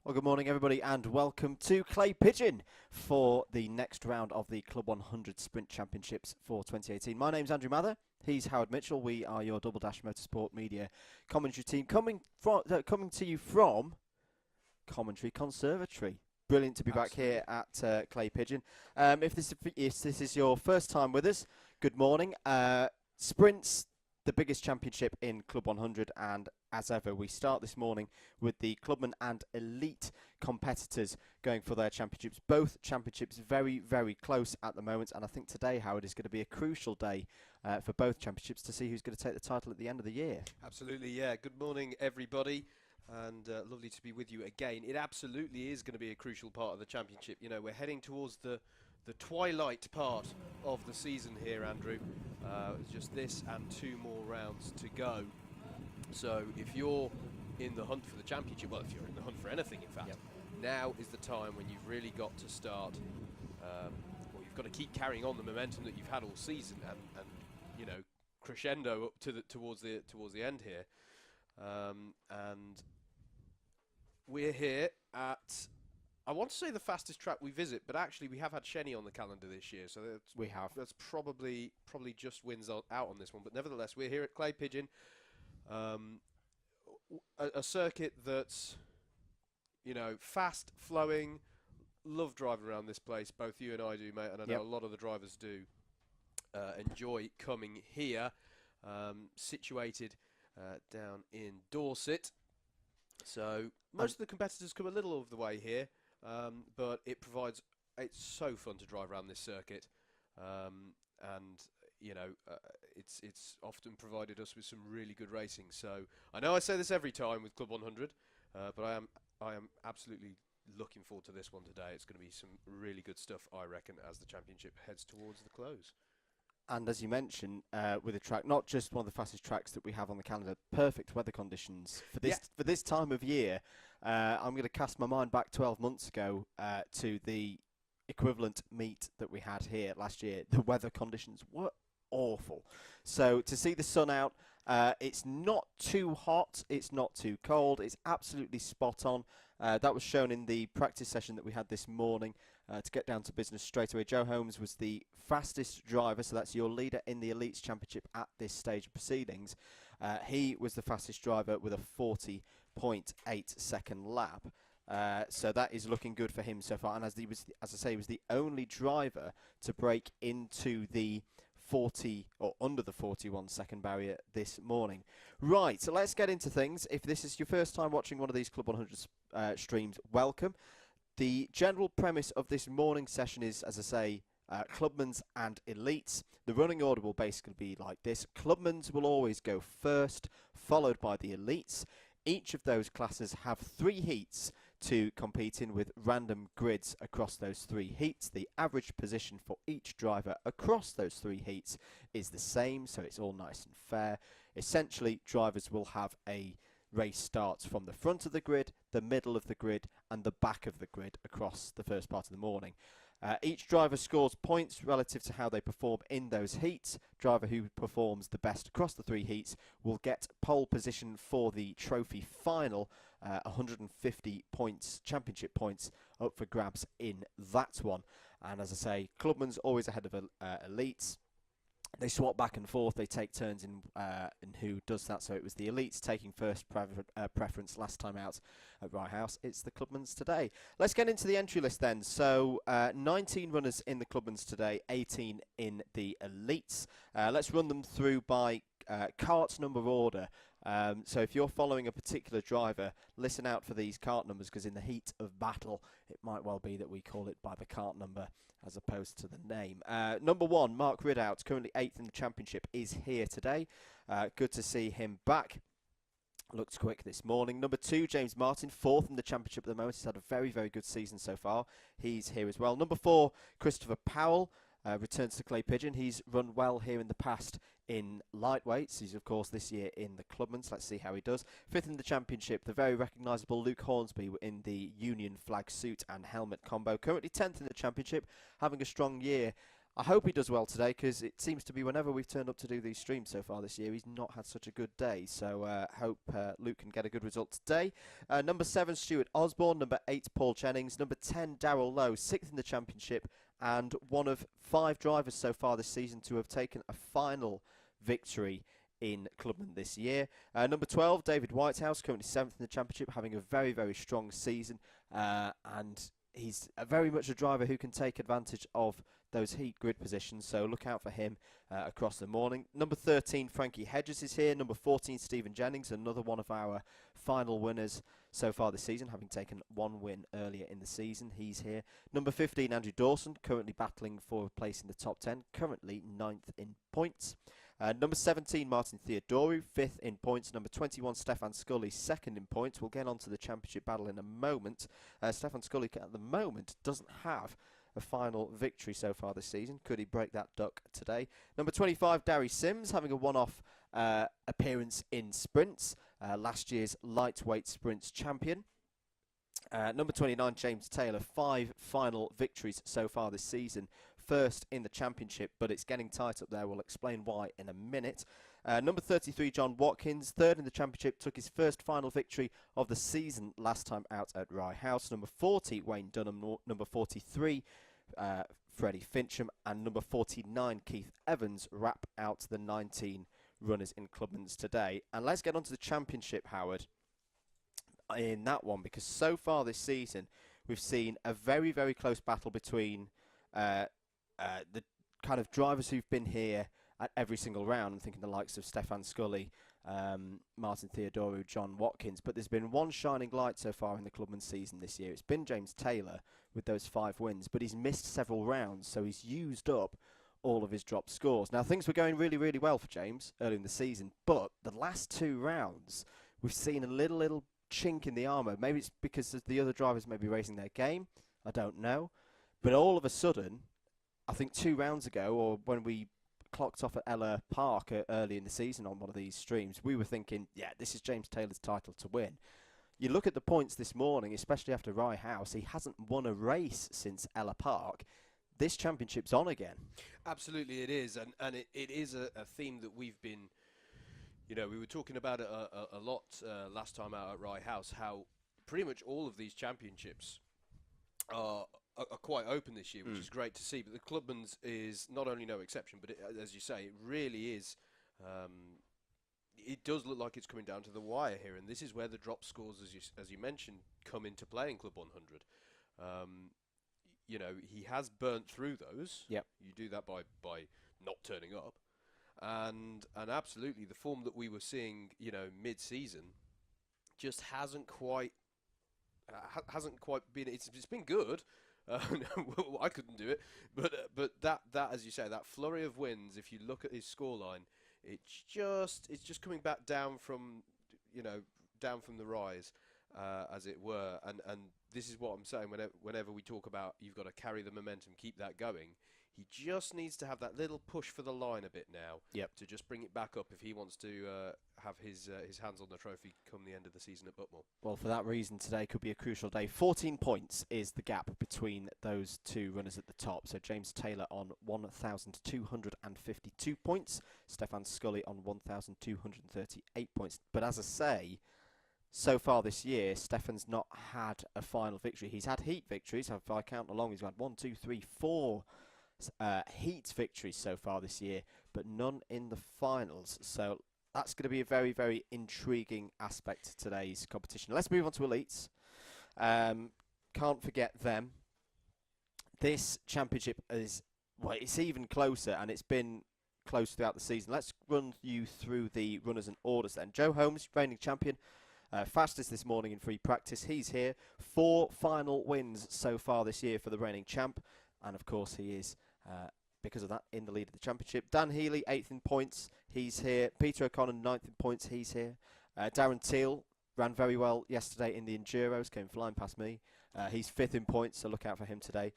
Well, good morning, everybody, and welcome to Clay Pigeon for the next round of the Club 100 Sprint Championships for 2018. My name's Andrew Mather. He's Howard Mitchell. We are your Double Dash Motorsport Media commentary team, coming to you from Commentary Conservatory. Brilliant to be back here at Clay Pigeon. If this is your first time with us, good morning. Sprints, the biggest championship in Club 100, and as ever, we start this morning with the Clubman and Elite competitors going for their championships. Both championships very, very close at the moment, and I think today, Howard, is going to be a crucial day for both championships to see who's going to take the title at the end of the year. Absolutely, yeah. Good morning, everybody, and lovely to be with you again. It absolutely is going to be a crucial part of the championship. You know, we're heading towards the twilight part of the season here, Andrew. Just this and 2 more rounds to go. So if you're in the hunt for the championship, well, if you're in the hunt for anything, in fact, now is the time when you've really got to start, well, you've got to keep carrying on the momentum that you've had all season and you know, crescendo up to towards the end here. And we're here at, I want to say the fastest track we visit, but actually we have had Shenny on the calendar this year, so that's probably just wins out on this one. But nevertheless, we're here at Clay Pigeon, a circuit that's, you know, fast flowing. Love driving around this place. Both you and I do, mate, and I know a lot of the drivers do enjoy coming here. Situated down in Dorset, so most of the competitors come a little of the way here. But it's so fun to drive around this circuit, and you know, it's often provided us with some really good racing. So I know I say this every time with Club 100, but I am absolutely looking forward to this one today. It's going to be some really good stuff, I reckon, as the championship heads towards the close. And as you mentioned, with the track, not just one of the fastest tracks that we have on the calendar, perfect weather conditions for this time of year. I'm going to cast my mind back 12 months ago to the equivalent meet that we had here last year. The weather conditions were awful. So to see the sun out, it's not too hot, it's not too cold, it's absolutely spot on. That was shown in the practice session that we had this morning. To get down to business straight away, Joe Holmes was the fastest driver, so that's your leader in the Elites Championship at this stage of proceedings. He was the fastest driver with a 40.8 second lap. So that is looking good for him so far. And as I say, he was the only driver to break into the 40 or under the 41 second barrier this morning. Right, so let's get into things. If this is your first time watching one of these Club 100 streams, welcome. The general premise of this morning session is, as I say, Clubmans and Elites. The running order will basically be like this. Clubmans will always go first, followed by the Elites. Each of those classes have 3 heats to compete in with random grids across those 3 heats. The average position for each driver across those 3 heats is the same, so it's all nice and fair. Essentially, drivers will have a race starts from the front of the grid, the middle of the grid, and the back of the grid across the first part of the morning. Each driver scores points relative to how they perform in those heats. Driver who performs the best across the 3 heats will get pole position for the trophy final, 150 points, championship points up for grabs in that one. And as I say, Clubman's always ahead of Elites. They swap back and forth. They take turns in who does that. So it was the Elites taking first preference last time out at Rye House. It's the Clubmans today. Let's get into the entry list then. So 19 runners in the Clubmans today, 18 in the Elites. Let's run them through by cart number order. So if you're following a particular driver, listen out for these cart numbers, because in the heat of battle, it might well be that we call it by the cart number as opposed to the name. Number 1, Mark Ridout, currently 8th in the championship, is here today. Good to see him back. Looked quick this morning. Number 2, James Martin, 4th in the championship at the moment. He's had a very, very good season so far. He's here as well. Number 4, Christopher Powell. Returns to Clay Pigeon. He's run well here in the past in lightweights. He's, of course, this year in the Clubmans. Let's see how he does. 5th in the championship, the very recognisable Luke Hornsby in the Union flag suit and helmet combo. Currently 10th in the championship, having a strong year I hope he does well today, because it seems to be whenever we've turned up to do these streams so far this year, he's not had such a good day. So hope Luke can get a good result today. Number 7, Stuart Osborne. Number 8, Paul Jennings. Number 10, Darrell Lowe, 6th in the championship, and one of 5 drivers so far this season to have taken a final victory in Clubman this year. Number 12, David Whitehouse, currently 7th in the championship, having a very, very strong season, and he's very much a driver who can take advantage of those heat grid positions, so look out for him across the morning. Number 13, Frankie Hedges is here. Number 14, Stephen Jennings, another one of our final winners so far this season, having taken 1 win earlier in the season. He's here. Number 15, Andrew Dawson, currently battling for a place in the top 10, currently 9th in points. Number 17, Martin Theodoru, 5th in points. Number 21, Stefan Scully, 2nd in points. We'll get on to the championship battle in a moment. Stefan Scully, at the moment, doesn't have a final victory so far this season. Could he break that duck today? Number 25, Darry Sims, having a one-off appearance in sprints. Last year's lightweight sprints champion. Number 29, James Taylor, 5 final victories so far this season. First in the championship, but it's getting tight up there. We'll explain why in a minute. Number 33, John Watkins, 3rd in the championship, took his first final victory of the season last time out at Rye House. Number 40, Wayne Dunham. Number 43, Freddie Fincham. And number 49, Keith Evans, wrap out the 19 runners in Clubman's today. And let's get on to the championship, Howard, in that one, because so far this season we've seen a very, very close battle between the kind of drivers who've been here at every single round. I'm thinking the likes of Stefan Scully, Martin Theodoru, John Watkins. But there's been one shining light so far in the Clubman season this year. It's been James Taylor with those 5 wins, but he's missed several rounds, so he's used up all of his drop scores. Now, things were going really, really well for James early in the season, but the last 2 rounds, we've seen a little chink in the armour. Maybe it's because the other drivers may be raising their game. I don't know. But all of a sudden, I think 2 rounds ago, or when we clocked off at Ella Park early in the season on one of these streams, we were thinking, yeah, this is James Taylor's title to win. You look at the points this morning, especially after Rye House, he hasn't won a race since Ella Park. This championship's on again. Absolutely it is, and it is a theme that we've been, we were talking about it a lot last time out at Rye House, how pretty much all of these championships are quite open this year, which is great to see. But the Clubman's is not only no exception, but as you say, it really is. It does look like it's coming down to the wire here, and this is where the drop scores, as you mentioned, come into play in Club 100. He has burnt through those. Yep. You do that by not turning up, and absolutely the form that we were seeing, mid-season, just hasn't quite been. It's been good. I couldn't do it, but that as you say, that flurry of wins. If you look at his scoreline, it's just coming back down from the rise, as it were. And this is what I'm saying. Whenever we talk about you've got to carry the momentum, keep that going. He just needs to have that little push for the line a bit now. Yep. To just bring it back up if he wants to have his hands on the trophy come the end of the season at Buckmore. Well, for that reason, today could be a crucial day. 14 points is the gap between those 2 runners at the top. So James Taylor on 1,252 points, Stefan Scully on 1,238 points. But as I say, so far this year, Stefan's not had a final victory. He's had heat victories. If I count along, he's had 4 heat victories so far this year, but none in the finals. So that's going to be a very, very intriguing aspect to today's competition. Let's move on to elites. Can't forget them. This championship is, well, it's even closer, and it's been close throughout the season. Let's run you through the runners and orders then. Joe Holmes, reigning champion, fastest this morning in free practice. He's here. 4 final wins so far this year for the reigning champ, and of course he is, because of that, in the lead of the championship. Dan Healy, 8th in points. He's here. Peter O'Connor, 9th in points. He's here. Darren Teal ran very well yesterday in the Enduros, came flying past me. He's 5th in points, so look out for him today.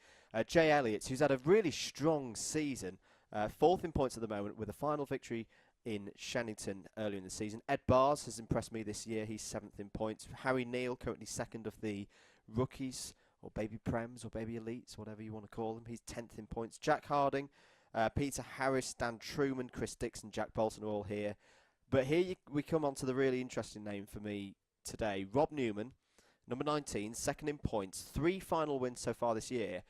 Jay Elliott, who's had a really strong season, 4th in points at the moment with a final victory in Shannington earlier in the season. Ed Bars has impressed me this year. He's 7th in points. Harry Neal, currently 2nd of the rookies, or baby prems, or baby elites, whatever you want to call them. He's 10th in points. Jack Harding, Peter Harris, Dan Truman, Chris Dixon, Jack Bolton are all here. But here we come on to the really interesting name for me today. Rob Newman, number 19, second in points, 3 final wins so far this year.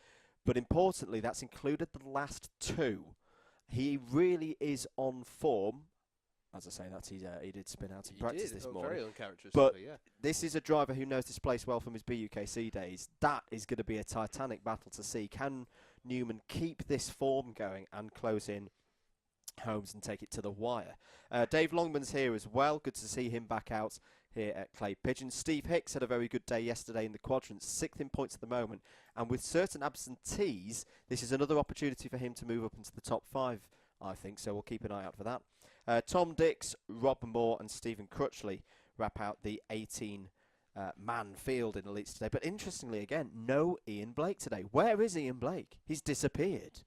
But importantly, that's included the last 2. He really is on form. As I say, he did spin out in practice this morning. Very uncharacteristic, but yeah. This is a driver who knows this place well from his BUKC days. That is going to be a titanic battle to see. Can Newman keep this form going and close in Holmes and take it to the wire? Dave Longman's here as well. Good to see him back out here at Clay Pigeon. Steve Hicks had a very good day yesterday in the quadrants, 6th in points at the moment. And with certain absentees, this is another opportunity for him to move up into the top 5, I think. So we'll keep an eye out for that. Tom Dix, Rob Moore and Stephen Crutchley wrap out the 18-man field in Elites today. But interestingly, again, no Ian Blake today. Where is Ian Blake? He's disappeared.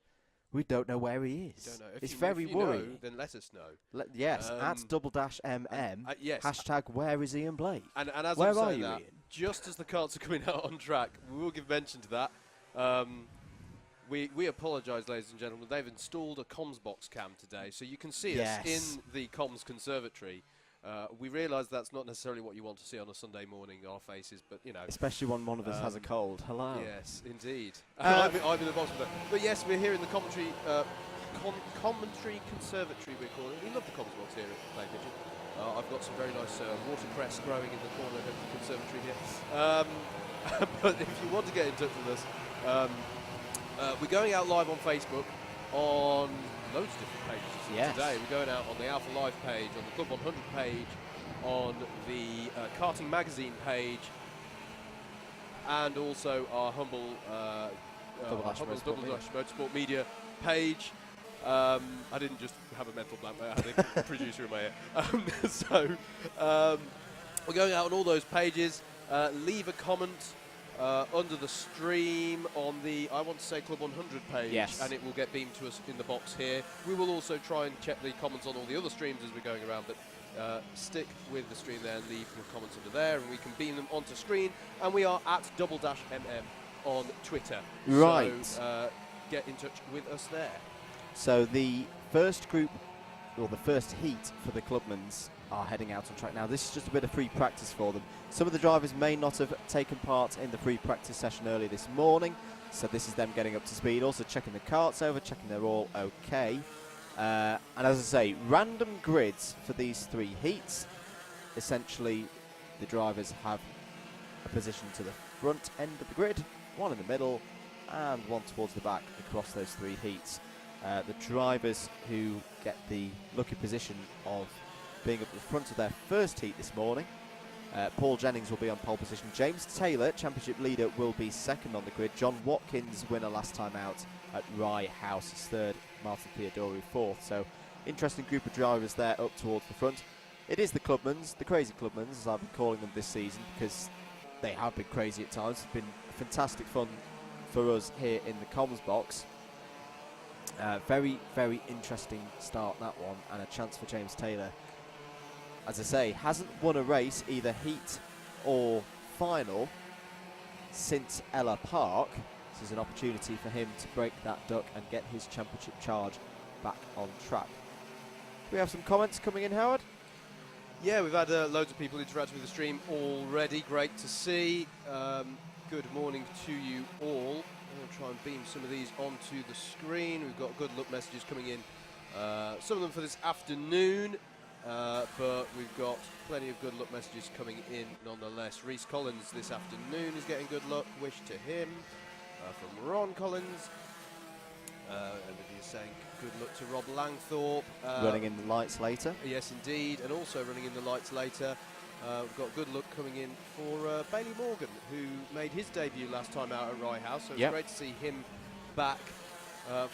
We don't know where he is. Don't know. It's very worrying. Know, then let us know. Yes, at Double Dash MM. Yes. Hashtag where is Ian Blake? And as where I'm are saying you, that, Ian? just as the carts are coming out on track, we will give mention to that. We apologise, ladies and gentlemen. They've installed a comms box cam today, so you can see us in the comms conservatory. We realise that's not necessarily what you want to see on a Sunday morning, our faces, but, you know. Especially when one of us has a cold. Hello. Yes, indeed. I'm in the bottom of that. But yes, we're here in the commentary conservatory, we're calling it. We love the comms box here at Clay Pigeon. I've got some very nice watercress growing in the corner of the conservatory here. But if you want to get in touch with us, we're going out live on Facebook on loads of different pages today. We're going out on the Alpha Live page, on the Club 100 page, on the Karting Magazine page, and also our humble Double Dash Motorsport Media page. I didn't just have a mental blank there, I had a producer in my ear. We're going out on all those pages. Leave a comment under the stream on the, I want to say, Club 100 page, and it will get beamed to us in the box here. We will also try and check the comments on all the other streams as we're going around, but stick with the stream there and leave your comments under there, and we can beam them onto screen. And we are at Double Dash MM on Twitter. Right. So get in touch with us there. So the first group, or the first heat for the Clubmans are heading out on track now. This is just a bit of free practice for them. Some of the drivers may not have taken part in the free practice session early this morning, so this is them getting up to speed, also checking the carts over, checking they're all okay. And as I say, random grids for these 3 heats. Essentially, the drivers have a position to the front end of the grid, one in the middle, and one towards the back across those 3 heats. The drivers who get the lucky position of being up at the front of their first heat this morning, Paul Jennings will be on pole position. James Taylor, championship leader, will be second on the grid. John Watkins, winner last time out at Rye House, is third. Martin Theodori fourth. So interesting group of drivers there up towards the front. It is the Clubmans, the crazy Clubmans, as I've been calling them this season, because they have been crazy at times. It's been fantastic fun for us here in the comms box. Very, very interesting start, that one, and a chance for James Taylor. As I say, hasn't won a race, either heat or final, since Ella Park. This is an opportunity for him to break that duck and get his championship charge back on track. Do we have some comments coming in, Howard? Yeah, we've had loads of people interacting with the stream already. Great to see. Good morning to you all. I'm going to try and beam some of these onto the screen. We've got good luck messages coming in. Some of them for this afternoon, but we've got plenty of good luck messages coming in nonetheless. Reese Collins this afternoon is getting good luck. Wish to him. From Ron Collins. Everybody is saying good luck to Rob Langthorpe. Running in the lights later. Yes, indeed. And also running in the lights later. We've got good luck coming in for Bailey Morgan, who made his debut last time out at Rye House. So it's great to see him back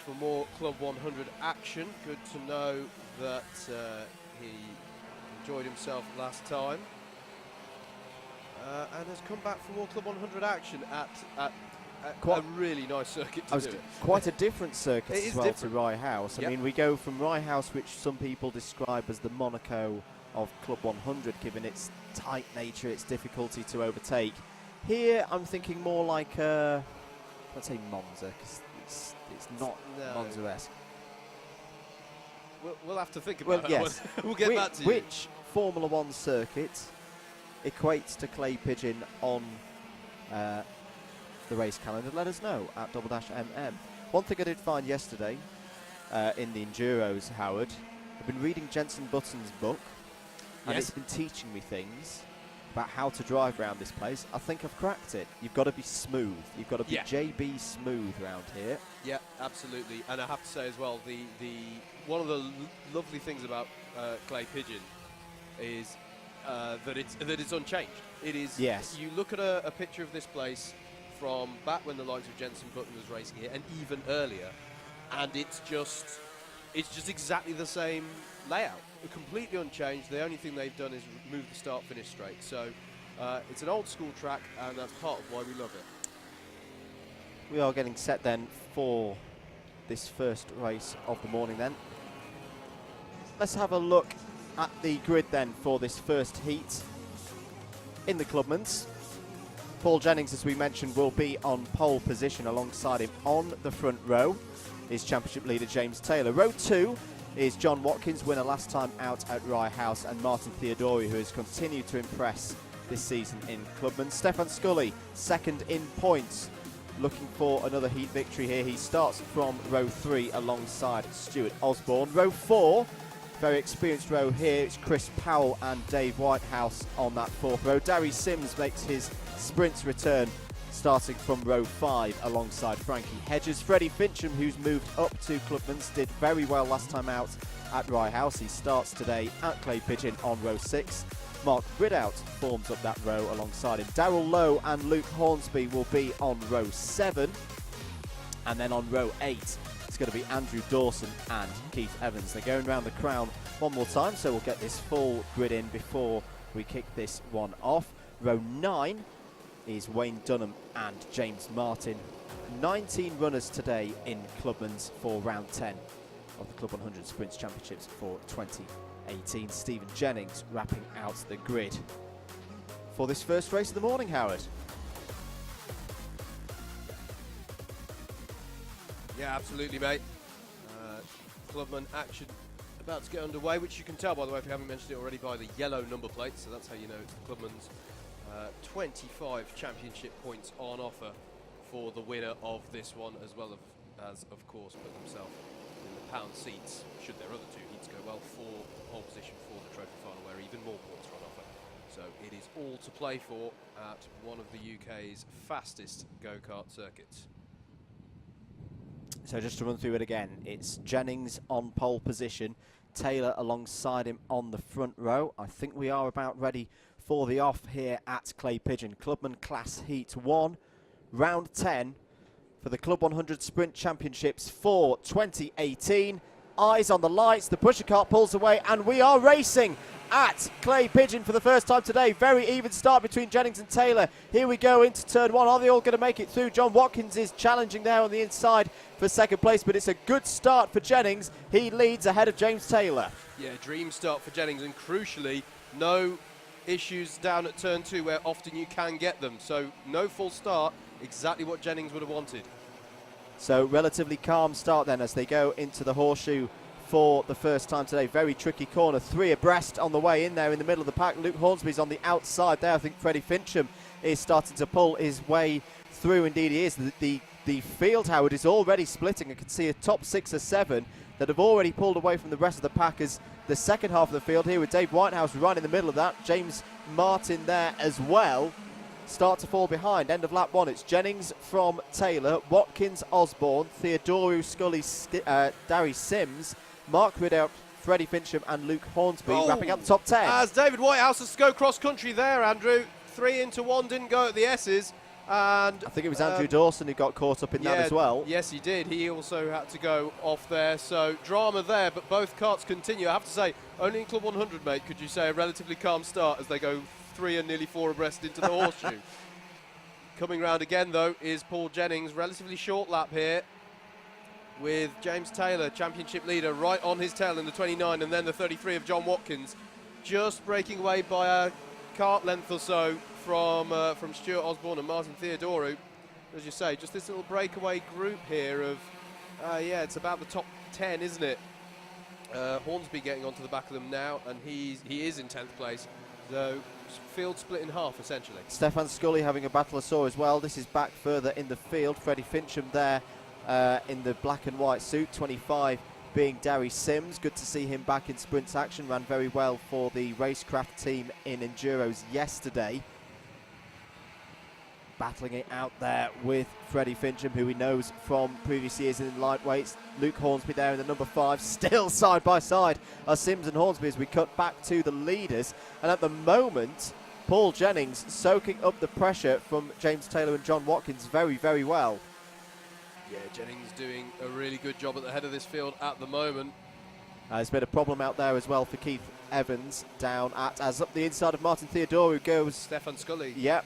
for more Club 100 action. Good to know that he enjoyed himself last time. And has come back for more Club 100 action at a really nice circuit to do it. Quite a different circuit as well to Rye House. I mean, we go from Rye House, which some people describe as the Monaco of Club 100, given its tight nature, its difficulty to overtake. Here, I'm thinking more like, let's say Monza, because it's not Monza-esque. we'll have to think about that. Yes. We'll get back to you. Which Formula One circuit equates to Clay Pigeon on the race calendar? Let us know at Double Dash MM. One thing I did find yesterday in the Enduros, Howard, I've been reading Jenson Button's book, and Yes. it's been teaching me things about how to drive around this place. I think I've cracked it. You've got to be smooth. You've got to be JB smooth around here. Yeah, absolutely. And I have to say as well, the one of the lovely things about Clay Pigeon is that it's unchanged. It is. Yes. You look at a picture of this place from back when the likes of Jenson Button was racing here, and even earlier, and it's just exactly the same layout, completely unchanged. The only thing they've done is move the start-finish straight. So it's an old-school track, and that's part of why we love it. We are getting set then for this first race of the morning then. Let's have a look at the grid then for this first heat in the Clubmans. Paul Jennings, as we mentioned, will be on pole position. Alongside him on the front row is championship leader James Taylor. Row 2 is John Watkins, winner last time out at Rye House, and Martin Theodori, who has continued to impress this season in Clubman. Stefan Scully, second in points, looking for another heat victory here. He starts from row 3 alongside Stuart Osborne. Row 4, very experienced row here. It's Chris Powell and Dave Whitehouse on that fourth row. Darry Sims makes his sprints return, starting from row 5 alongside Frankie Hedges. Freddie Fincham, who's moved up to Clubman's, did very well last time out at Rye House. He starts today at Clay Pigeon on row 6. Mark Ridout forms up that row alongside him. Darrell Lowe and Luke Hornsby will be on row 7. And then on row 8, it's going to be Andrew Dawson and Keith Evans. They're going round the crown one more time, so we'll get this full grid in before we kick this one off. Row 9 is Wayne Dunham and James Martin. 19 runners today in Clubman's for round 10 of the Club 100 Sprints Championships for 2018. Stephen Jennings wrapping out the grid for this first race of the morning, Howard. Yeah, absolutely, mate. Clubman action about to get underway, which you can tell, by the way, if you haven't mentioned it already, by the yellow number plate. So that's how you know it's the Clubman's 25 championship points on offer for the winner of this one, as well as of course, put himself in the pound seats, should their other two heats go well, for pole position for the trophy final, where even more points are on offer. So it is all to play for at one of the UK's fastest go-kart circuits. So just to run through it again, it's Jennings on pole position, Taylor alongside him on the front row. I think we are about ready for the off here at Clay Pigeon. Clubman Class Heat 1, round 10 for the Club 100 Sprint Championships for 2018. Eyes on the lights, the pusher cart pulls away, and we are racing at Clay Pigeon for the first time today. Very even start between Jennings and Taylor. Here we go into turn 1. Are they all going to make it through? John Watkins is challenging there on the inside for second place, but it's a good start for Jennings. He leads ahead of James Taylor. Yeah, dream start for Jennings, and crucially, no issues down at turn 2 where often you can get them. So no full start, exactly what Jennings would have wanted. So relatively calm start then as they go into the horseshoe for the first time today. Very tricky corner, 3 abreast on the way in there in the middle of the pack. Luke Hornsby's on the outside there. I think Freddie Fincham is starting to pull his way through. Indeed he is. The field, Howard, is already splitting. I can see a top 6 or 7 that have already pulled away from the rest of the pack as the second half of the field here with Dave Whitehouse right in the middle of that. James Martin there as well start to fall behind. End of lap 1, it's Jennings from Taylor, Watkins, Osborne, Theodoru, Scully, Darry Sims, Mark Ridout, Freddie Fincham and Luke Hornsby wrapping up the top 10. As David Whitehouse has to go cross-country there, Andrew. 3 into 1, didn't go at the S's. And I think it was Andrew Dawson who got caught up in that as well. Yes, he did. He also had to go off there. So drama there, but both karts continue. I have to say, only in Club 100, mate, could you say a relatively calm start as they go 3 and nearly 4 abreast into the horseshoe. Coming round again, though, is Paul Jennings. Relatively short lap here with James Taylor, championship leader, right on his tail in the 29, and then the 33 of John Watkins, just breaking away by a kart length or so from Stuart Osborne and Martin Theodoru. As you say, just this little breakaway group here of, yeah, it's about the top 10, isn't it? Hornsby getting onto the back of them now, and he is in 10th place. So field split in half essentially. Stefan Scully having a battle of saw as well. This is back further in the field. Freddie Fincham there in the black and white suit, 25 being Darry Sims. Good to see him back in sprints action. Ran very well for the Racecraft team in Enduros yesterday. Battling it out there with Freddie Fincham, who he knows from previous years in lightweights. Luke Hornsby there in the number 5, still side by side are Sims and Hornsby as we cut back to the leaders. And at the moment, Paul Jennings soaking up the pressure from James Taylor and John Watkins very, very well. Yeah, Jennings doing a really good job at the head of this field at the moment. There's been a problem out there as well for Keith Evans down at, as up the inside of Martin Theodorou goes Stefan Scully. Yep.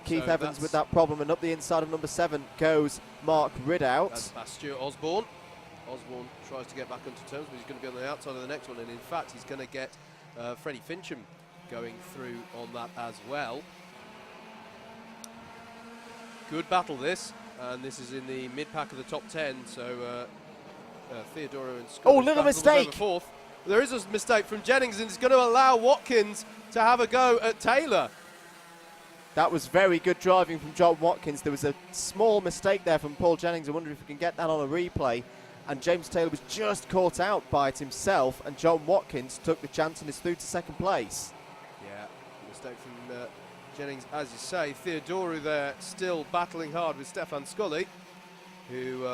Keith So Evans with that problem, and up the inside of number 7 goes Mark Ridout. That's Stuart Osborne. Osborne tries to get back onto terms, but he's going to be on the outside of the next one, and in fact he's going to get Freddie Fincham going through on that as well. Good battle this, and this is in the mid-pack of the top 10, so Theodorou and Scott. Oh, little mistake! Fourth. There is a mistake from Jennings, and it's going to allow Watkins to have a go at Taylor. That was very good driving from John Watkins. There was a small mistake there from Paul Jennings. I wonder if we can get that on a replay. And James Taylor was just caught out by it himself, and John Watkins took the chance and is through to second place. Yeah, mistake from Jennings, as you say. Theodorou there still battling hard with Stefan Scully, who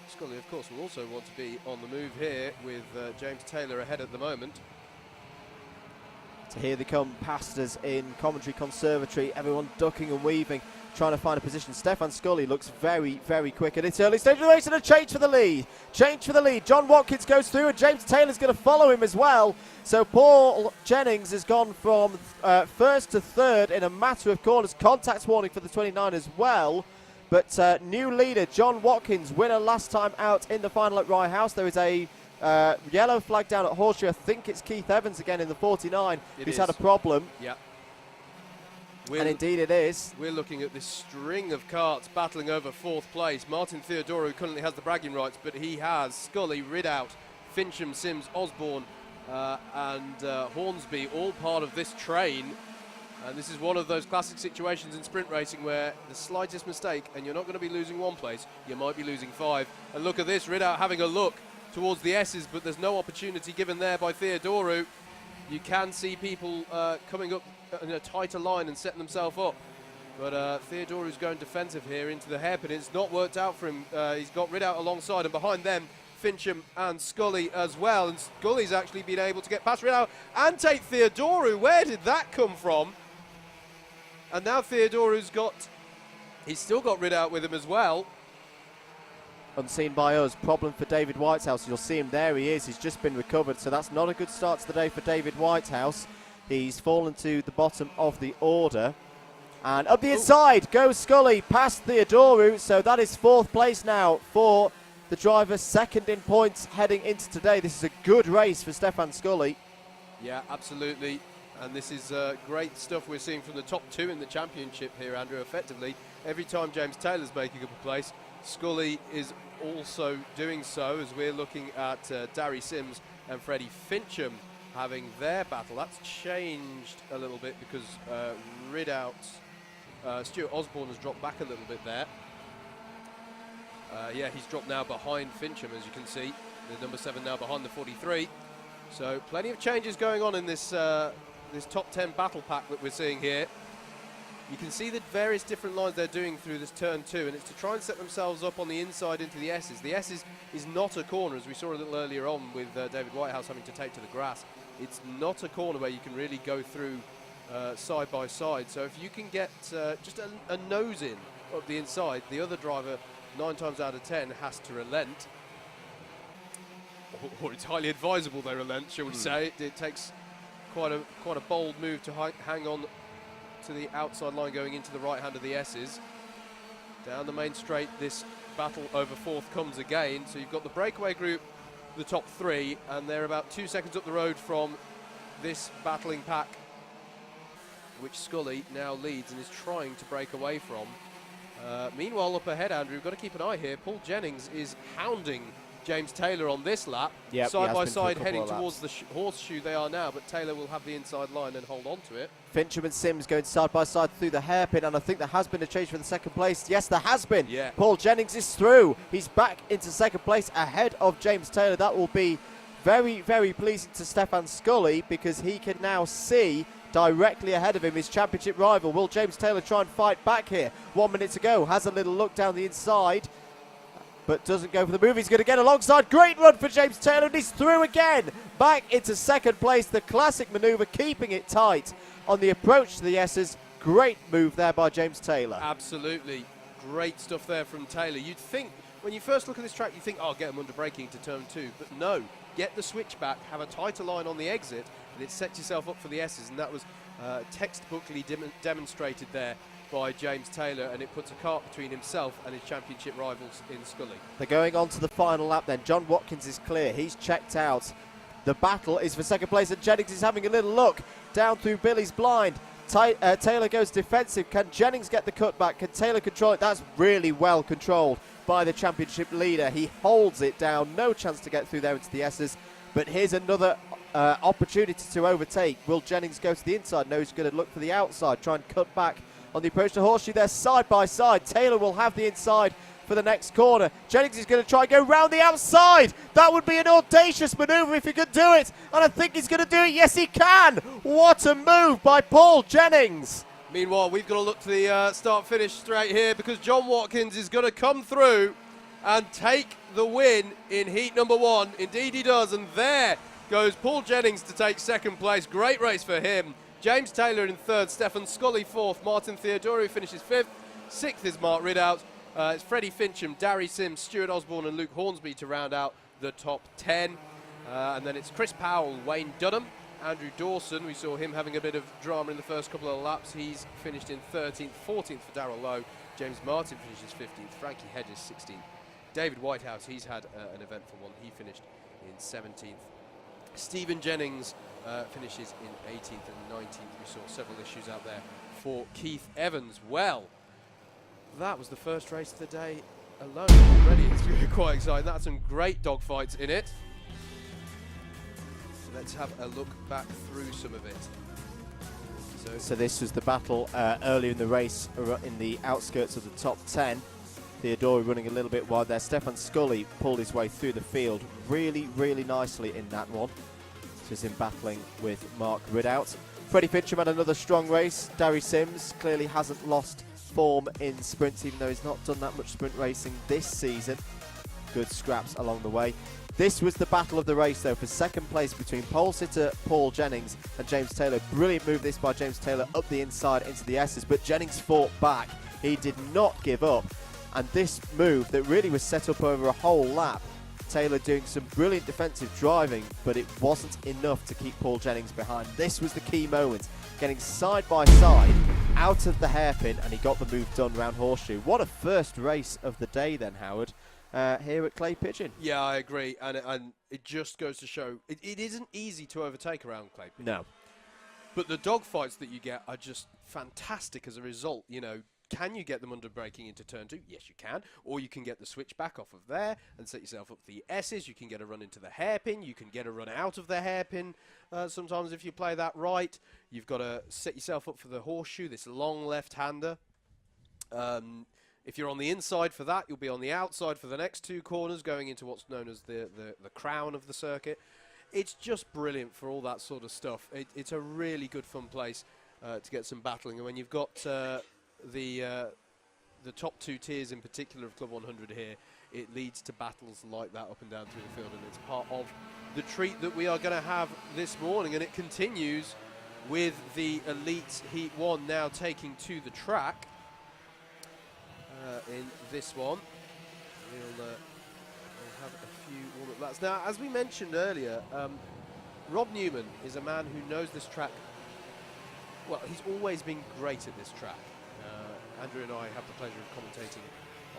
Scully, of course, will also want to be on the move here with James Taylor ahead at the moment. So here they come past us in commentary conservatory, everyone ducking and weaving, trying to find a position. Stefan Scully looks very, very quick at its early stage of the race, and a change for the lead. Change for the lead. John Watkins goes through, and James Taylor's going to follow him as well. So Paul Jennings has gone from first to third in a matter of corners. Contact warning for the 29 as well. But new leader, John Watkins, winner last time out in the final at Rye House. There is a yellow flag down at Horseshoe. I think it's Keith Evans again in the 49 who's had a problem. Yeah. And indeed it is. We're looking at this string of karts battling over 4th place. Martin Theodorou currently has the bragging rights, but he has Scully, Ridout, Fincham, Sims, Osborne and Hornsby all part of this train. And this is one of those classic situations in sprint racing where the slightest mistake and you're not going to be losing 1 place, you might be losing 5. And look at this, Ridout having a look towards the S's, but there's no opportunity given there by Theodorou. You can see people coming up in a tighter line and setting themselves up. But Theodorou's going defensive here into the hairpin. It's not worked out for him. He's got Ridout alongside, and behind them, Fincham and Scully as well. And Scully's actually been able to get past Ridout and take Theodorou. Where did that come from? And now Theodorou's he's still got Ridout with him as well. Unseen by us, problem for David Whitehouse. You'll see him there, he is. He's just been recovered, so that's not a good start to the day for David Whitehouse. He's fallen to the bottom of the order. And up the inside goes Scully past Theodorou, so that is 4th place now for the driver, second in points heading into today. This is a good race for Stefan Scully. Yeah, absolutely. And this is great stuff we're seeing from the top 2 in the championship here, Andrew. Effectively, every time James Taylor's making up a place, Scully is also doing so, as we're looking at Darry Sims and Freddie Fincham having their battle. That's changed a little bit because Ridout, Stuart Osborne has dropped back a little bit there. Yeah, he's dropped now behind Fincham, as you can see. The number 7 now behind the 43. So plenty of changes going on in this this top 10 battle pack that we're seeing here. You can see the various different lines they're doing through this turn 2, and it's to try and set themselves up on the inside into the S's. The S's is not a corner, as we saw a little earlier on with David Whitehouse having to take to the grass. It's not a corner where you can really go through side by side. So if you can get just a nose in up the inside, the other driver 9 times out of 10 has to relent. Or it's highly advisable they relent, shall we say. It takes quite a bold move to hang on to the outside line going into the right hand of the S's. Down the main straight, this battle over 4th comes again. So you've got the breakaway group, the top 3, and they're about 2 seconds up the road from this battling pack, which Scully now leads and is trying to break away from. Meanwhile, up ahead, Andrew, we've got to keep an eye here. Paul Jennings is hounding James Taylor on this lap. Yep, side by he has been for a side couple heading of laps. towards the horseshoe they are now, but Taylor will have the inside line and hold on to it. Fincham and Sims going side by side through the hairpin, and I think there has been a change for the second place. Yes, there has been. Yeah. Paul Jennings is through. He's back into second place ahead of James Taylor. That will be very, very pleasing to Stefan Scully, because he can now see directly ahead of him his championship rival. Will James Taylor try and fight back here? 1 minute to go. Has a little look down the inside, but doesn't go for the move. He's going to get alongside. Great run for James Taylor, and he's through again. Back into second place. The classic manoeuvre, keeping it tight on the approach to the S's. Great move there by James Taylor. Absolutely. Great stuff there from Taylor. You'd think, when you first look at this track, you think, oh, get him under braking to turn 2. But no, get the switch back, have a tighter line on the exit, and it sets yourself up for the S's. And that was textbookly demonstrated there by James Taylor, and it puts a cart between himself and his championship rivals in Scully. They're going on to the final lap then. John Watkins is clear. He's checked out. The battle is for second place, and Jennings is having a little look down through Billy's blind. Taylor goes defensive. Can Jennings get the cutback? Can Taylor control it? That's really well controlled by the championship leader. He holds it down. No chance to get through there into the S's. But here's another opportunity to overtake. Will Jennings go to the inside? No, he's going to look for the outside. Try and cut back on the approach to horseshoe. They're side by side. Taylor will have the inside for the next corner. Jennings is going to try and go round the outside. That would be an audacious manoeuvre if he could do it. And I think he's going to do it. Yes, he can. What a move by Paul Jennings. Meanwhile, we've got to look to the start-finish straight here, because John Watkins is going to come through and take the win in heat number 1. Indeed he does. And there goes Paul Jennings to take second place. Great race for him. James Taylor in third, Stefan Scully fourth, Martin Theodori finishes fifth. Sixth is Mark Ridout. It's Freddie Fincham, Darry Sims, Stuart Osborne and Luke Hornsby to round out the top 10. And then it's Chris Powell, Wayne Dunham, Andrew Dawson. We saw him having a bit of drama in the first couple of laps. He's finished in 13th, 14th for Darrell Lowe. James Martin finishes 15th, Frankie Hedges 16th. David Whitehouse, he's had an eventful one. He finished in 17th. Stephen Jennings finishes in 18th and 19th. We saw several issues out there for Keith Evans. Well, that was the first race of the day alone already. It's really quite exciting. That's some great dogfights in it. So let's have a look back through some of it. So this was the battle earlier in the race in the outskirts of the top 10. Theodori running a little bit wide there. Stefan Scully pulled his way through the field really, really nicely in that one. Just in battling with Mark Ridout. Freddie Fincham had another strong race. Darry Sims clearly hasn't lost form in sprints, even though he's not done that much sprint racing this season. Good scraps along the way. This was the battle of the race, though, for second place between pole sitter Paul Jennings and James Taylor. Brilliant move this by James Taylor up the inside into the S's, but Jennings fought back. He did not give up. And this move that really was set up over a whole lap, Taylor doing some brilliant defensive driving, but it wasn't enough to keep Paul Jennings behind. This was the key moment, getting side by side out of the hairpin, and he got the move done round Horseshoe. What a first race of the day then, Howard, here at Clay Pigeon. Yeah, I agree, and it just goes to show it isn't easy to overtake around Clay Pigeon. No. But the dogfights that you get are just fantastic as a result. You know, can you get them under braking into turn 2? Yes, you can. Or you can get the switch back off of there and set yourself up for the S's. You can get a run into the hairpin. You can get a run out of the hairpin. Sometimes if you play that right, you've got to set yourself up for the horseshoe, this long left-hander. If you're on the inside for that, you'll be on the outside for the next two corners, going into what's known as the crown of the circuit. It's just brilliant for all that sort of stuff. It's a really good fun place to get some battling. And when you've got the top two tiers in particular of Club 100 here, it leads to battles like that up and down through the field, and it's part of the treat that we are going to have this morning. And it continues with the Elite Heat 1 now taking to the track in this one. We'll have a few warm-up laps. Now, as we mentioned earlier, Rob Newman is a man who knows this track. Well, he's always been great at this track. Andrew and I have the pleasure of commentating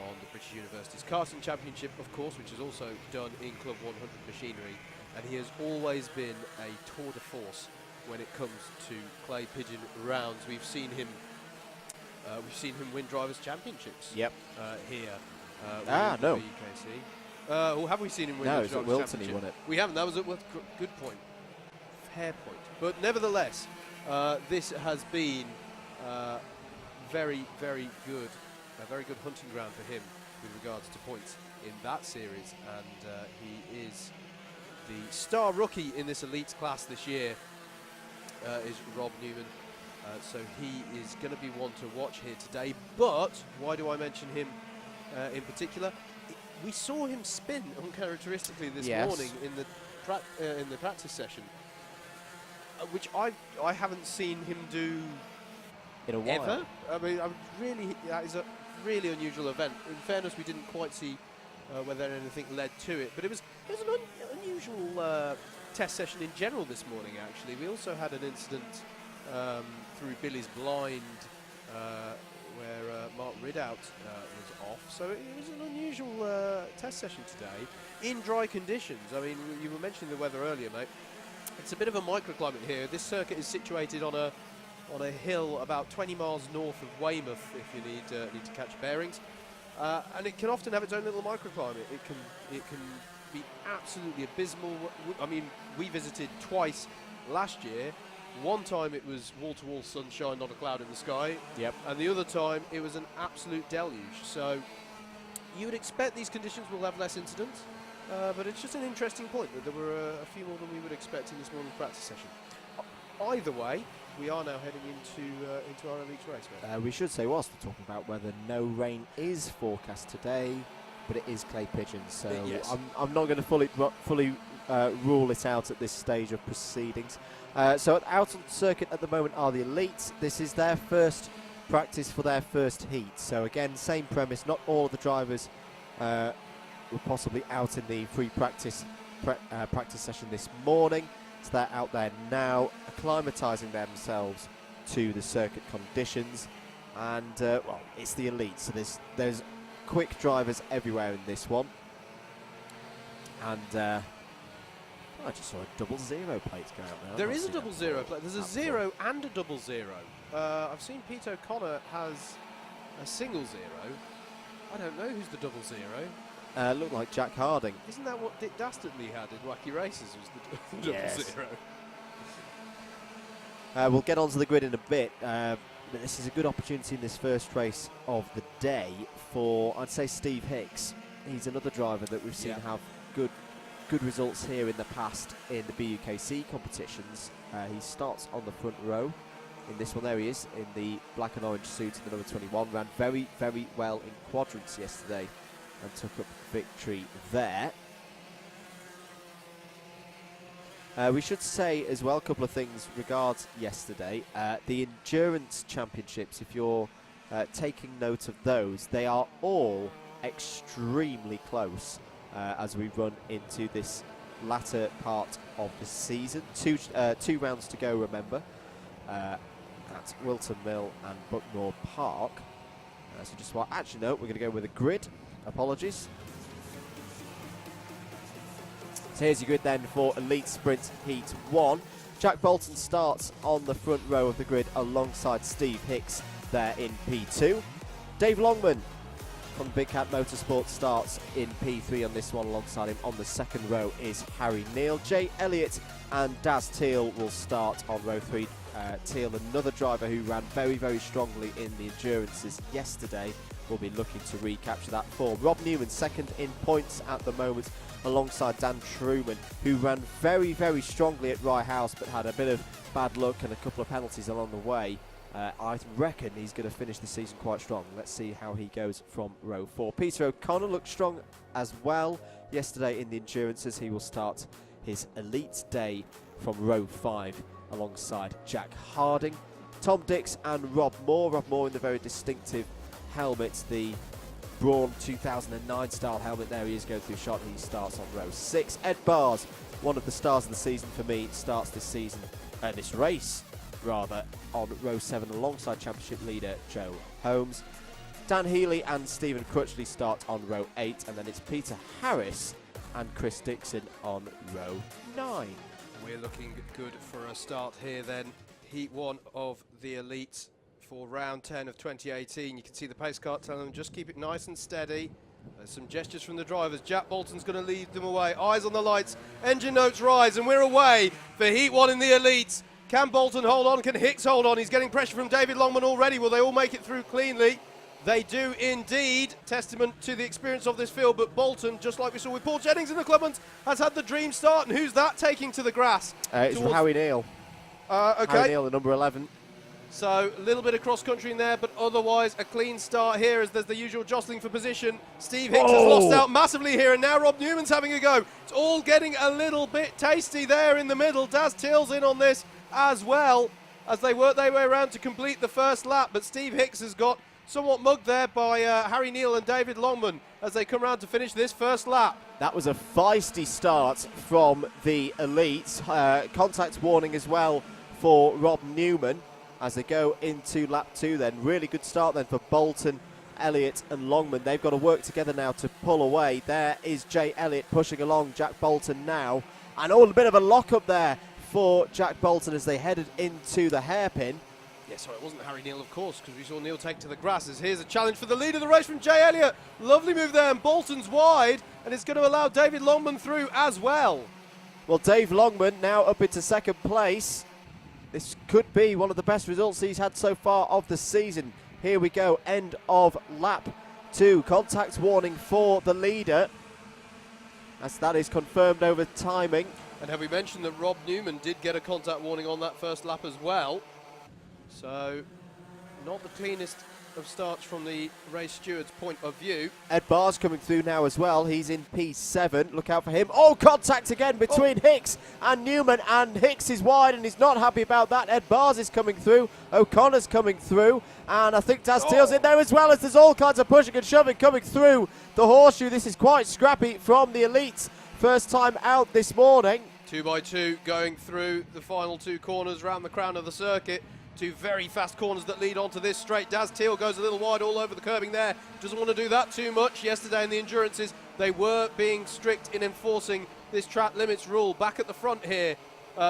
on the British University's Karting Championship, of course, which is also done in Club 100 machinery, and he has always been a tour de force when it comes to Clay Pigeon rounds. We've seen him win drivers' championships. Yep. Here. No. UKC. Or have we seen him win No, the it was at Drivers' Wilton he Championship? won it. We haven't. That was at Wilton. Good point. Fair point. But nevertheless, this has been very, very good. A very good hunting ground for him with regards to points in that series. And he is the star rookie in this elites class this year, is Rob Newman. So he is going to be one to watch here today. But why do I mention him in particular? We saw him spin uncharacteristically this morning in the practice session, which I haven't seen him do in a while. Ever. I mean, that is a really unusual event. In fairness, we didn't quite see whether anything led to it, but it was an unusual test session in general this morning. Actually, we also had an incident through Billy's blind where Mark Ridout was off. So it was an unusual test session today in dry conditions. I mean, you were mentioning the weather earlier, mate. It's a bit of a microclimate here. This circuit is situated on a hill about 20 miles north of Weymouth, if you need to catch bearings, and it can often have its own little microclimate. It can be absolutely abysmal. I mean, we visited twice last year. One time it was wall-to-wall sunshine, not a cloud in the sky. Yep. And the other time it was an absolute deluge. So you would expect these conditions will have less incidents, but it's just an interesting point that there were a few more than we would expect in this morning's practice session. Either way, we are now heading into our elites race, mate. We should say, whilst we're talking about weather, no rain is forecast today, but it is clay pigeon, so yes. I'm not going to fully rule it out at this stage of proceedings. So out on circuit at the moment are the elites. This is their first practice for their first heat. So again, same premise. Not all of the drivers were possibly out in the free practice session this morning. So they're out there now, acclimatising themselves to the circuit conditions. And well, it's the elites. So there's quick drivers everywhere in this one. And I just saw a 000 plate go out there. There is a 000 plate. There's a 0 and a 00. I've seen Pete O'Connor has a single 0. I don't know who's the 00. Looked like Jack Harding. Isn't that what Dick Dastardly had in Wacky Races, was the Yes. 00? We'll get onto the grid in a bit, but this is a good opportunity in this first race of the day for, I'd say, Steve Hicks. He's another driver that we've seen have good results here in the past in the BUKC competitions. He starts on the front row in this one. There he is in the black and orange suit in the number 21. Ran very, very well in quadrants yesterday and took up victory there. We should say as well a couple of things regards yesterday. The endurance championships, if you're taking note of those, they are all extremely close as we run into this latter part of the season. Two rounds to go, remember, at Wilton Mill and Bucknor Park. So just while, actually no, we're going to go with a grid. Apologies. So here's your grid then for Elite Sprint Heat 1. Jack Bolton starts on the front row of the grid alongside Steve Hicks there in P2. Dave Longman from Big Cat Motorsport starts in P3 on this one. Alongside him on the second row is Harry Neal. Jay Elliott and Daz Teal will start on row 3. Teal, another driver who ran very, very strongly in the endurances yesterday, will be looking to recapture that form. Rob Newman second in points at the moment, alongside Dan Truman, who ran very, very strongly at Rye House but had a bit of bad luck and a couple of penalties along the way. I reckon he's going to finish the season quite strong. Let's see how he goes from row 4. Peter O'Connor looked strong as well yesterday in the endurances. He will start his elite day from row 5 alongside Jack Harding. Tom Dix and Rob Moore. Rob Moore in the very distinctive helmet, the Braun 2009 style helmet. There he is going through shot. He starts on row 6. Ed Bars, one of the stars of the season for me, starts this race on row 7 alongside championship leader Joe Holmes. Dan Healy and Stephen Crutchley start on row 8, and then it's Peter Harris and Chris Dixon on row 9. We're looking good for a start here then. Heat 1 of the elites for round 10 of 2018. You can see the pace cart telling them just keep it nice and steady. There's some gestures from the drivers. Jack Bolton's going to lead them away. Eyes on the lights. Engine notes rise, and we're away for Heat 1 in the elites. Can Bolton hold on? Can Hicks hold on? He's getting pressure from David Longman already. Will they all make it through cleanly? They do indeed. Testament to the experience of this field. But Bolton, just like we saw with Paul Jennings in the Clubman, has had the dream start. And who's that taking to the grass? It's Howie Neal. Okay. Howie Neal, the number 11. So a little bit of cross-country in there, but otherwise a clean start here as there's the usual jostling for position. Steve Hicks has lost out massively here, and now Rob Newman's having a go. It's all getting a little bit tasty there in the middle. Daz Till's in on this as well as they work their way around to complete the first lap, but Steve Hicks has got somewhat mugged there by Harry Neal and David Longman as they come around to finish this first lap. That was a feisty start from the elites. Contact warning as well for Rob Newman as they go into lap 2 then. Really good start then for Bolton, Elliott and Longman. They've got to work together now to pull away. There is Jay Elliott pushing along Jack Bolton now. And a bit of a lock-up there for Jack Bolton as they headed into the hairpin. Yeah, sorry, it wasn't Harry Neal, of course, because we saw Neal take to the grasses. Here's a challenge for the lead of the race from Jay Elliott. Lovely move there, and Bolton's wide, and it's going to allow David Longman through as well. Well, Dave Longman now up into second place. This could be one of the best results he's had so far of the season. Here we go, end of lap 2. Contact warning for the leader, as that is confirmed over timing. And have we mentioned that Rob Newman did get a contact warning on that first lap as well? So, not the cleanest of starts from the race steward's point of view. Ed Barr's coming through now as well. He's in P7. Look out for him. Oh, contact again between Hicks and Newman. And Hicks is wide and he's not happy about that. Ed Barr's is coming through. O'Connor's coming through. And I think Daz Till's in there as well, as there's all kinds of pushing and shoving coming through the horseshoe. This is quite scrappy from the elites. First time out this morning. 2x2 going through the final 2 corners round the crown of the circuit. 2 very fast corners that lead onto this straight. Daz Till goes a little wide all over the curbing there. Doesn't want to do that too much. Yesterday in the endurances, they were being strict in enforcing this track limits rule. Back at the front here.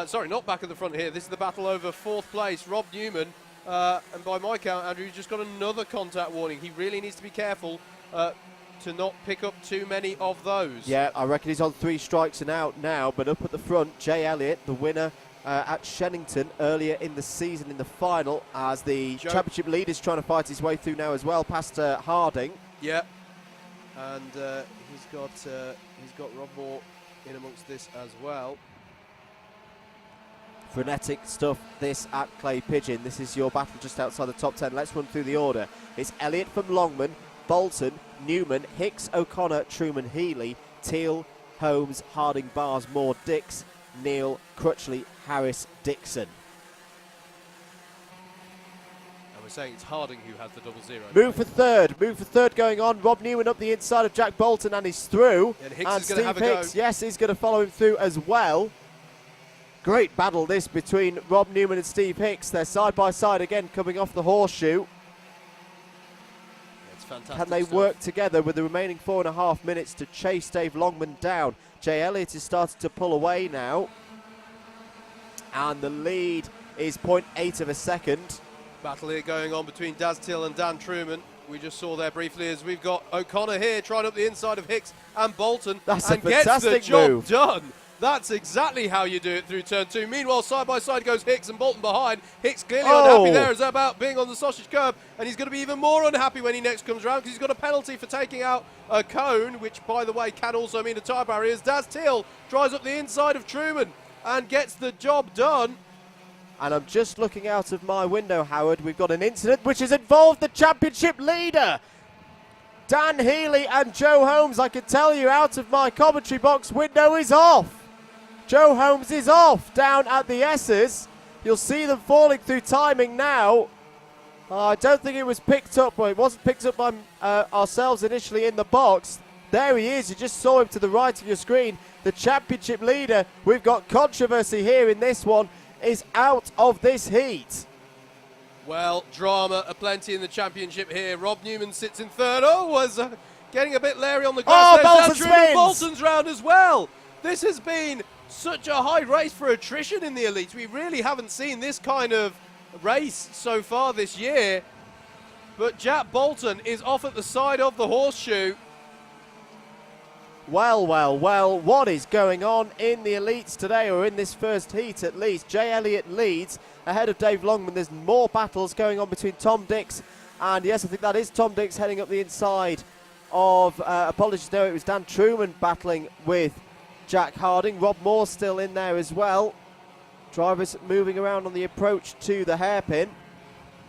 Sorry, not back at the front here. This is the battle over 4th place. Rob Newman. And by my count, Andrew, he's just got another contact warning. He really needs to be careful to not pick up too many of those. Yeah, I reckon he's on 3 strikes and out now, but up at the front, Jay Elliott, the winner at Shennington earlier in the season in the final, as the championship lead is trying to fight his way through now as well, past Harding. Yeah, and he's got Rob Moore in amongst this as well. Frenetic stuff this at Clay Pigeon. This is your battle just outside the top 10. Let's run through the order. It's Elliott from Longman, Bolton, Newman, Hicks, O'Connor, Truman, Healy, Teal, Holmes, Harding, Bars, Moore, Dix, Neal, Crutchley, Harris, Dixon. And we're saying it's Harding who has the 00. Move for third going on. Rob Newman up the inside of Jack Bolton and he's through. And Hicks is going to have a Hicks, go. yes, he's going to follow him through as well. Great battle this between Rob Newman and Steve Hicks. They're side by side again coming off the horseshoe. It's fantastic. Can they work together with the remaining 4.5 minutes to chase Dave Longman down? Jay Elliott is starting to pull away now. And the lead is 0.8 of a second. Battle here going on between Daz Till and Dan Truman. We just saw there briefly as we've got O'Connor here trying up the inside of Hicks and Bolton. That's and a fantastic gets the job move. done. That's exactly how you do it through turn 2. Meanwhile, side by side goes Hicks and Bolton behind. Hicks clearly unhappy there as about being on the sausage curb, and he's going to be even more unhappy when he next comes around because he's got a penalty for taking out a cone, which, by the way, can also mean a tyre barrier. As Daz Till drives up the inside of Truman and gets the job done. And I'm just looking out of my window, Howard. We've got an incident which has involved the championship leader. Dan Healy and Joe Holmes, I can tell you, out of my commentary box window is off. Joe Holmes is off down at the S's. You'll see them falling through timing now. I don't think it was picked up. Well, it wasn't picked up by ourselves initially in the box. There he is. You just saw him to the right of your screen. The championship leader. We've got controversy here in this one. Is out of this heat. Well, drama aplenty in the championship here. Rob Newman sits in third. Oh, was getting a bit leery on the grass. Oh, Bolton's round as well. This has been such a high race for attrition in the elites. We really haven't seen this kind of race so far this year. But Jack Bolton is off at the side of the horseshoe. Well, well, well, what is going on in the elites today, or in this first heat at least? Jay Elliott leads ahead of Dave Longman. There's more battles going on between Tom Dix and, yes, I think that is Tom Dix heading up the inside of, apologies, no, it was Dan Truman battling with Jack Harding. Rob Moore still in there as well. Drivers moving around on the approach to the hairpin.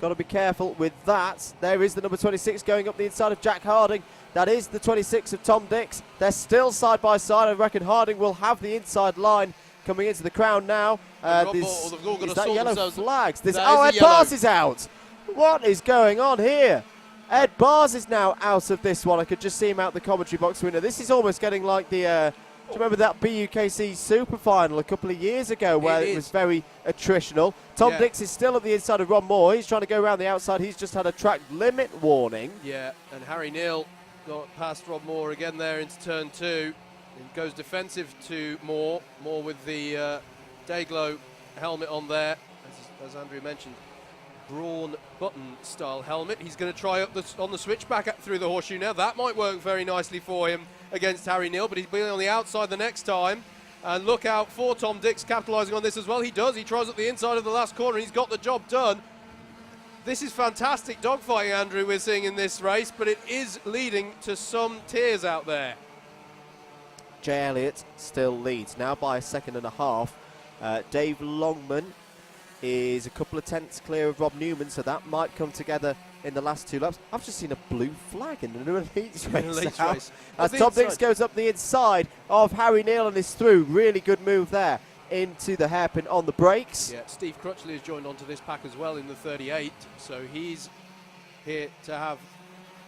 Got to be careful with that. There is the number 26 going up the inside of Jack Harding. That is the 26 of Tom Dix. They're still side by side. I reckon Harding will have the inside line coming into the crown now. Is that yellow flags? Ed Bars is out. What is going on here? Ed Bars is now out of this one. I could just see him out the commentary box window. This is almost getting like the... do you remember that BUKC Super Final a couple of years ago where it was very attritional? Tom Dix is still at the inside of Ron Moore. He's trying to go around the outside. He's just had a track limit warning. Yeah, and Harry Neal got past Rob Moore again there into turn 2. It goes defensive to Moore. Moore with the Dayglow helmet on there, as Andrew mentioned. Brawn button style helmet. He's going to try up on the switchback through the horseshoe now. That might work very nicely for him against Harry Neal, but he's been on the outside the next time. And look out for Tom Dix capitalising on this as well. He does. He tries up the inside of the last corner. He's got the job done. This is fantastic dogfighting, Andrew, we're seeing in this race, but it is leading to some tears out there. Jay Elliott still leads now by a second and a half. Dave Longman is a couple of tenths clear of Rob Newman, so that might come together in the last 2 laps. I've just seen a blue flag in the elites race. As Tom Dix goes up the inside of Harry Neal and is through. Really good move there into the hairpin on the brakes. Yeah, Steve Crutchley has joined onto this pack as well in the 38, so he's here to have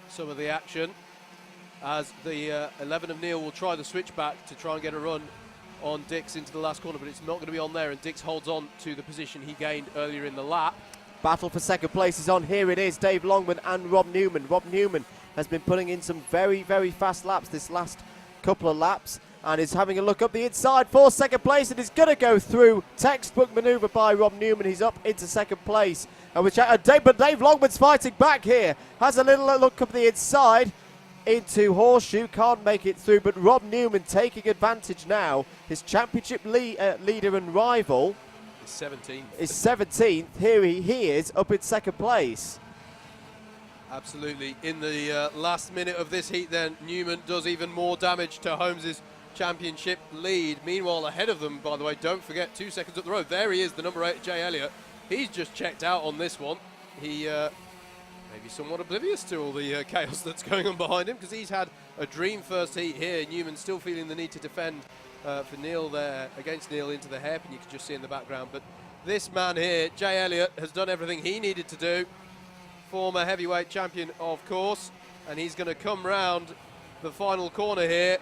some of the action. As the 11 of Neal will try the switchback to try and get a run on Dix into the last corner, but it's not going to be on there, and Dix holds on to the position he gained earlier in the lap. Battle for second place is on. Here it is, Dave Longman and Rob Newman. Rob Newman has been putting in some very, very fast laps this last couple of laps, and is having a look up the inside for second place, and is going to go through. Textbook manoeuvre by Rob Newman. He's up into second place. But Dave Longman's fighting back here. Has a little look up the inside into horseshoe, can't make it through, but Rob Newman taking advantage now. His championship leader and rival is 17th. Here he is up in second place. Absolutely. In the last minute of this heat then, Newman does even more damage to Holmes's championship lead. Meanwhile, ahead of them, by the way, don't forget, 2 seconds up the road, there he is, the number 8, Jay Elliott. He's just checked out on this one. He maybe somewhat oblivious to all the chaos that's going on behind him, because he's had a dream first heat here. Newman still feeling the need to defend for Neal there, against Neal into the hairpin, you can just see in the background. But this man here, Jay Elliott, has done everything he needed to do. Former heavyweight champion, of course, and he's going to come round the final corner here.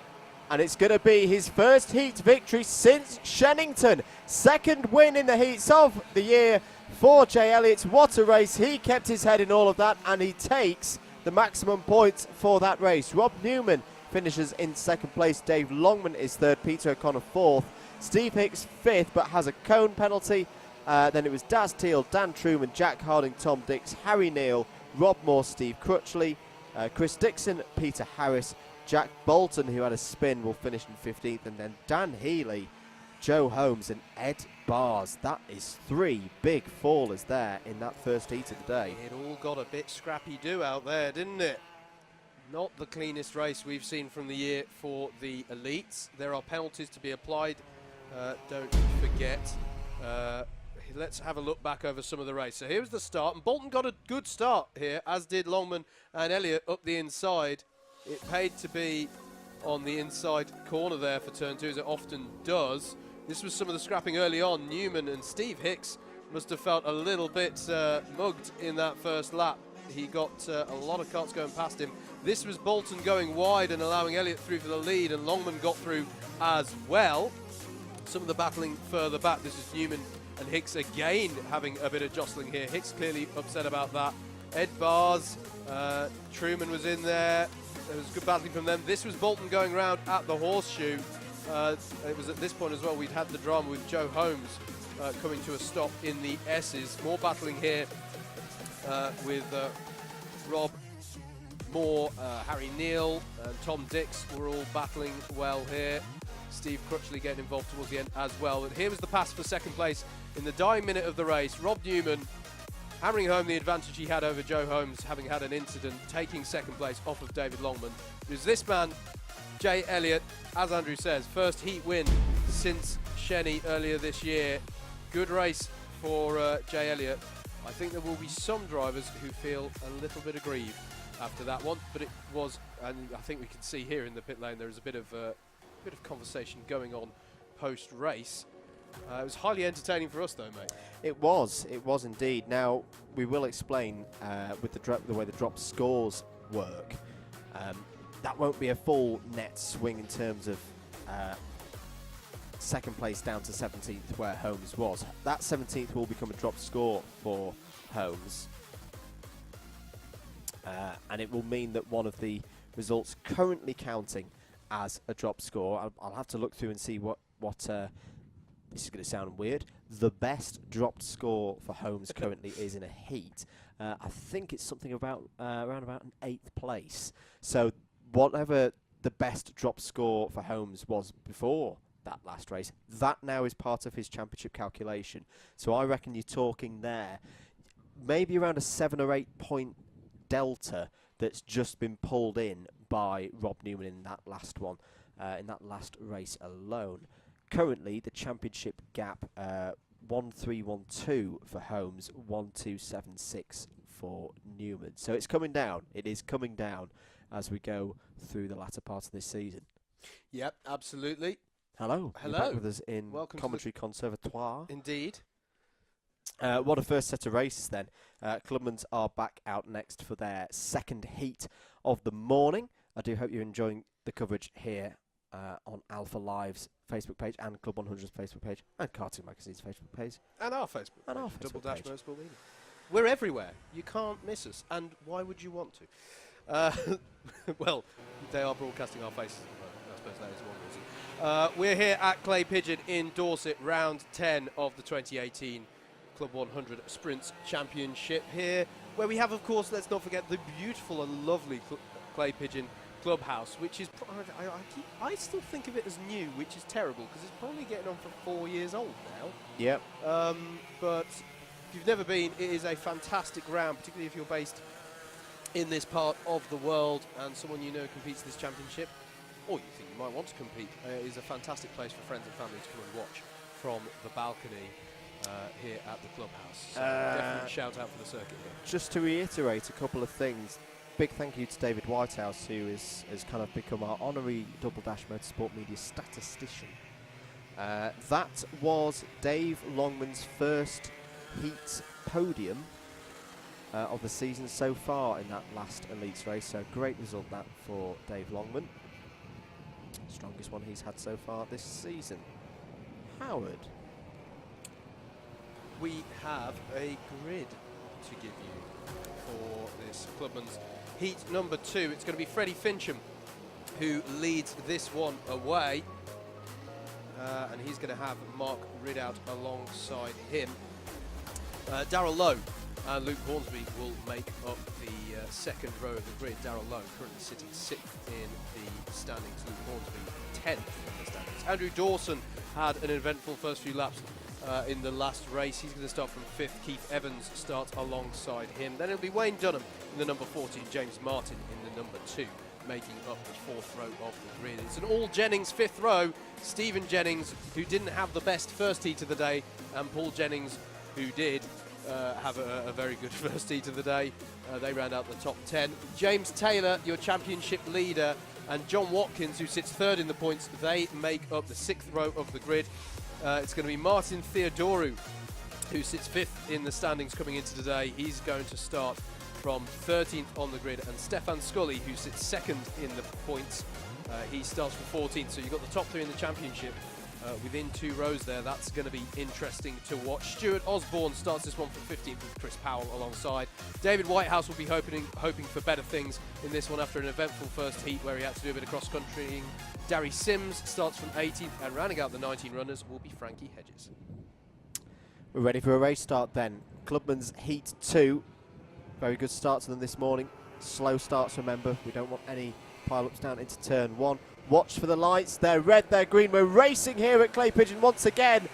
And it's going to be his first heat victory since Shennington. Second win in the heats of the year for Jay Elliott. What a race. He kept his head in all of that, and he takes the maximum points for that race. Rob Newman finishes in second place. Dave Longman is third. Peter O'Connor fourth. Steve Hicks fifth, but has a cone penalty. Then it was Daz Teal, Dan Truman, Jack Harding, Tom Dix, Harry Neal, Rob Moore, Steve Crutchley, Chris Dixon, Peter Harris, Jack Bolton, who had a spin, will finish in 15th, and then Dan Healy, Joe Holmes and Ed Bars. That is 3 big fallers there in that first heat of the day. It all got a bit scrappy-do out there, didn't it? Not the cleanest race we've seen from the year for the elites. There are penalties to be applied, don't forget. Let's have a look back over some of the race. So here's the start, and Bolton got a good start here, as did Longman and Elliott up the inside. It paid to be on the inside corner there for turn 2, as it often does. This was some of the scrapping early on. Newman and Steve Hicks must have felt a little bit mugged in that first lap. He got a lot of carts going past him. This was Bolton going wide and allowing Elliott through for the lead, and Longman got through as well. Some of the battling further back. This is Newman and Hicks again having a bit of jostling here. Hicks clearly upset about that. Ed Bars, Truman was in there. There was good battling from them. This was Bolton going round at the horseshoe. It was at this point as well we'd had the drama with Joe Holmes coming to a stop in the S's. More battling here with Rob Moore, Harry Neal, and Tom Dix were all battling well here. Steve Crutchley getting involved towards the end as well. But here was the pass for second place in the dying minute of the race. Rob Newman hammering home the advantage he had over Joe Holmes, having had an incident, taking second place off of David Longman. It was this man, Jay Elliott, as Andrew says, first heat win since Shenny earlier this year. Good race for Jay Elliott. I think there will be some drivers who feel a little bit aggrieved after that one, but it was, and I think we can see here in the pit lane, there is a bit of conversation going on post-race. It was highly entertaining for us, though, mate. It was indeed. Now we will explain with the way the drop scores work. That won't be a full net swing in terms of second place down to 17th, where Holmes was. That 17th will become a drop score for Holmes, and it will mean that one of the results currently counting as a drop score, I'll have to look through and see what this is going to sound weird, the best dropped score for Holmes currently is in a heat. I think it's something about around about an 8th place. So whatever the best drop score for Holmes was before that last race, that now is part of his championship calculation. So I reckon you're talking there maybe around a 7 or 8 point delta that's just been pulled in by Rob Newman in that last one, in that last race alone. Currently, the championship gap, 1.312 for Holmes, 1.276 for Newman. So it's coming down. It is coming down as we go through the latter part of this season. Yep, absolutely. Hello. Hello. You're back with us in Welcome Commentary Conservatoire. Indeed. What a first set of races then. Clubmans are back out next for their second heat of the morning. I do hope you're enjoying the coverage here on Alpha Live's Facebook page and Club 100's Facebook page and Karting Magazine's Facebook page. And our Facebook And page, our Facebook Double Dash page. Motorsport Media. We're everywhere. You can't miss us. And why would you want to? Well, they are broadcasting our faces. I suppose that is one reason. We're here at Clay Pigeon in Dorset, round 10 of the 2018 Club 100 Sprints Championship here, where we have, of course, let's not forget, the beautiful and lovely Clay Pigeon Clubhouse, which is, I still think of it as new, which is terrible, because it's probably getting on for 4 years old now. Yep. But if you've never been, it is a fantastic ground, particularly if you're based in this part of the world and someone you know competes in this championship, or you think you might want to compete. It is a fantastic place for friends and family to come and watch from the balcony here at the clubhouse. So definitely shout out for the circuit here. Just to reiterate a couple of things, big thank you to David Whitehouse, who has kind of become our honorary Double Dash Motorsport Media statistician. That was Dave Longman's first heat podium of the season so far in that last Elites race, so great result that for Dave Longman. Strongest one he's had so far this season. Howard. We have a grid to give you for this Clubman's heat number 2. It's going to be Freddie Fincham who leads this one away. And he's going to have Mark Ridout alongside him. Darrell Lowe and Luke Hornsby will make up the second row of the grid. Darrell Lowe currently sitting 6th in the standings. Luke Hornsby 10th in the standings. Andrew Dawson had an eventful first few laps in the last race. He's going to start from 5th. Keith Evans starts alongside him. Then it'll be Wayne Dunham in the number 14, James Martin in the number 2, making up the 4th row of the grid. It's an all Jennings 5th row. Stephen Jennings, who didn't have the best first heat of the day, and Paul Jennings, who did have a very good first heat of the day. They round out the top 10. James Taylor, your championship leader, and John Watkins, who sits 3rd in the points, they make up the 6th row of the grid. It's going to be Martin Theodorou, who sits 5th in the standings coming into today. He's going to start from 13th on the grid, and Stefan Scully, who sits 2nd in the points, he starts from 14th. So you've got the top 3 in the championship within 2 rows there. That's going to be interesting to watch. Stuart Osborne starts this one from 15th with Chris Powell alongside. David Whitehouse will be hoping for better things in this one after an eventful first heat where he had to do a bit of cross-countrying. Darry Sims starts from 18th, and rounding out the 19 runners will be Frankie Hedges. We're ready for a race start then. Clubman's Heat 2. Very good start to them this morning. Slow starts, remember. We don't want any pile-ups down into turn 1. Watch for the lights. They're red, they're green. We're racing here at Clay Pigeon once again.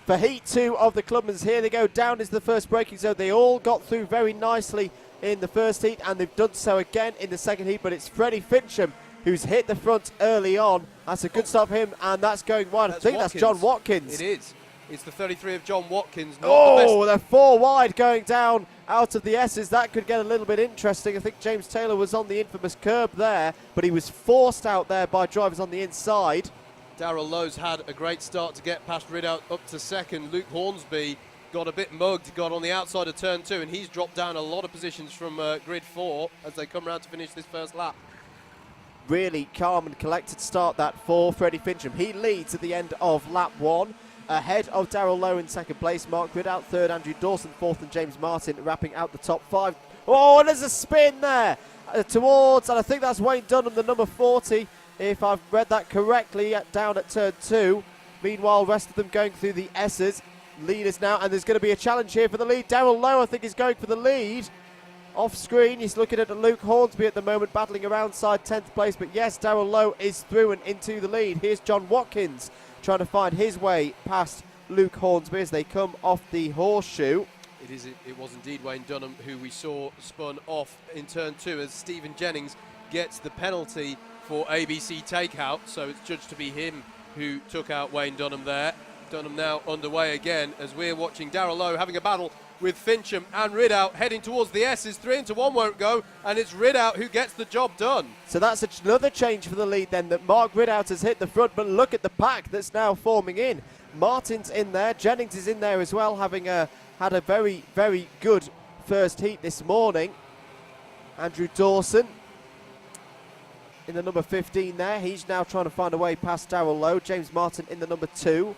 For Heat 2 of the Clubmans, here they go down into the first braking zone. They all got through very nicely in the first heat, and they've done so again in the second heat, but it's Freddie Fincham who's hit the front early on. That's a good stop for him, and that's going wide. I think that's John Watkins. It is. It's the 33 of John Watkins. Oh, they're 4 wide going down out of the S's. That could get a little bit interesting. I think James Taylor was on the infamous curb there, but he was forced out there by drivers on the inside. Darrell Lowe's had a great start to get past Ridout up to second. Luke Hornsby got a bit mugged, got on the outside of turn 2, and he's dropped down a lot of positions from grid 4 as they come around to finish this first lap. Really calm and collected start that for Freddie Fincham. He leads at the end of lap 1, ahead of Darrell Lowe in second place, Mark Ridout third, Andrew Dawson fourth, and James Martin wrapping out the top 5. Oh, and there's a spin there towards, and I think that's Wayne Dunham, the number 40, if I've read that correctly, down at turn 2. Meanwhile, rest of them going through the S's. Leaders now, and there's going to be a challenge here for the lead. Darrell Lowe, I think, is going for the lead. Off screen, he's looking at Luke Hornsby at the moment, battling around side 10th place. But yes, Darrell Lowe is through and into the lead. Here's John Watkins trying to find his way past Luke Hornsby as they come off the horseshoe. It was indeed Wayne Dunham who we saw spun off in turn 2 as Stephen Jennings gets the penalty for ABC takeout. So it's judged to be him who took out Wayne Dunham there. Dunham now underway again as we're watching Darrell Lowe having a battle with Fincham and Ridout heading towards the S's. 3 into 1 won't go, and it's Ridout who gets the job done. So that's another change for the lead then, that Mark Ridout has hit the front, but look at the pack that's now forming in. Martin's in there, Jennings is in there as well, having had a very, very good first heat this morning. Andrew Dawson in the number 15 there. He's now trying to find a way past Darrell Lowe. James Martin in the number 2.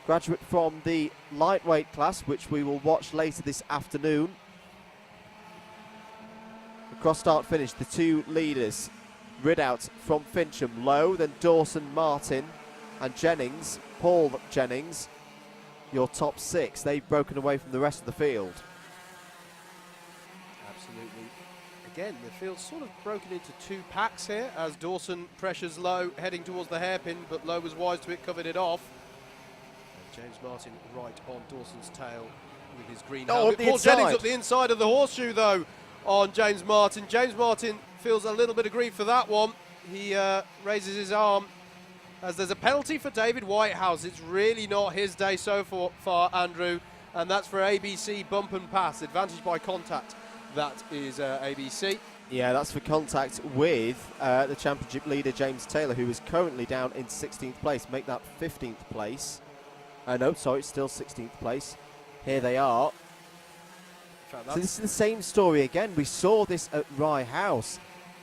Graduate from the lightweight class, which we will watch later this afternoon. Across start finish, the 2 leaders. Ridout from Fincham, Lowe, then Dawson, Martin, and Jennings, Paul Jennings, your top 6. They've broken away from the rest of the field. Absolutely. Again, the field's sort of broken into 2 packs here as Dawson pressures Lowe heading towards the hairpin, but Lowe was wise to it, covered it off. James Martin right on Dawson's tail with his green helmet. Paul Jennings up the inside of the horseshoe, though, on James Martin. James Martin feels a little bit of grief for that one. He raises his arm as there's a penalty for David Whitehouse. It's really not his day so far, Andrew, and that's for ABC bump and pass. Advantage by contact. That is ABC. Yeah, that's for contact with the championship leader, James Taylor, who is currently down in 16th place. Make that 15th place. No, sorry, it's still 16th place. Here they are. So this is the same story again. We saw this at Rye House.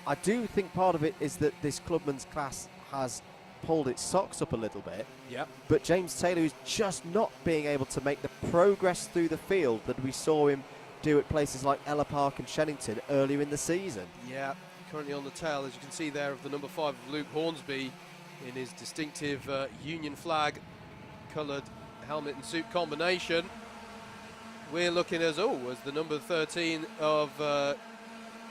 I do think part of it is that this Clubman's class has pulled its socks up a little bit. Yep. But James Taylor is just not being able to make the progress through the field that we saw him do at places like Ella Park and Shennington earlier in the season. Yeah, currently on the tail, as you can see there, of the number 5 of Luke Hornsby in his distinctive Union flag coloured helmet and suit combination. We're looking as the number 13 of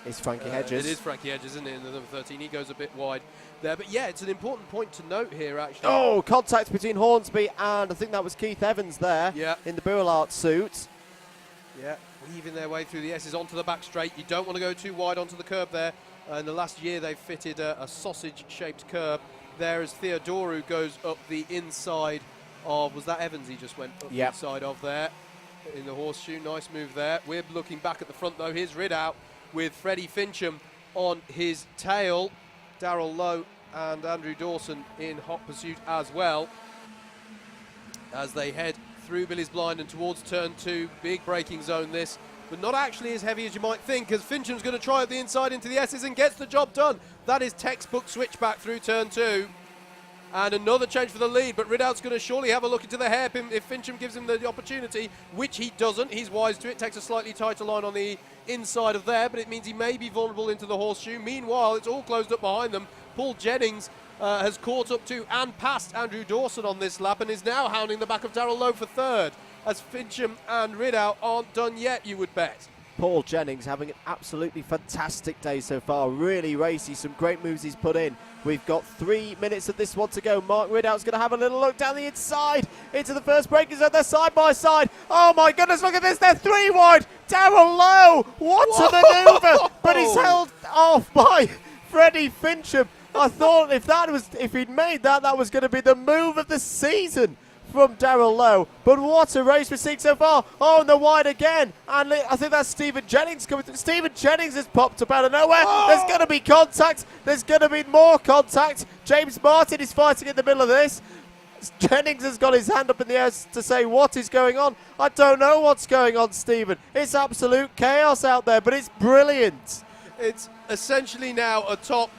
it's Frankie Hedges. It is Frankie Hedges, isn't it, in the number 13. He goes a bit wide there, but yeah, it's an important point to note here actually. Oh, contact between Hornsby and I think that was Keith Evans there. Yeah. In the Burlart suit. Yeah, weaving their way through the S's onto the back straight. You don't want to go too wide onto the curb there. In the last year they've fitted a sausage shaped curb there as Theodoru goes up the inside of, was that Evans he just went up the inside of there in the horseshoe. Nice move there. We're looking back at the front though. Here's Ridout with Freddie Fincham on his tail. Darrell Lowe and Andrew Dawson in hot pursuit as well as they head through Billy's Blind and towards turn 2. Big braking zone this, but not actually as heavy as you might think, because Fincham's going to try at the inside into the S's and gets the job done. That is textbook switchback through turn 2. And another change for the lead, but Ridout's going to surely have a look into the hairpin if Fincham gives him the opportunity, which he doesn't. He's wise to it, takes a slightly tighter line on the inside of there, but it means he may be vulnerable into the horseshoe. Meanwhile, it's all closed up behind them. Paul Jennings has caught up to and passed Andrew Dawson on this lap and is now hounding the back of Darrell Lowe for third, as Fincham and Ridout aren't done yet, you would bet. Paul Jennings having an absolutely fantastic day so far. Really racy, some great moves he's put in. We've got 3 minutes of this one to go. Mark Ridout's going to have a little look down the inside into the first braking zone. They're side by side. Oh my goodness, look at this. They're 3 wide. Darrell Lowe, what a manoeuvre. But he's held off by Freddie Fincham. I thought if he'd made that, that was going to be the move of the season from Darrell Lowe. But what a race we're seeing so far. Oh, and they're wide again. And I think that's Stephen Jennings coming through. Stephen Jennings has popped up out of nowhere. Oh. There's going to be contact. There's going to be more contact. James Martin is fighting in the middle of this. Jennings has got his hand up in the air to say, what is going on? I don't know what's going on, Stephen. It's absolute chaos out there, but it's brilliant. It's essentially now a top,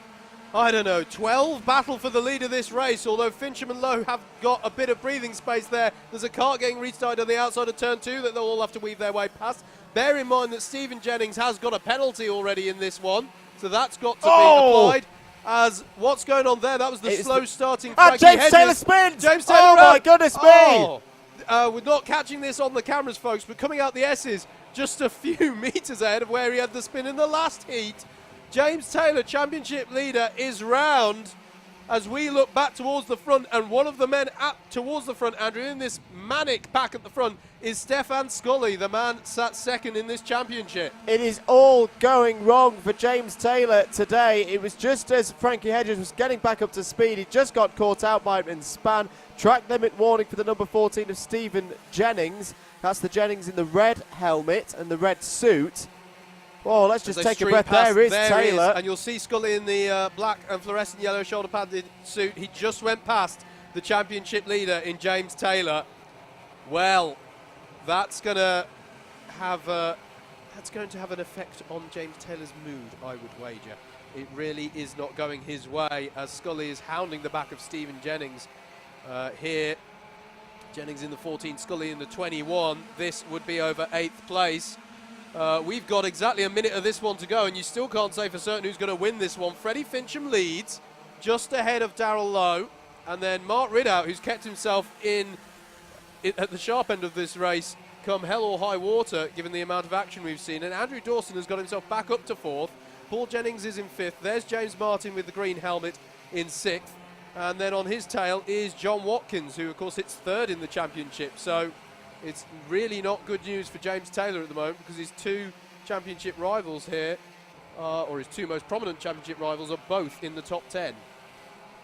I don't know, 12 battle for the lead of this race, although Fincham and Lowe have got a bit of breathing space there. There's a car getting restarted on the outside of turn 2 that they'll all have to weave their way past. Bear in mind that Stephen Jennings has got a penalty already in this one, so that's got to be applied. As what's going on there? That was the slow starting Frankie James Hedges. Taylor spins! James Taylor oh my goodness me! We're not catching this on the cameras, folks, but coming out the S's just a few metres ahead of where he had the spin in the last heat. James Taylor, championship leader, is round as we look back towards the front, and one of the men towards the front, Andrew, in this manic pack at the front, is Stefan Scully, the man sat second in this championship. It is all going wrong for James Taylor today. It was just as Frankie Hedges was getting back up to speed, he just got caught out by him in span. Track limit warning for the number 14 of Stephen Jennings. That's the Jennings in the red helmet and the red suit. Oh, let's just take a breath. There is Taylor. And you'll see Scully in the black and fluorescent yellow shoulder padded suit. He just went past the championship leader in James Taylor. Well, that's going to have an effect on James Taylor's mood, I would wager. It really is not going his way as Scully is hounding the back of Stephen Jennings here. Jennings in the 14, Scully in the 21. This would be over 8th place. We've got exactly a minute of this one to go, and you still can't say for certain who's going to win this one. Freddie Fincham leads, just ahead of Darrell Lowe, and then Mark Ridout, who's kept himself at the sharp end of this race, come hell or high water, given the amount of action we've seen. And Andrew Dawson has got himself back up to 4th. Paul Jennings is in 5th. There's James Martin with the green helmet in 6th. And then on his tail is John Watkins, who, of course, hits 3rd in the championship. So it's really not good news for James Taylor at the moment, because his 2 championship rivals here, or his 2 most prominent championship rivals, are both in the top 10.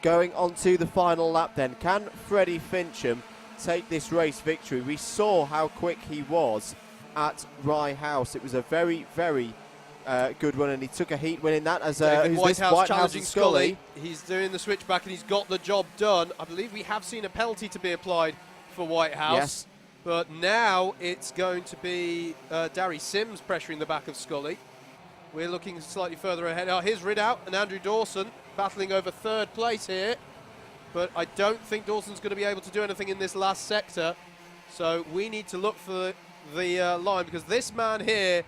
Going on to the final lap then. Can Freddie Fincham take this race victory? We saw how quick he was at Rye House. It was a very, very good run, and he took a heat win in that as Whitehouse challenging Scully. He's doing the switchback and he's got the job done. I believe we have seen a penalty to be applied for Whitehouse. Yes. But now it's going to be Darry Sims pressuring the back of Scully. We're looking slightly further ahead. Here's Ridout and Andrew Dawson battling over 3rd place here. But I don't think Dawson's going to be able to do anything in this last sector. So we need to look for the line, because this man here,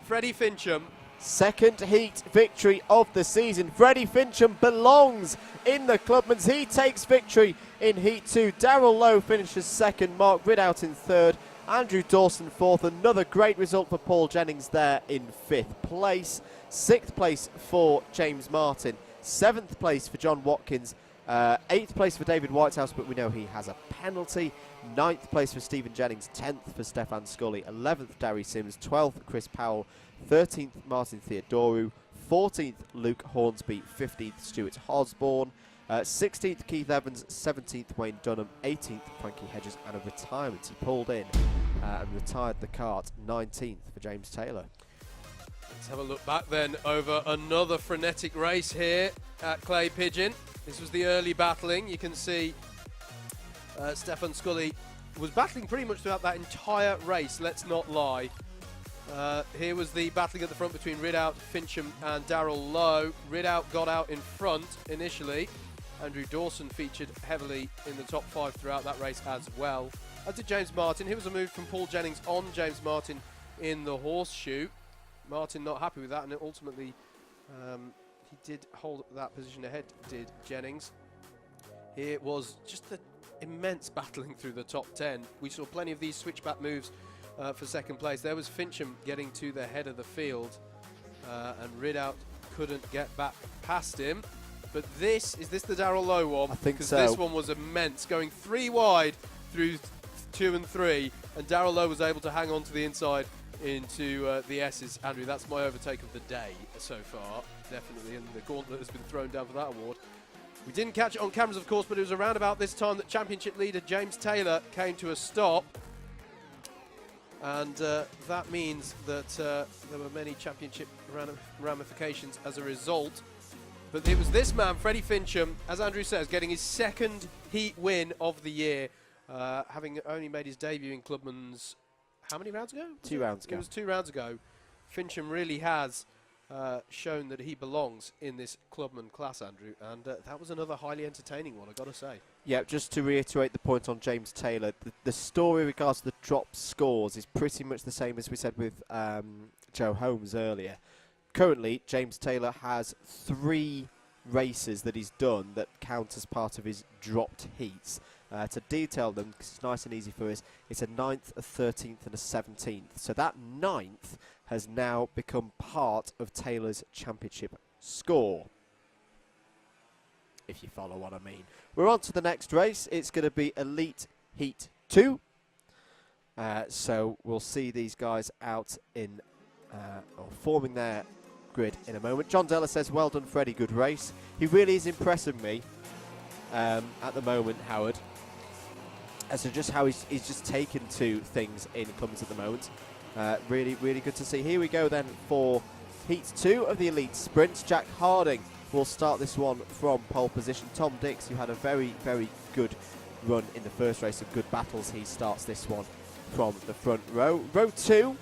Freddie Fincham, 2nd heat victory of the season. Freddie Fincham belongs in the Clubman's. He takes victory in Heat 2. Darrell Lowe finishes 2nd. Mark Ridout in 3rd. Andrew Dawson 4th. Another great result for Paul Jennings there in 5th place. 6th place for James Martin. 7th place for John Watkins. 8th place for David Whitehouse, but we know he has a penalty. 9th place for Stephen Jennings. 10th for Stefan Scully. 11th Darry Sims. 12th Chris Powell. 13th Martin Theodoru. 14th Luke Hornsby. 15th Stuart Hosborne. 16th Keith Evans. 17th Wayne Dunham. 18th Frankie Hedges, and a retirement. He pulled in and retired the kart. 19th for James Taylor. Let's have a look back then over another frenetic race here at Clay Pigeon. This was the early battling. You can see Stefan Scully was battling pretty much throughout that entire race, let's not lie. Here was the battling at the front between Ridout, Fincham and Darrell Lowe. Ridout got out in front initially. Andrew Dawson featured heavily in the top 5 throughout that race as well. As did James Martin. Here was a move from Paul Jennings on James Martin in the horseshoe. Martin not happy with that, and ultimately he did hold that position ahead, did Jennings. Here was just the immense battling through the top 10. We saw plenty of these switchback moves for second place. There was Fincham getting to the head of the field, and Ridout couldn't get back past him. But is this the Darrell Lowe one? I think so. Because this one was immense, going 3 wide through 2 and 3, and Darrell Lowe was able to hang on to the inside into the S's. Andrew, that's my overtake of the day so far, definitely, and the gauntlet has been thrown down for that award. We didn't catch it on cameras, of course, but it was around about this time that championship leader James Taylor came to a stop. And that means that there were many championship ramifications as a result. But it was this man, Freddie Fincham, as Andrew says, getting his second heat win of the year, having only made his debut in Clubman's, how many rounds ago? 2 rounds ago. It was 2 rounds ago. Fincham really has shown that he belongs in this Clubman class, Andrew, and that was another highly entertaining one, I've got to say. Yeah, just to reiterate the point on James Taylor, the story in regards to the drop scores is pretty much the same as we said with Joe Holmes earlier. Currently, James Taylor has 3 races that he's done that count as part of his dropped heats. To detail them, because it's nice and easy for us, it's a 9th, a 13th and a 17th. So that 9th has now become part of Taylor's championship score, if you follow what I mean. We're on to the next race. It's going to be Elite Heat 2. So we'll see these guys out in, or forming their grid in a moment. John Della says, well done, Freddie, good race. He really is impressing me at the moment, Howard. As to just how he's just taken to things in Clubman at the moment. Really, really good to see. Here we go then for Heat 2 of the Elite Sprints. Jack Harding will start this one from pole position. Tom Dix, who had a very, very good run in the first race of good battles, he starts this one from the front row. Row 2,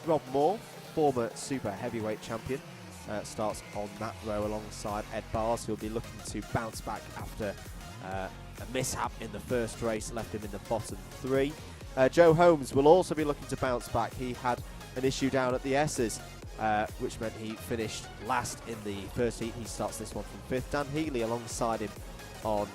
Rob Moore, former super heavyweight champion, starts on that row alongside Ed Bars, who'll be looking to bounce back after a mishap in the first race, left him in the bottom 3. Joe Holmes will also be looking to bounce back. He had an issue down at the S's, which meant he finished last in the first heat. He starts this one from 5th. Dan Healy alongside him on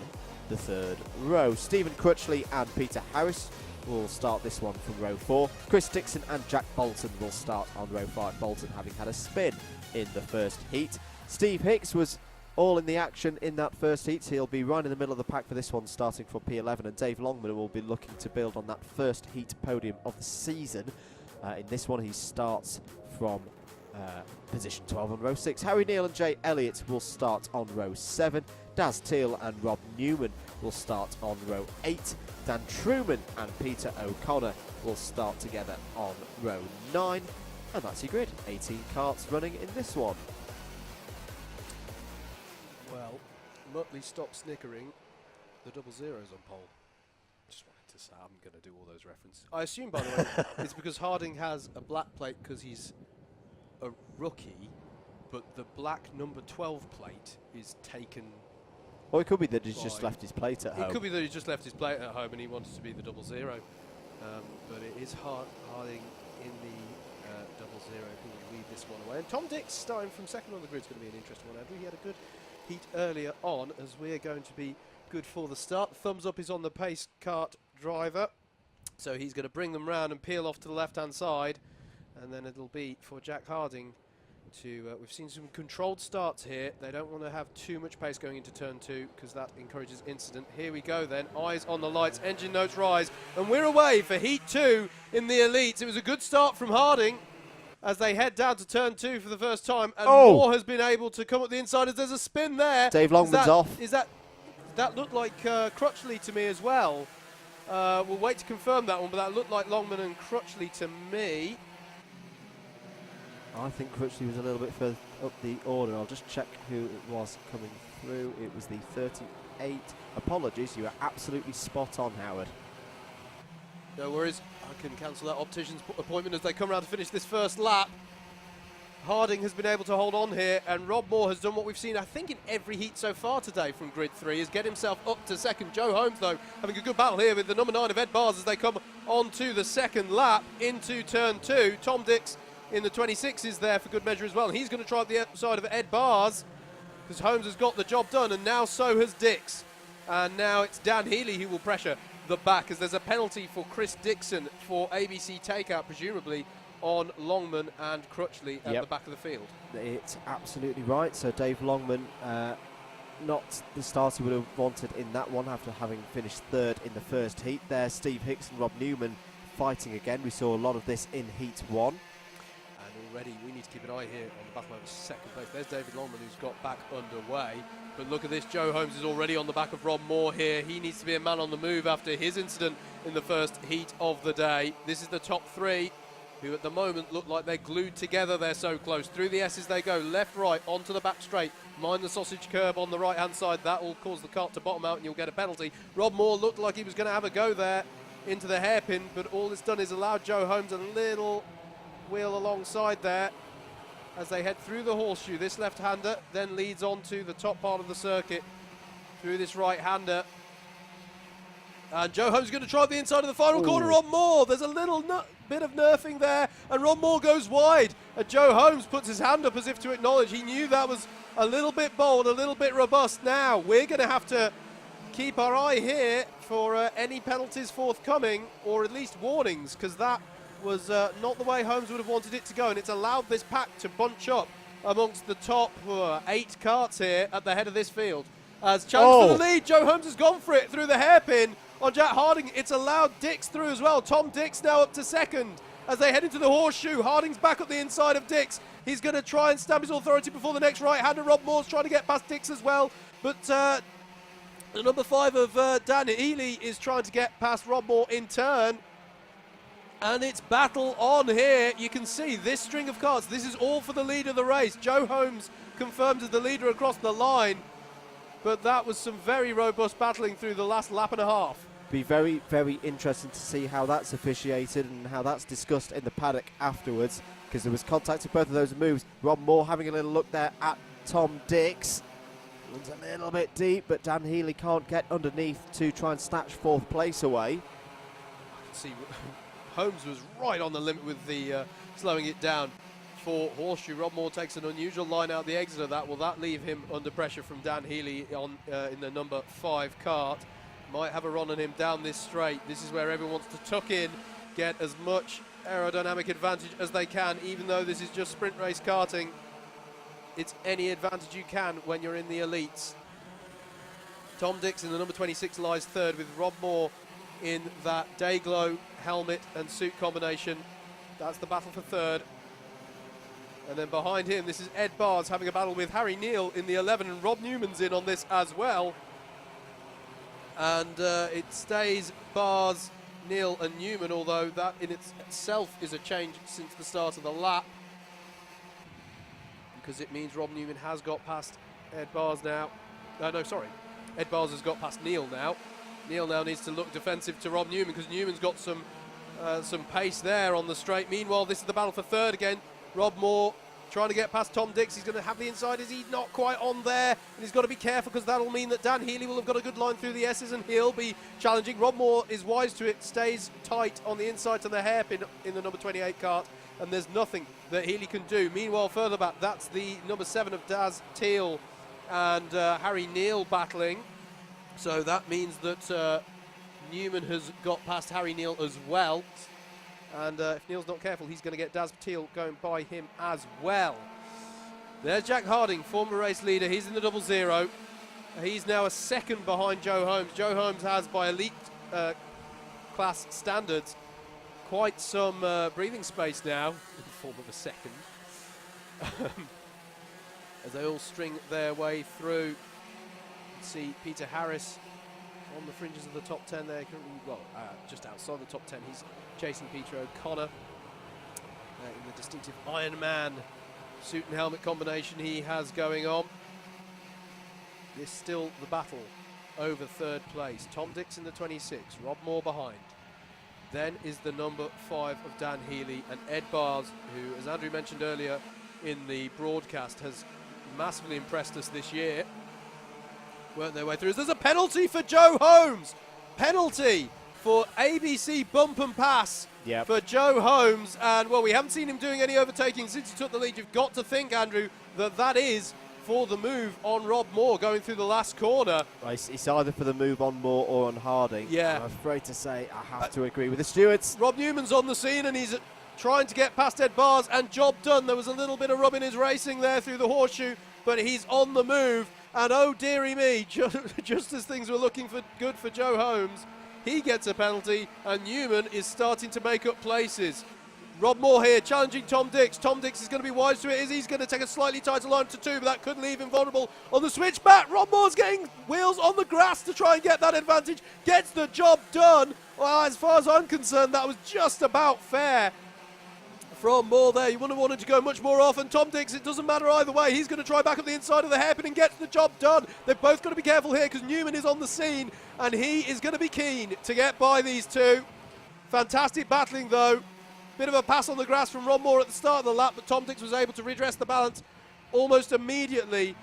the 3rd row. Stephen Crutchley and Peter Harris will start this one from row 4. Chris Dixon and Jack Bolton will start on row 5. Bolton having had a spin in the first heat. Steve Hicks was all in the action in that first heat. He'll be right in the middle of the pack for this one, starting from P11, and Dave Longman will be looking to build on that first heat podium of the season. In this one, he starts from position 12 on row 6. Harry Neal and Jay Elliott will start on row 7. Daz Teal and Rob Newman will start on row 8. Dan Truman and Peter O'Connor will start together on row 9. And that's your grid. 18 karts running in this one. Well, Muttley stopped snickering. The double zeros on pole. Just wanted to say I'm going to do all those references. I assume, by the way, it's because Harding has a black plate because he's a rookie, but the black number 12 plate is taken. Or it could be that he's just left his plate at home. It could be that he's just left his plate at home and he wanted to be the double zero. But it is Harding in the double zero who will lead this one away. And Tom Dix starting from second on the grid is going to be an interesting one, Andrew. He had a good heat earlier on, as we're going to be good for the start. Thumbs up is on the pace kart driver. So he's going to bring them round and peel off to the left-hand side. And then it'll be for Jack Harding to, we've seen some controlled starts here. They don't want to have too much pace going into turn 2 because that encourages incident. Here we go then, eyes on the lights, engine notes rise, and we're away for Heat 2 in the Elites. It was a good start from Harding as they head down to turn 2 for the first time, and Moore has been able to come up the inside as there's a spin there. Dave Longman's off. That looked like Crutchley to me as well. We'll wait to confirm that one, but that looked like Longman and Crutchley to me. I think Crutchley was a little bit further up the order. I'll just check who it was coming through. It was the 38. Apologies, you are absolutely spot on, Howard. No worries. I can cancel that optician's appointment as they come around to finish this first lap. Harding has been able to hold on here, and Rob Moore has done what we've seen, I think, in every heat so far today from grid 3, is get himself up to second. Joe Holmes, though, having a good battle here with the number 9 of Ed Bars as they come on to the second lap into turn 2. Tom Dix in the 26 is there for good measure as well. And he's going to try the side of Ed Bars because Holmes has got the job done, and now so has Dix. And now it's Dan Healy who will pressure the back, as there's a penalty for Chris Dixon for ABC takeout, presumably on Longman and Crutchley at the back of the field. It's absolutely right. So Dave Longman, not the start he would have wanted in that one after having finished third in the first heat. There, Steve Hicks and Rob Newman fighting again. We saw a lot of this in Heat 1. And already we need to keep an eye here on the battle over second place. There's David Longman, who's got back underway. But look at this, Joe Holmes is already on the back of Rob Moore here. He needs to be a man on the move after his incident in the first heat of the day. This is the top three, who at the moment look like they're glued together. They're so close. Through the S's they go, left, right, onto the back straight. Mind the sausage curb on the right-hand side. That will cause the cart to bottom out and you'll get a penalty. Rob Moore looked like he was going to have a go there into the hairpin, but all it's done is allowed Joe Holmes a little wheel alongside there as they head through the horseshoe. This left-hander then leads on to the top part of the circuit through this right-hander. And Joe Holmes is going to try the inside of the final corner. Rob Moore, there's a little bit of nerfing there, and Rob Moore goes wide. And Joe Holmes puts his hand up as if to acknowledge he knew that was a little bit bold, a little bit robust. Now, we're going to have to keep our eye here for any penalties forthcoming, or at least warnings, because that was not the way Holmes would have wanted it to go, and it's allowed this pack to bunch up amongst the top 8 carts here at the head of this field. As challenge for the lead, Joe Holmes has gone for it through the hairpin on Jack Harding. It's allowed Dix through as well. Tom Dix now up to second as they head into the horseshoe. Harding's back up the inside of Dix. He's going to try and stamp his authority before the next right-hander. Rob Moore's trying to get past Dix as well, but the number 5 of Dan Healy is trying to get past Rob Moore in turn. And it's battle on here. You can see this string of carts. This is all for the lead of the race. Joe Holmes confirmed as the leader across the line. But that was some very robust battling through the last lap and a half. Be very, very interesting to see how that's officiated and how that's discussed in the paddock afterwards, because there was contact with both of those moves. Rob Moore having a little look there at Tom Dix. Runs a little bit deep, but Dan Healy can't get underneath to try and snatch 4th place away. I can see Holmes was right on the limit with the slowing it down for horseshoe. Rob Moore takes an unusual line out the exit of that. Will that leave him under pressure from Dan Healy on in the number 5 cart? Might have a run on him down this straight. This is where everyone wants to tuck in, get as much aerodynamic advantage as they can, even though this is just sprint race karting. It's any advantage you can when you're in the elites. Tom Dix in the number 26 lies third, with Rob Moore in that Dayglow helmet and suit combination. That's the battle for third. And then behind him, this is Ed Bars having a battle with Harry Neal in the 11, and Rob Newman's in on this as well. And it stays Bars, Neal and Newman, although that in itself is a change since the start of the lap, because it means Rob Newman has got past Ed Bars now. No, sorry. Ed Bars has got past Neal now. Neal now needs to look defensive to Rob Newman, because Newman's got some pace there on the straight. Meanwhile, this is the battle for third again. Rob Moore trying to get past Tom Dix. He's going to have the inside. Is he not quite on there? And he's got to be careful, because that'll mean that Dan Healy will have got a good line through the S's and he'll be challenging. Rob Moore is wise to it, stays tight on the inside to the hairpin in the number 28 cart, and there's nothing that Healy can do. Meanwhile, further back, that's the number 7 of Daz Teal and Harry Neal battling. So that means that Newman has got past Harry Neal as well. And if Neal's not careful, he's going to get Daz Teal going by him as well. There's Jack Harding, former race leader. He's in the 00. He's now a second behind Joe Holmes. Joe Holmes has, by elite class standards, quite some breathing space now in the form of a second. As they all string their way through. See Peter Harris on the fringes of the top 10 there, just outside the top 10. He's chasing Peter O'Connor in the distinctive Iron Man suit and helmet combination he has going on. This still the battle over third place. Tom Dix in the 26, Rob Moore behind. Then is the number 5 of Dan Healy, and Ed Bars, who, as Andrew mentioned earlier in the broadcast, has massively impressed us this year. Work their way through. There's a penalty for Joe Holmes. Penalty for ABC bump and pass for Joe Holmes. And, well, we haven't seen him doing any overtaking since he took the lead. You've got to think, Andrew, that is for the move on Rob Moore going through the last corner. It's either for the move on Moore or on Harding. Yeah. I'm afraid to say I have to agree with the stewards. Rob Newman's on the scene and he's trying to get past Ed Bars, and job done. There was a little bit of rub in his racing there through the horseshoe, but he's on the move. And oh dearie me, just as things were looking good for Joe Holmes, he gets a penalty and Newman is starting to make up places. Rob Moore here challenging Tom Dix. Tom Dix is going to be wise to it. He's going to take a slightly tighter line to 2, but that could leave him vulnerable on the switch back. Rob Moore's getting wheels on the grass to try and get that advantage. Gets the job done. Well, as far as I'm concerned, that was just about fair from Moore there. You wouldn't have wanted to go much more off, and Tom Dix, it doesn't matter either way. He's going to try back up the inside of the hairpin and gets the job done. They've both got to be careful here because Newman is on the scene and he is going to be keen to get by these two. Fantastic battling though. Bit of a pass on the grass from Rob Moore at the start of the lap, but Tom Dix was able to redress the balance almost immediately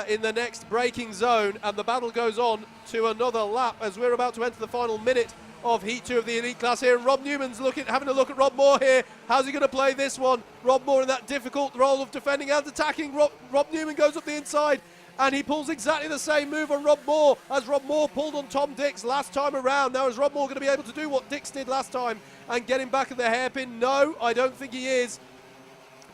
in the next braking zone, and the battle goes on to another lap as we're about to enter the final minute of Heat 2 of the elite class here, and Rob Newman's having a look at Rob Moore here. How's he going to play this one? Rob Moore in that difficult role of defending and attacking. Rob Newman goes up the inside and he pulls exactly the same move on Rob Moore as Rob Moore pulled on Tom Dix last time around. Now is Rob Moore going to be able to do what Dix did last time and get him back at the hairpin? No, I don't think he is.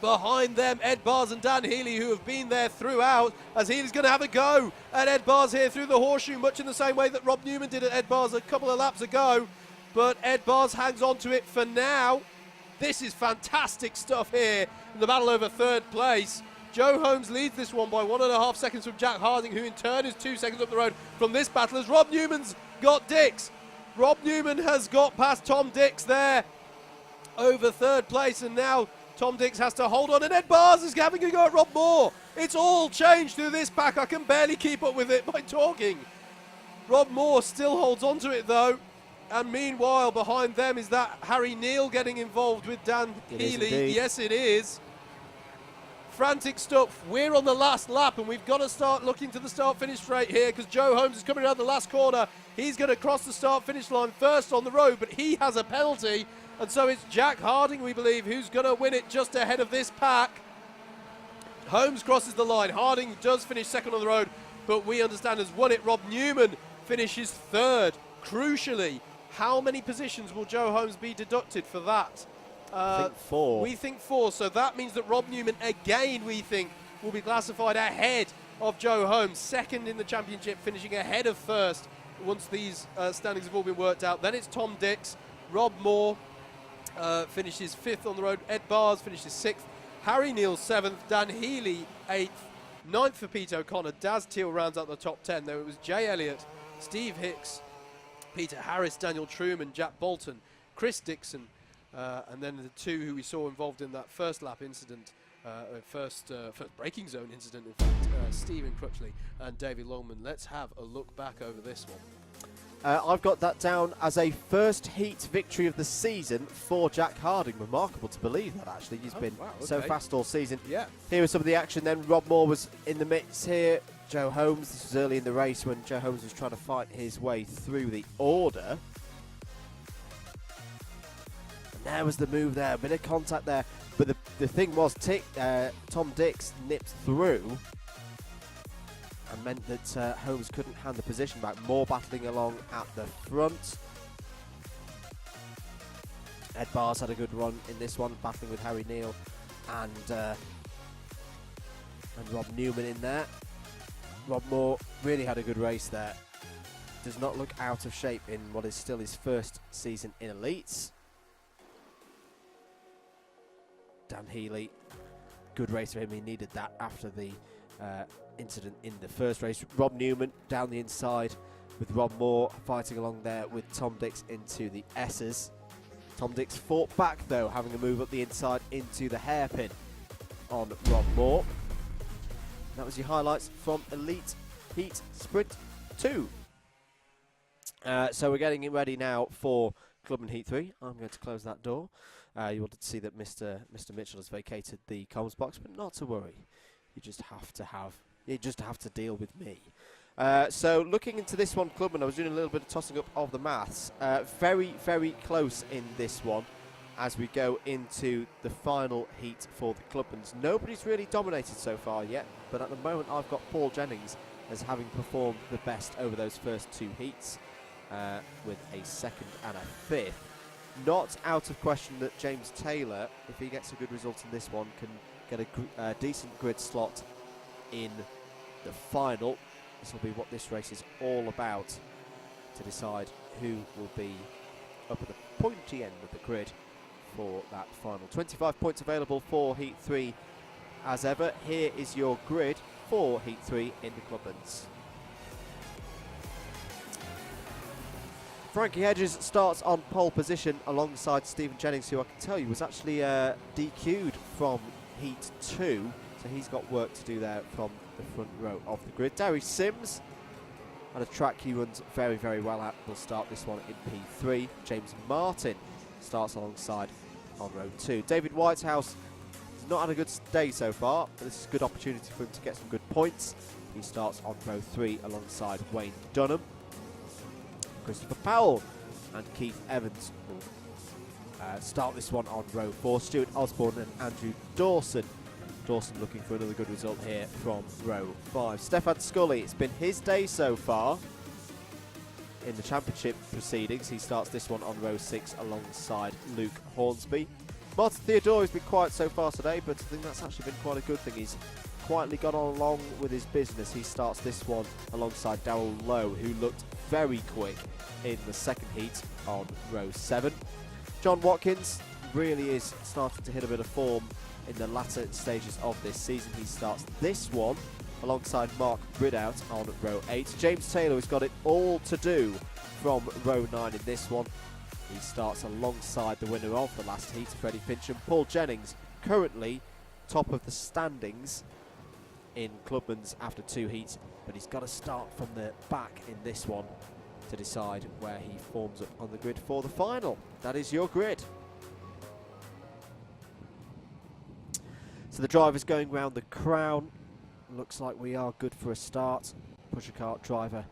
Behind them, Ed Bars and Dan Healy, who have been there throughout, as Healy's going to have a go at Ed Bars here through the horseshoe, much in the same way that Rob Newman did at Ed Bars a couple of laps ago. But Ed Bars hangs on to it for now. This is fantastic stuff here in the battle over third place. Joe Holmes leads this one by 1.5 seconds from Jack Harding, who in turn is 2 seconds up the road from this battle as Rob Newman's got Dix. Rob Newman has got past Tom Dix there over third place, and now Tom Dix has to hold on, and Ed Bars is having a go at Rob Moore. It's all changed through this pack. I can barely keep up with it by talking. Rob Moore still holds on to it though, and meanwhile behind them is that Harry Neal getting involved with Dan Healy. Yes, it is. Frantic stuff. We're on the last lap and we've got to start looking to the start-finish straight here because Joe Holmes is coming around the last corner. He's going to cross the start-finish line first on the road, but he has a penalty, and so it's Jack Harding, we believe, who's going to win it just ahead of this pack. Holmes crosses the line. Harding does finish second on the road, but we understand has won it. Rob Newman finishes third. Crucially, how many positions will Joe Holmes be deducted for that? I think 4. We think 4, so that means that Rob Newman, again, we think, will be classified ahead of Joe Holmes, second in the championship, finishing ahead of first once these standings have all been worked out. Then it's Tom Dix. Rob Moore finishes 5th on the road. Ed Bars finishes 6th. Harry Neal 7th. Dan Healy 8th. 9th for Pete O'Connor. Daz Teal rounds out the top 10. There it was Jay Elliott, Steve Hicks, Peter Harris, Daniel Truman, Jack Bolton, Chris Dixon, and then the two who we saw involved in that first lap incident, first braking zone incident, in fact, Stephen Crutchley and David Longman. Let's have a look back over this one. I've got that down as a first heat victory of the season for Jack Harding. Remarkable to believe that, actually. He's been so fast all season. Yeah. Here was some of the action then. Rob Moore was in the mix here. Joe Holmes, this was early in the race when Joe Holmes was trying to fight his way through the order. And there was the move there, a bit of contact there. But the thing was, Tom Dix nipped through and meant that Holmes couldn't hand the position back. Moore battling along at the front. Ed Bars had a good run in this one, battling with Harry Neal and Rob Newman in there. Rob Moore really had a good race there. Does not look out of shape in what is still his first season in Elites. Dan Healy, good race for him. He needed that after the incident in the first race. Rob Newman down the inside with Rob Moore fighting along there with Tom Dix into the S's. Tom Dix fought back though, having a move up the inside into the hairpin on Rob Moore. That was your highlights from Elite Heat Sprint 2. So we're getting it ready now for Clubman Heat 3. I'm going to close that door. You wanted to see that Mr. Mitchell has vacated the comms box, but not to worry. You just have to deal with me. So looking into this one, Clubman, I was doing a little bit of tossing up of the maths. Very, very close in this one. as we go into the final heat for the Clubmans. Nobody's really dominated so far yet, but at the moment I've got Paul Jennings as having performed the best over those first 2 heats, with a 2nd and a 5th. Not out of question that James Taylor, if he gets a good result in this one, can get a decent grid slot in the final. This will be what this race is all about, to decide who will be up at the pointy end of the grid for that final. 25 points available for Heat 3 as ever. Here is your grid for Heat 3 in the Clubmans. Frankie Hedges starts on pole position alongside Stephen Jennings, who I can tell you was actually DQ'd from Heat 2, so he's got work to do there from the front row of the grid. Darius Sims, on a track he runs very, very well at, will start this one in P3. James Martin starts alongside on row 2. David Whitehouse has not had a good day so far, but this is a good opportunity for him to get some good points. He starts on row 3 alongside Wayne Dunham. Christopher Powell and Keith Evans will start this one on row 4. Stuart Osborne and Andrew Dawson. Dawson looking for another good result here from row 5. Stefan Scully, it's been his day so far in the championship proceedings. He starts this one on row 6 alongside Luke Hornsby. Martin Theodore has been quiet so far today, but I think that's actually been quite a good thing. He's quietly gone on along with his business. He starts this one alongside Darrell Lowe, who looked very quick in the 2nd heat on row 7. John Watkins really is starting to hit a bit of form in the latter stages of this season. He starts this one alongside Mark Ridout on row 8. James Taylor has got it all to do from row 9 in this one. He starts alongside the winner of the last heat, Freddie Fincham. Paul Jennings, currently top of the standings in Clubman's after 2 heats, but he's got to start from the back in this one to decide where he forms up on the grid for the final. That is your grid. So the drivers going round the crown. Looks like we are good for a start. Pusher cart driver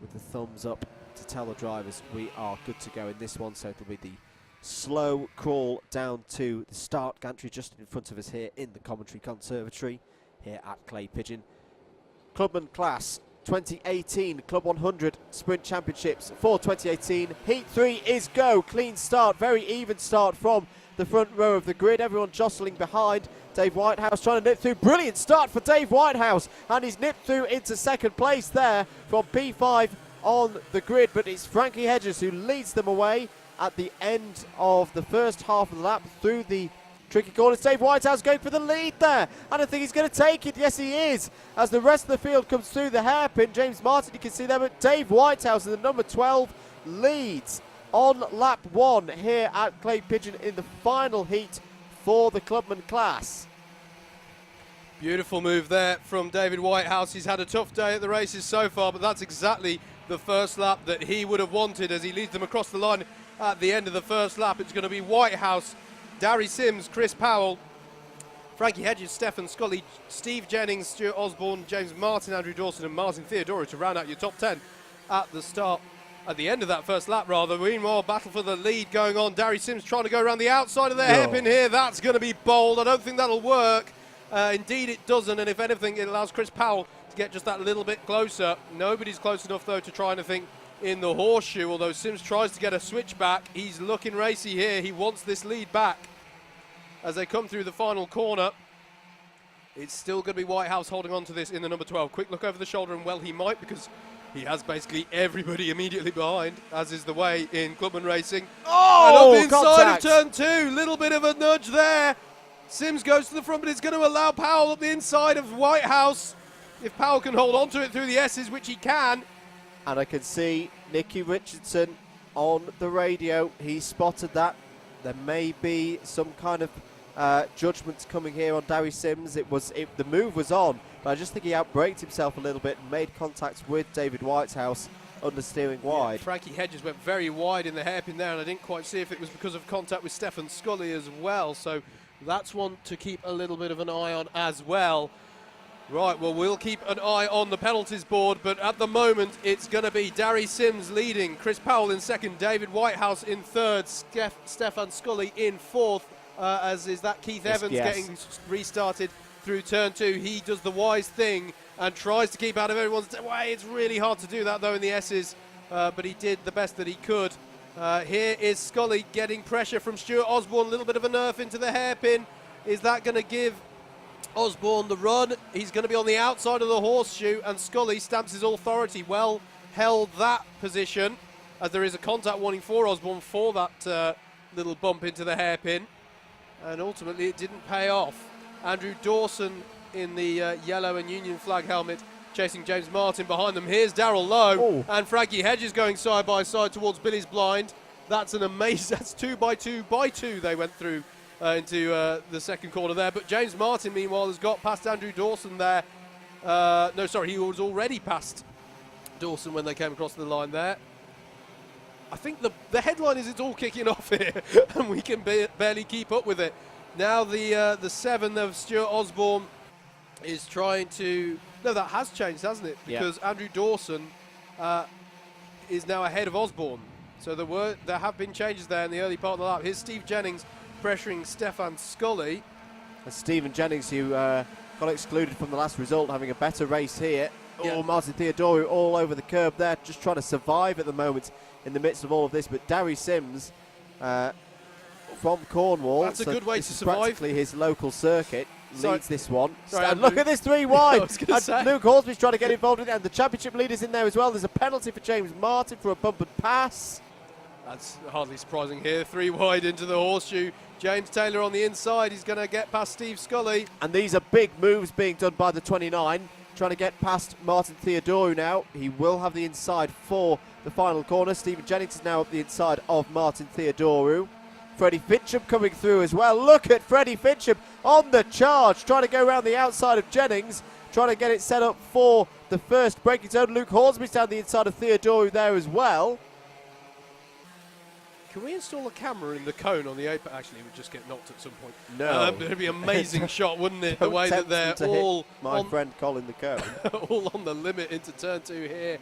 with the thumbs up to tell the drivers we are good to go in this one. So it'll be the slow crawl down to the start gantry just in front of us here in the commentary conservatory here at Clay Pigeon. Clubman Class 2018 Club 100 Sprint Championships for 2018. Heat 3 is go. Clean start, very even start from the front row of the grid. Everyone jostling behind. Dave Whitehouse trying to nip through. Brilliant start for Dave Whitehouse, and he's nipped through into 2nd place there from P5 on the grid, but it's Frankie Hedges who leads them away at the end of the first half of the lap through the tricky corners. Dave Whitehouse going for the lead there. I don't think he's going to take it. Yes, he is. As the rest of the field comes through the hairpin, James Martin, you can see there, but Dave Whitehouse in the number 12 leads on lap 1 here at Clay Pigeon in the final heat for the Clubman class. Beautiful move there from David Whitehouse. He's had a tough day at the races so far, but that's exactly the first lap that he would have wanted as he leads them across the line at the end of the first lap. It's going to be Whitehouse, Darry Sims, Chris Powell, Frankie Hedges, Stefan Scully, Steve Jennings, Stuart Osborne, James Martin, Andrew Dawson and Martin Theodore to round out your top 10 at the end of that first lap rather. Meanwhile, battle for the lead going on. Darry Sims trying to go around the outside of the hairpin here. That's going to be bold. I don't think that'll work. Indeed it doesn't, and if anything it allows Chris Powell to get just that little bit closer. Nobody's close enough though to try anything in the horseshoe, although Sims tries to get a switch back. He's looking racy here. He wants this lead back as they come through the final corner. It's still going to be Whitehouse holding on to this in the number 12. Quick look over the shoulder, and well he might, because he has basically everybody immediately behind, as is the way in Clubman racing. Oh, and up the inside contact. of turn 2, little bit of a nudge there. Sims goes to the front, but it's going to allow Powell up the inside of Whitehouse. If Powell can hold on to it through the S's, which he can. And I can see Nicky Richardson on the radio. He spotted that. There may be some kind of judgments coming here on Darry Sims. The move was on, but I just think he outbraked himself a little bit and made contact with David Whitehouse understeering wide. Yeah, Frankie Hedges went very wide in the hairpin there, and I didn't quite see if it was because of contact with Stefan Scully as well. So that's one to keep a little bit of an eye on as well. Right, well, we'll keep an eye on the penalties board, but at the moment it's going to be Darry Sims leading, Chris Powell in second, David Whitehouse in third, Stefan Scully in fourth, as is that Keith Evans getting restarted through turn two. He does the wise thing and tries to keep out of everyone's way. It's really hard to do that, though, in the S's, but he did the best that he could. Here is Scully getting pressure from Stuart Osborne, a little bit of a nerf into the hairpin. Is that going to give Osborne the run? He's going to be on the outside of the horseshoe, and Scully stamps his authority. Well held that position, as there is a contact warning for Osborne for that little bump into the hairpin, and ultimately it didn't pay off. Andrew Dawson in the yellow and Union flag helmet chasing James Martin behind them. Here's Darrell Lowe and Frankie Hedges going side by side towards Billy's blind. That's an amazing, that's 2 by 2 by 2 they went through into the second corner there. But James Martin, meanwhile, has got past Andrew Dawson there. No, sorry, he was already past Dawson when they came across the line there. I think the headline is it's all kicking off here, and we can barely keep up with it. Now the 7 of Stuart Osborne is trying to... No, that has changed, hasn't it? Because Andrew Dawson is now ahead of Osborne. So there have been changes there in the early part of the lap. Here's Steve Jennings pressuring Stefan Scully. And Stephen Jennings, who got excluded from the last result, having a better race here. Oh, Martin Theodoru all over the curb there, just trying to survive at the moment in the midst of all of this. But Darry Sims from Cornwall. That's a good way to survive. Practically his local circuit. Leads this one. And look at this 3 wide. Luke Horsby's trying to get involved in it, and the championship leader's in there as well. There's a penalty for James Martin for a bump and pass. That's hardly surprising here. 3 wide into the horseshoe. James Taylor on the inside. He's going to get past Steve Scully. And these are big moves being done by the 29. Trying to get past Martin Theodoru now. He will have the inside for the final corner. Stephen Jennings is now up the inside of Martin Theodoru. Freddie Fincham coming through as well. Look at Freddie Fincham on the charge, trying to go around the outside of Jennings, trying to get it set up for the first braking zone. Luke Horsby's down the inside of Theodoru there as well. Can we install a camera in the cone on the apex? Actually, it would just get knocked at some point. No. It would be an amazing shot, wouldn't it? The way that they're all my friend Colin the cone. all on the limit into turn 2 here.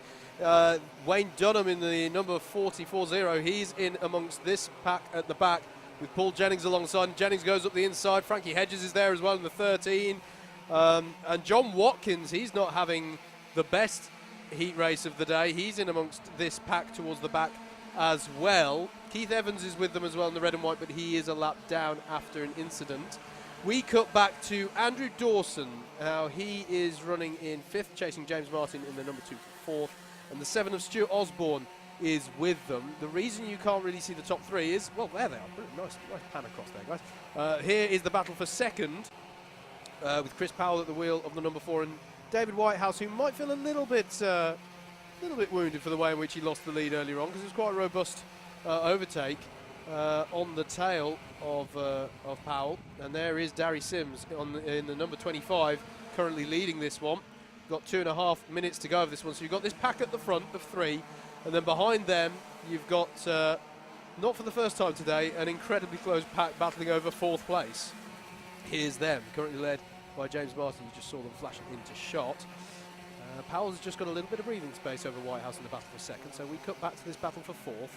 Wayne Dunham in the number 4040. He's in amongst this pack at the back with Paul Jennings alongside. Jennings goes up the inside. Frankie Hedges is there as well in the 13. And John Watkins, he's not having the best heat race of the day. He's in amongst this pack towards the back as well. Keith Evans is with them as well in the red and white, but he is a lap down after an incident. We cut back to Andrew Dawson. Now he is running in 5th, chasing James Martin in the number 2 4th. And the 7 of Stuart Osborne is with them. The reason you can't really see the top 3 is, well, there they are. Nice pan across there, guys. Here is the battle for second, with Chris Powell at the wheel of the number 4 and David Whitehouse, who might feel a little bit wounded for the way in which he lost the lead earlier on, because it was quite a robust overtake on the tail of Powell. And there is Darry Sims in the number 25, currently leading this one. Got 2.5 minutes to go of this one, so you've got this pack at the front of 3, and then behind them you've got, not for the first time today, an incredibly close pack battling over 4th place. Here's them, currently led by James Martin. You just saw them flashing into shot. Powell's just got a little bit of breathing space over Whitehouse in the battle for second, so we cut back to this battle for 4th.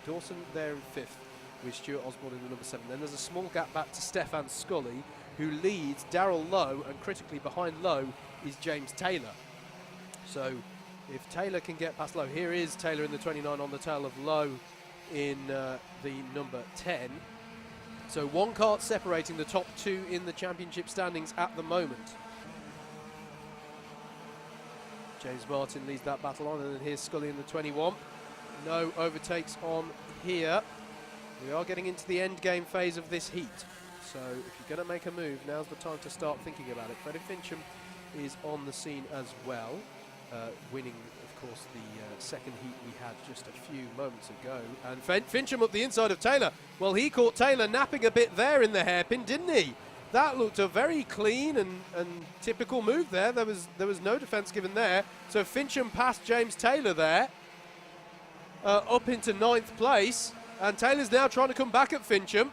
Dawson there in 5th with Stuart Osborne in the number 7. Then there's a small gap back to Stefan Scully, who leads Darrell Lowe, and critically behind Lowe is James Taylor. So if Taylor can get past Lowe, here is Taylor in the 29 on the tail of Lowe in the number 10. So 1 kart separating the top 2 in the championship standings at the moment. James Martin leads that battle on, and then here's Scully in the 21. No overtakes on here. We are getting into the end game phase of this heat. So if you're going to make a move, now's the time to start thinking about it. Freddie Fincham is on the scene as well, winning, of course, the second heat we had just a few moments ago. And Fincham up the inside of Taylor. Well, he caught Taylor napping a bit there in the hairpin, didn't he? That looked a very clean and typical move there. There was no defence given there. So Fincham passed James Taylor there, up into 9th place. And Taylor's now trying to come back at Fincham.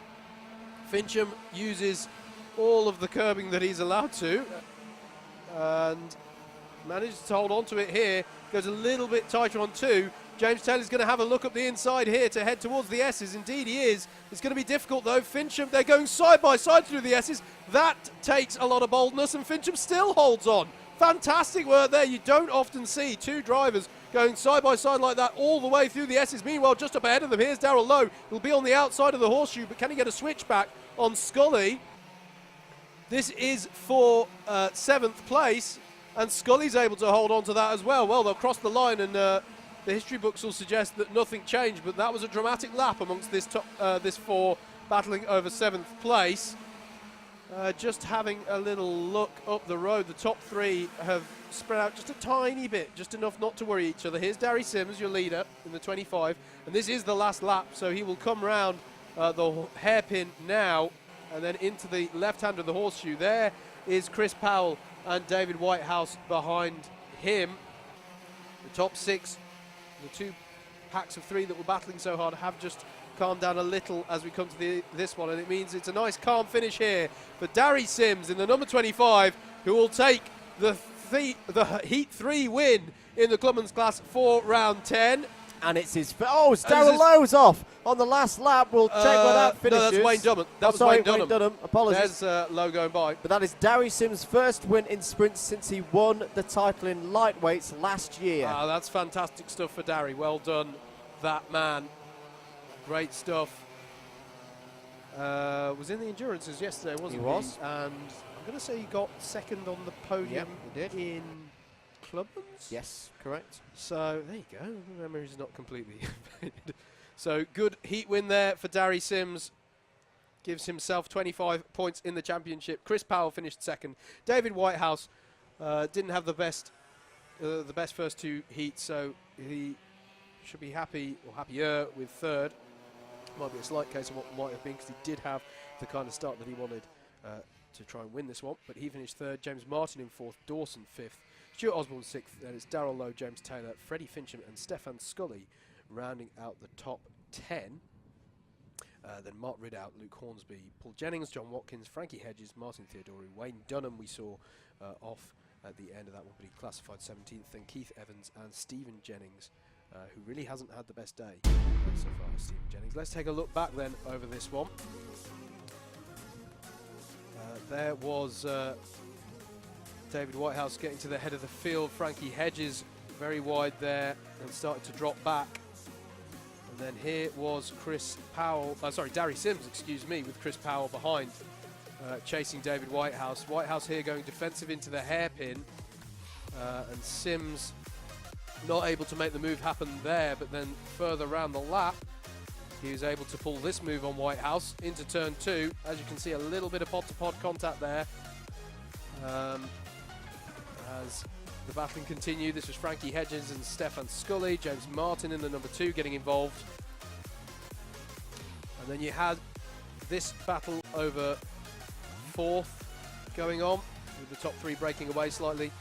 Fincham uses all of the curbing that he's allowed to. and manages to hold on to it here. Goes a little bit tighter on 2. James Taylor's going to have a look up the inside here to head towards the S's. Indeed he is. It's going to be difficult though. Fincham, they're going side by side through the S's. That takes a lot of boldness, and Fincham still holds on. Fantastic work there. You don't often see 2 drivers going side by side like that all the way through the S's. Meanwhile, just up ahead of them, here's Darrell Lowe. He'll be on the outside of the horseshoe, but can he get a switchback on Scully? This is for 7th place, and Scully's able to hold on to that as well. Well, they'll cross the line, and the history books will suggest that nothing changed, but that was a dramatic lap amongst this 4 battling over 7th place. Just having a little look up the road, the top 3 have spread out just a tiny bit, just enough not to worry each other. Here's Darry Sims, your leader, in the 25, and this is the last lap, so he will come round the hairpin now, and then into the left hand of the horseshoe. There is Chris Powell and David Whitehouse behind him. The top 6, the 2 packs of 3 that were battling so hard, have just calmed down a little as we come to this one, and it means it's a nice calm finish here for Darry Sims in the number 25, who will take the Heat 3 win in the Clubman's class for round 10. And it's his... Oh, it's Darrell Lowe's off on the last lap. We'll check where that finishes. No, that's Wayne Dunham. That was Wayne Dunham. Apologies. There's Lowe going by. But that is Darry Sims' first win in sprints since he won the title in lightweights last year. That's fantastic stuff for Darry. Well done, that man. Great stuff. Was in the endurances yesterday, wasn't he? He was. And I'm going to say he got second on the podium in Clubman's? Yes, correct. So there you go. My memory's not completely faded. So good heat win there for Darry Sims. Gives himself 25 points in the championship. Chris Powell finished second. David Whitehouse didn't have the best first 2 heats, so he should be happy or happier with third. Might be a slight case of what might have been, because he did have the kind of start that he wanted to try and win this one. But he finished third. James Martin in 4th. Dawson 5th. Stuart Osborne 6th. Then it's Darrell Lowe, James Taylor, Freddie Fincham and Stefan Scully rounding out the top 10. Then Mark Ridout, Luke Hornsby, Paul Jennings, John Watkins, Frankie Hedges, Martin Theodori, Wayne Dunham we saw off at the end of that one, but he classified 17th. Then Keith Evans and Stephen Jennings, who really hasn't had the best day so far, Stephen Jennings. Let's take a look back then over this one. There was David Whitehouse getting to the head of the field. Frankie Hedges very wide there and started to drop back. And then here was Darry Sims, excuse me, with Chris Powell behind, chasing David Whitehouse. Whitehouse here going defensive into the hairpin, and Sims not able to make the move happen there, but then further around the lap, he was able to pull this move on Whitehouse into turn 2. As you can see, a little bit of pod-to-pod contact there. As the battling continued, this was Frankie Hedges and Stefan Scully. James Martin in the number 2 getting involved. And then you had this battle over 4th going on, with the top 3 breaking away slightly.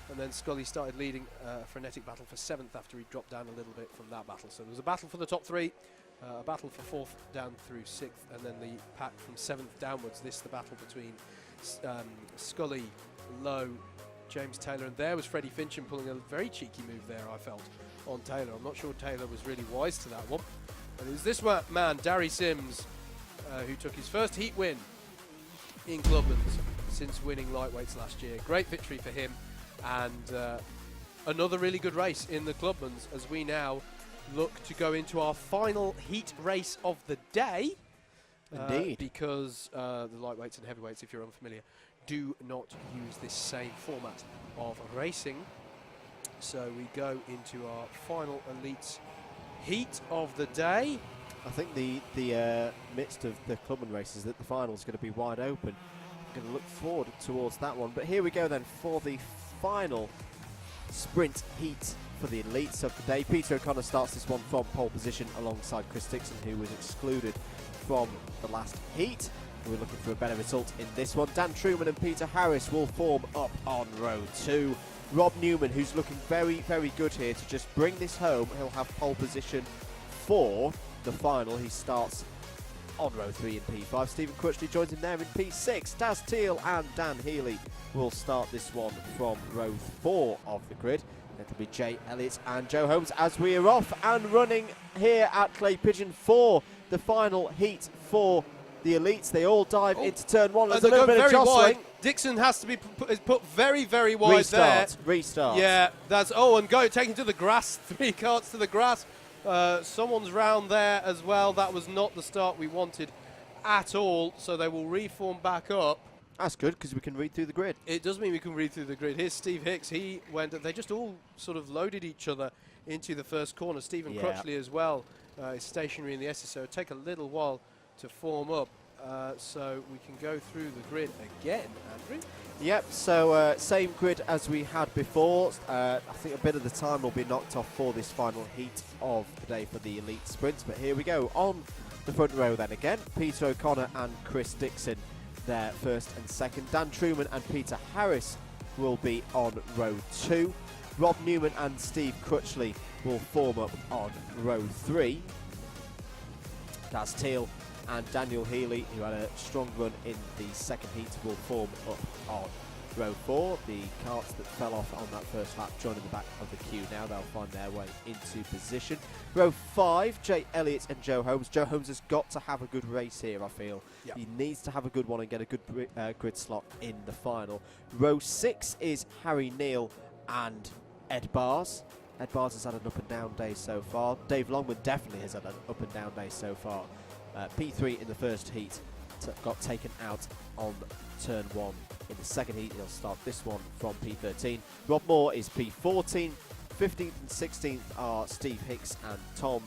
And then Scully started leading a frenetic battle for 7th after he dropped down a little bit from that battle. So there was a battle for the top 3, a battle for 4th down through 6th, and then the pack from 7th downwards. This is the battle between Scully, Lowe, James Taylor, and there was Freddie Fincham pulling a very cheeky move there, I felt, on Taylor. I'm not sure Taylor was really wise to that one. But it was this man, Darry Sims, who took his first heat win in Clubman's since winning lightweights last year. Great victory for him, and another really good race in the Clubman's as we now look to go into our final heat race of the day. Indeed. Because the lightweights and heavyweights, if you're unfamiliar, do not use this same format of racing. So we go into our final elites heat of the day. I think the midst of the Clubman races, that the final is going to be wide open. I'm going to look forward towards that one. But here we go then for the final sprint heat for the elites of the day. Peter O'Connor starts this one from pole position alongside Chris Dixon, who was excluded from the last heat. We're looking for a better result in this one. Dan Truman and Peter Harris will form up on row 2. Rob Newman, who's looking very, very good here to just bring this home. He'll have pole position for the final. He starts on row 3 in P5. Stephen Crutchley joins him there in P6. Daz Teal and Dan Healy will start this one from row 4 of the grid. It'll be Jay Elliott and Joe Holmes as we are off and running here at Clay Pigeon for the final heat for the elites. They all dive into turn 1. There's a little bit of jostling. Wide. Dixon has to be put very, very wide there. Restart. Yeah, that's and taking to the grass. 3 carts to the grass. Someone's round there as well. That was not the start we wanted at all. So they will reform back up. That's good because we can read through the grid. It does mean we can read through the grid. Here's Steve Hicks. He went. They just all sort of loaded each other into the first corner. Stephen Crutchley as well is stationary in the S's, so it'll take a little while to form up. So we can go through the grid again, Andrew. Yep, so same grid as we had before. I think a bit of the time will be knocked off for this final heat of the day for the elite sprints. But here we go. On the front row then again, Peter O'Connor and Chris Dixon there first and second. Dan Truman and Peter Harris will be on row 2. Rob Newman and Steve Crutchley will form up on row 3. Daz Teal and Daniel Healy, who had a strong run in the second heat, will form up on row 4. The carts that fell off on that first lap joining the back of the queue now. They'll find their way into position. Row 5, Jay Elliott and Joe Holmes. Joe Holmes has got to have a good race here, I feel. Yep. He needs to have a good one and get a good grid slot in the final. Row 6 is Harry Neal and Ed Bars. Ed Bars has had an up and down day so far. Dave Longman definitely has had an up and down day so far. P3 in the first heat got taken out on turn 1. In the second heat, he'll start this one from P13. Rob Moore is P14. 15th and 16th are Steve Hicks and Tom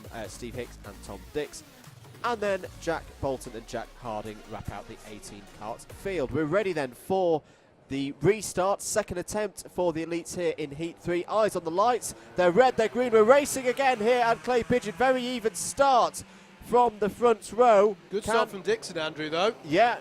Dix. And then Jack Bolton and Jack Harding wrap out the 18 carts field. We're ready then for the restart. Second attempt for the elites here in Heat 3. Eyes on the lights. They're red, they're green. We're racing again here at Clay Pigeon. Very even start from the front row. Good start from Dixon, Andrew, though. Yeah.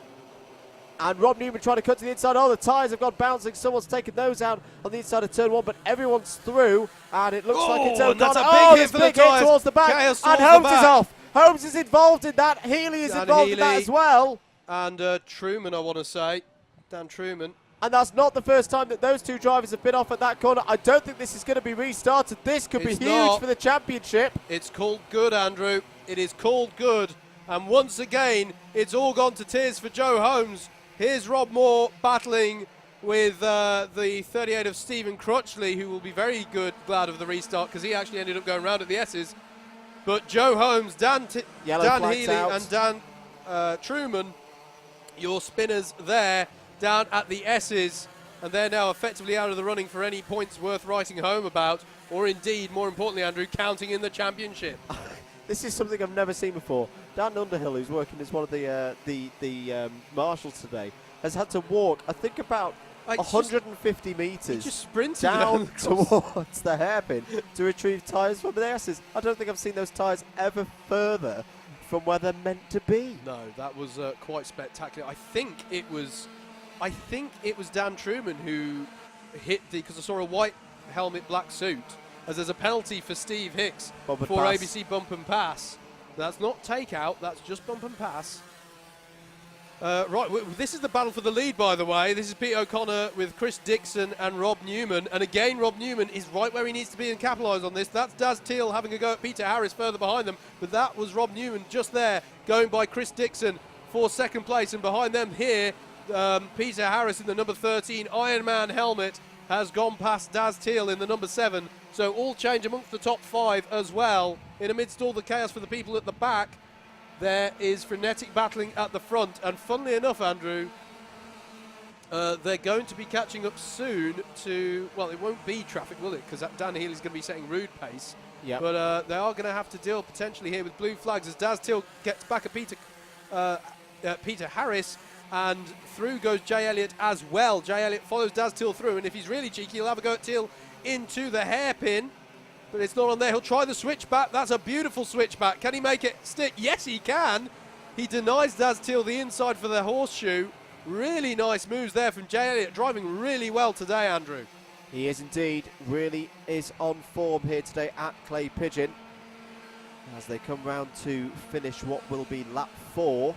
And Rob Newman trying to cut to the inside. Oh, the tyres have gone bouncing. Someone's taken those out on the inside of turn 1, but everyone's through. And it looks like it's O'Connor. That's a big hit for the tyres. Towards the back. And Holmes is off. Holmes is involved in that. Healy is involved in that as well. And Truman, I want to say. Dan Truman. And that's not the first time that those two drivers have been off at that corner. I don't think this is going to be restarted. This could be huge for the championship. It's called good, Andrew. It is called good. And once again, it's all gone to tears for Joe Holmes. Here's Rob Moore battling with the 38 of Stephen Crutchley, who will be very glad of the restart because he actually ended up going round at the S's. But Joe Holmes, Dan Healy and Dan Truman, your spinners there down at the S's, and they're now effectively out of the running for any points worth writing home about, or indeed, more importantly, Andrew, counting in the championship. This is something I've never seen before. Dan Underhill, who's working as one of the marshals today, has had to walk, I think, about 150 metres just sprinted down towards the hairpin to retrieve tyres from the S's. I don't think I've seen those tyres ever further from where they're meant to be. No, that was quite spectacular. I think it was Dan Truman who hit because I saw a white helmet, black suit, as there's a penalty for Steve Hicks for ABC bump and pass. That's not takeout, that's just bump and pass. Right, this is the battle for the lead, by the way. This is Pete O'Connor with Chris Dixon and Rob Newman. And again, Rob Newman is right where he needs to be and capitalise on this. That's Daz Teal having a go at Peter Harris further behind them. But that was Rob Newman just there, going by Chris Dixon for second place. And behind them here, Peter Harris in the number 13 Ironman helmet has gone past Daz Teal in the number 7. So all change amongst the top 5 as well. In amidst all the chaos for the people at the back, there is frenetic battling at the front. And funnily enough, Andrew, they're going to be catching up soon to, well, it won't be traffic, will it? Because Dan Healy's going to be setting rude pace. Yep. But they are going to have to deal potentially here with blue flags as Daz Teal gets back at Peter Harris. And through goes Jay Elliott as well. Jay Elliott follows Daz Teal through, and if he's really cheeky, he'll have a go at Teal into the hairpin. But it's not on there. He'll try the switchback. That's a beautiful switchback. Can he make it stick? Yes, he can. He denies Daz Teal the inside for the horseshoe. Really nice moves there from Jay Elliott, driving really well today, Andrew. He is indeed. Really is on form here today at Clay Pigeon. as they come round to finish what will be lap 4.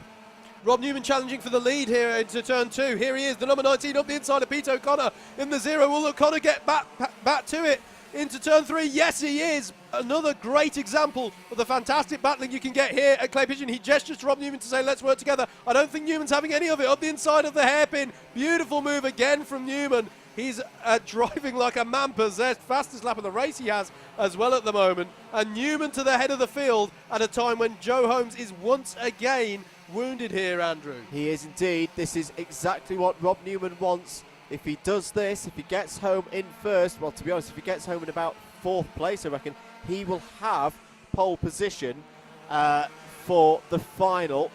Rob Newman challenging for the lead here into turn 2. Here he is, the number 19 up the inside of Pete O'Connor in the 0. Will O'Connor get back to it into turn 3? Yes, he is. Another great example of the fantastic battling you can get here at Clay Pigeon. He gestures to Rob Newman to say, let's work together. I don't think Newman's having any of it. Up the inside of the hairpin. Beautiful move again from Newman. He's driving like a man possessed. Fastest lap of the race he has as well at the moment. And Newman to the head of the field at a time when Joe Holmes is once again wounded here, Andrew. He is indeed. This is exactly what Rob Newman wants. If he does this, if he gets home in first, well, to be honest, if he gets home in about 4th place, I reckon, he will have pole position for the final.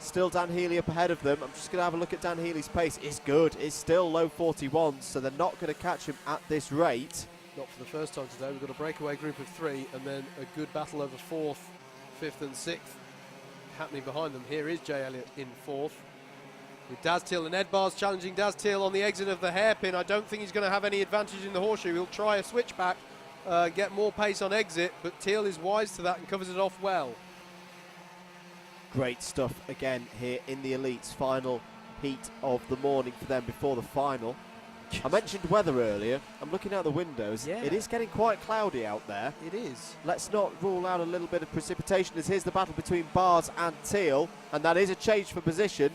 Still Dan Healy up ahead of them. I'm just going to have a look at Dan Healy's pace. It's good. It's still low 41s, so they're not going to catch him at this rate. Not for the first time today. We've got a breakaway group of 3 and then a good battle over 4th, 5th and 6th happening behind them. Here is Jay Elliott in 4th. With Daz Teal and Ed Bars challenging Daz Teal on the exit of the hairpin. I don't think he's going to have any advantage in the horseshoe. He'll try a switchback, get more pace on exit, but Teal is wise to that and covers it off well. Great stuff again here in the Elites. Final heat of the morning for them before the final. I mentioned weather earlier. I'm looking out the windows. Yeah. It is getting quite cloudy out there. It is. Let's not rule out a little bit of precipitation, as here's the battle between Bars and Teal, and that is a change for position.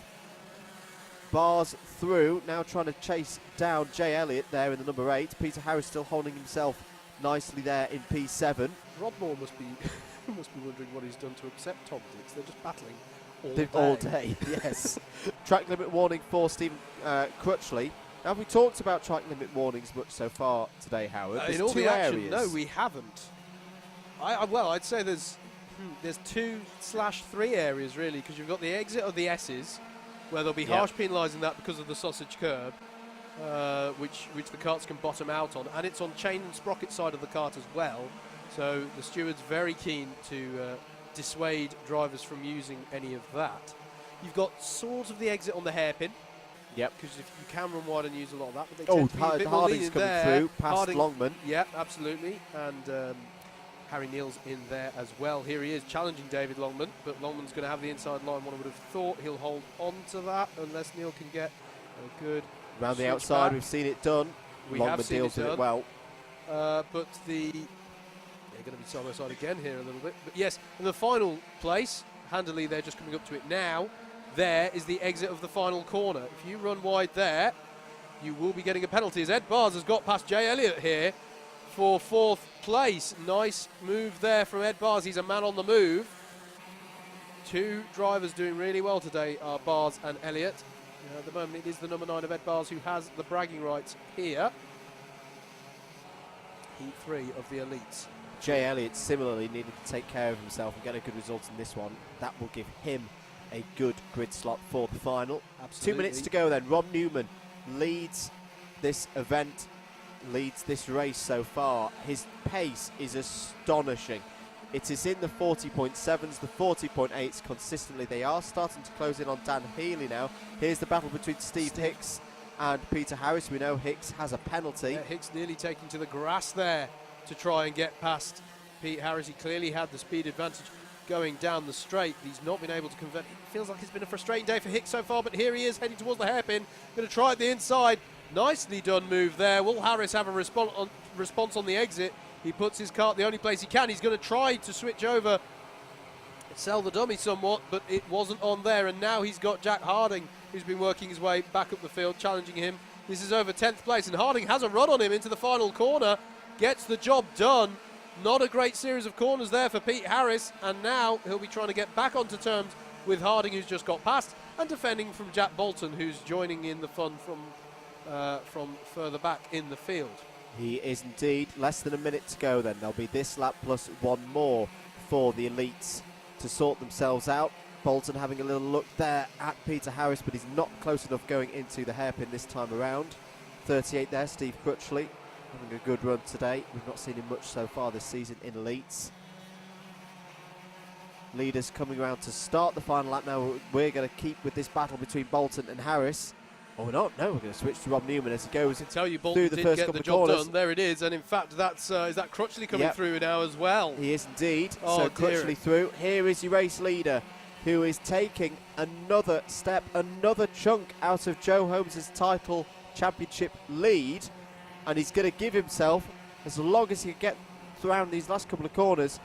Bars through, now trying to chase down Jay Elliott there in the number 8. Peter Harris still holding himself nicely there in P7. Rob Moore must be wondering what he's done to accept Tom Dix. They're just battling all day. Yes. Track limit warning for Stephen Crutchley. Now, have we talked about track limit warnings much so far today, Howard? In all the action, no, we haven't. Well, I'd say there's 2/3 areas really, because you've got the exit of the S's, where there'll be harsh penalising that because of the sausage curb, which the karts can bottom out on, and it's on chain and sprocket side of the kart as well. So the steward's very keen to dissuade drivers from using any of that. You've got sort of the exit on the hairpin. Yep. Because if you can run wide and use a lot of that, but they tend to be a bit more Harding's lenient coming there. through past Harding, Longman. Yeah, absolutely. And Harry Neal's in there as well. Here he is challenging David Longman, but Longman's going to have the inside line. One would have thought he'll hold on to that unless Neal can get a good round the outside. back. We've seen it done. Longman deals with it well. But they're going to be side by side again here a little bit. But yes, in the final place, handily they're just coming up to it now. There is the exit of the final corner. If you run wide there, you will be getting a penalty, as Ed Bars has got past Jay Elliott here for 4th place. Nice move there from Ed Bars. He's a man on the move. 2 drivers doing really well today are Bars and Elliott. At the moment, it is the number 9 of Ed Bars who has the bragging rights here. Heat 3 of the Elites. Jay Elliott similarly needed to take care of himself and get a good result in this one. That will give him a good grid slot for the final. Absolutely. 2 minutes to go then. Rob Newman leads this event, leads this race so far. His pace is astonishing. It is in the 40.7s, the 40.8s consistently. They are starting to close in on Dan Healy now. Here's the battle between Steve Hicks and Peter Harris. We know Hicks has a penalty. Yeah, Hicks nearly taking to the grass there to try and get past Pete Harris. He clearly had the speed advantage going down the straight. He's not been able to convert. It feels like it's been a frustrating day for Hicks so far, but here he is heading towards the hairpin. Going to try at the inside. Nicely done move there. Will Harris have a response on the exit? He puts his kart the only place he can. He's going to try to switch over, sell the dummy somewhat, but it wasn't on there. And now he's got Jack Harding, who's been working his way back up the field, challenging him. This is over 10th place, and Harding has a run on him into the final corner. Gets the job done. Not a great series of corners there for Pete Harris, and now he'll be trying to get back onto terms with Harding, who's just got past, and defending from Jack Bolton, who's joining in the fun from further back in the field. He is indeed. Less than a minute to go then. There'll be this lap plus one more for the Elites to sort themselves out. Bolton having a little look there at Peter Harris, but he's not close enough going into the hairpin this time around. 38 there, Steve Crutchley. Having a good run today. We've not seen him much so far this season in Elites. Leaders coming around to start the final lap now. We're going to keep with this battle between Bolton and Harris. Oh, we're not. No, we're going to switch to Rob Newman as he goes Tell you, through Bolton the did first get couple the of job corners. done. There it is, and in fact, that's is that Crutchley coming through now as well? He is indeed. Oh, so Crutchley through. Here is your race leader, who is taking another step, another chunk out of Joe Holmes' title championship lead, and he's going to give himself, as long as he can get around these last couple of corners,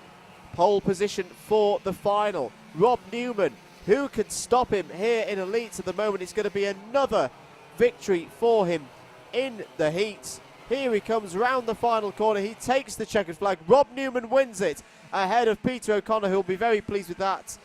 pole position for the final. Rob Newman, who can stop him here in Elites at the moment? It's going to be another victory for him in the heat. Here he comes round the final corner. He takes the checkered flag. Rob Newman wins it ahead of Peter O'Connor, who'll be very pleased with that.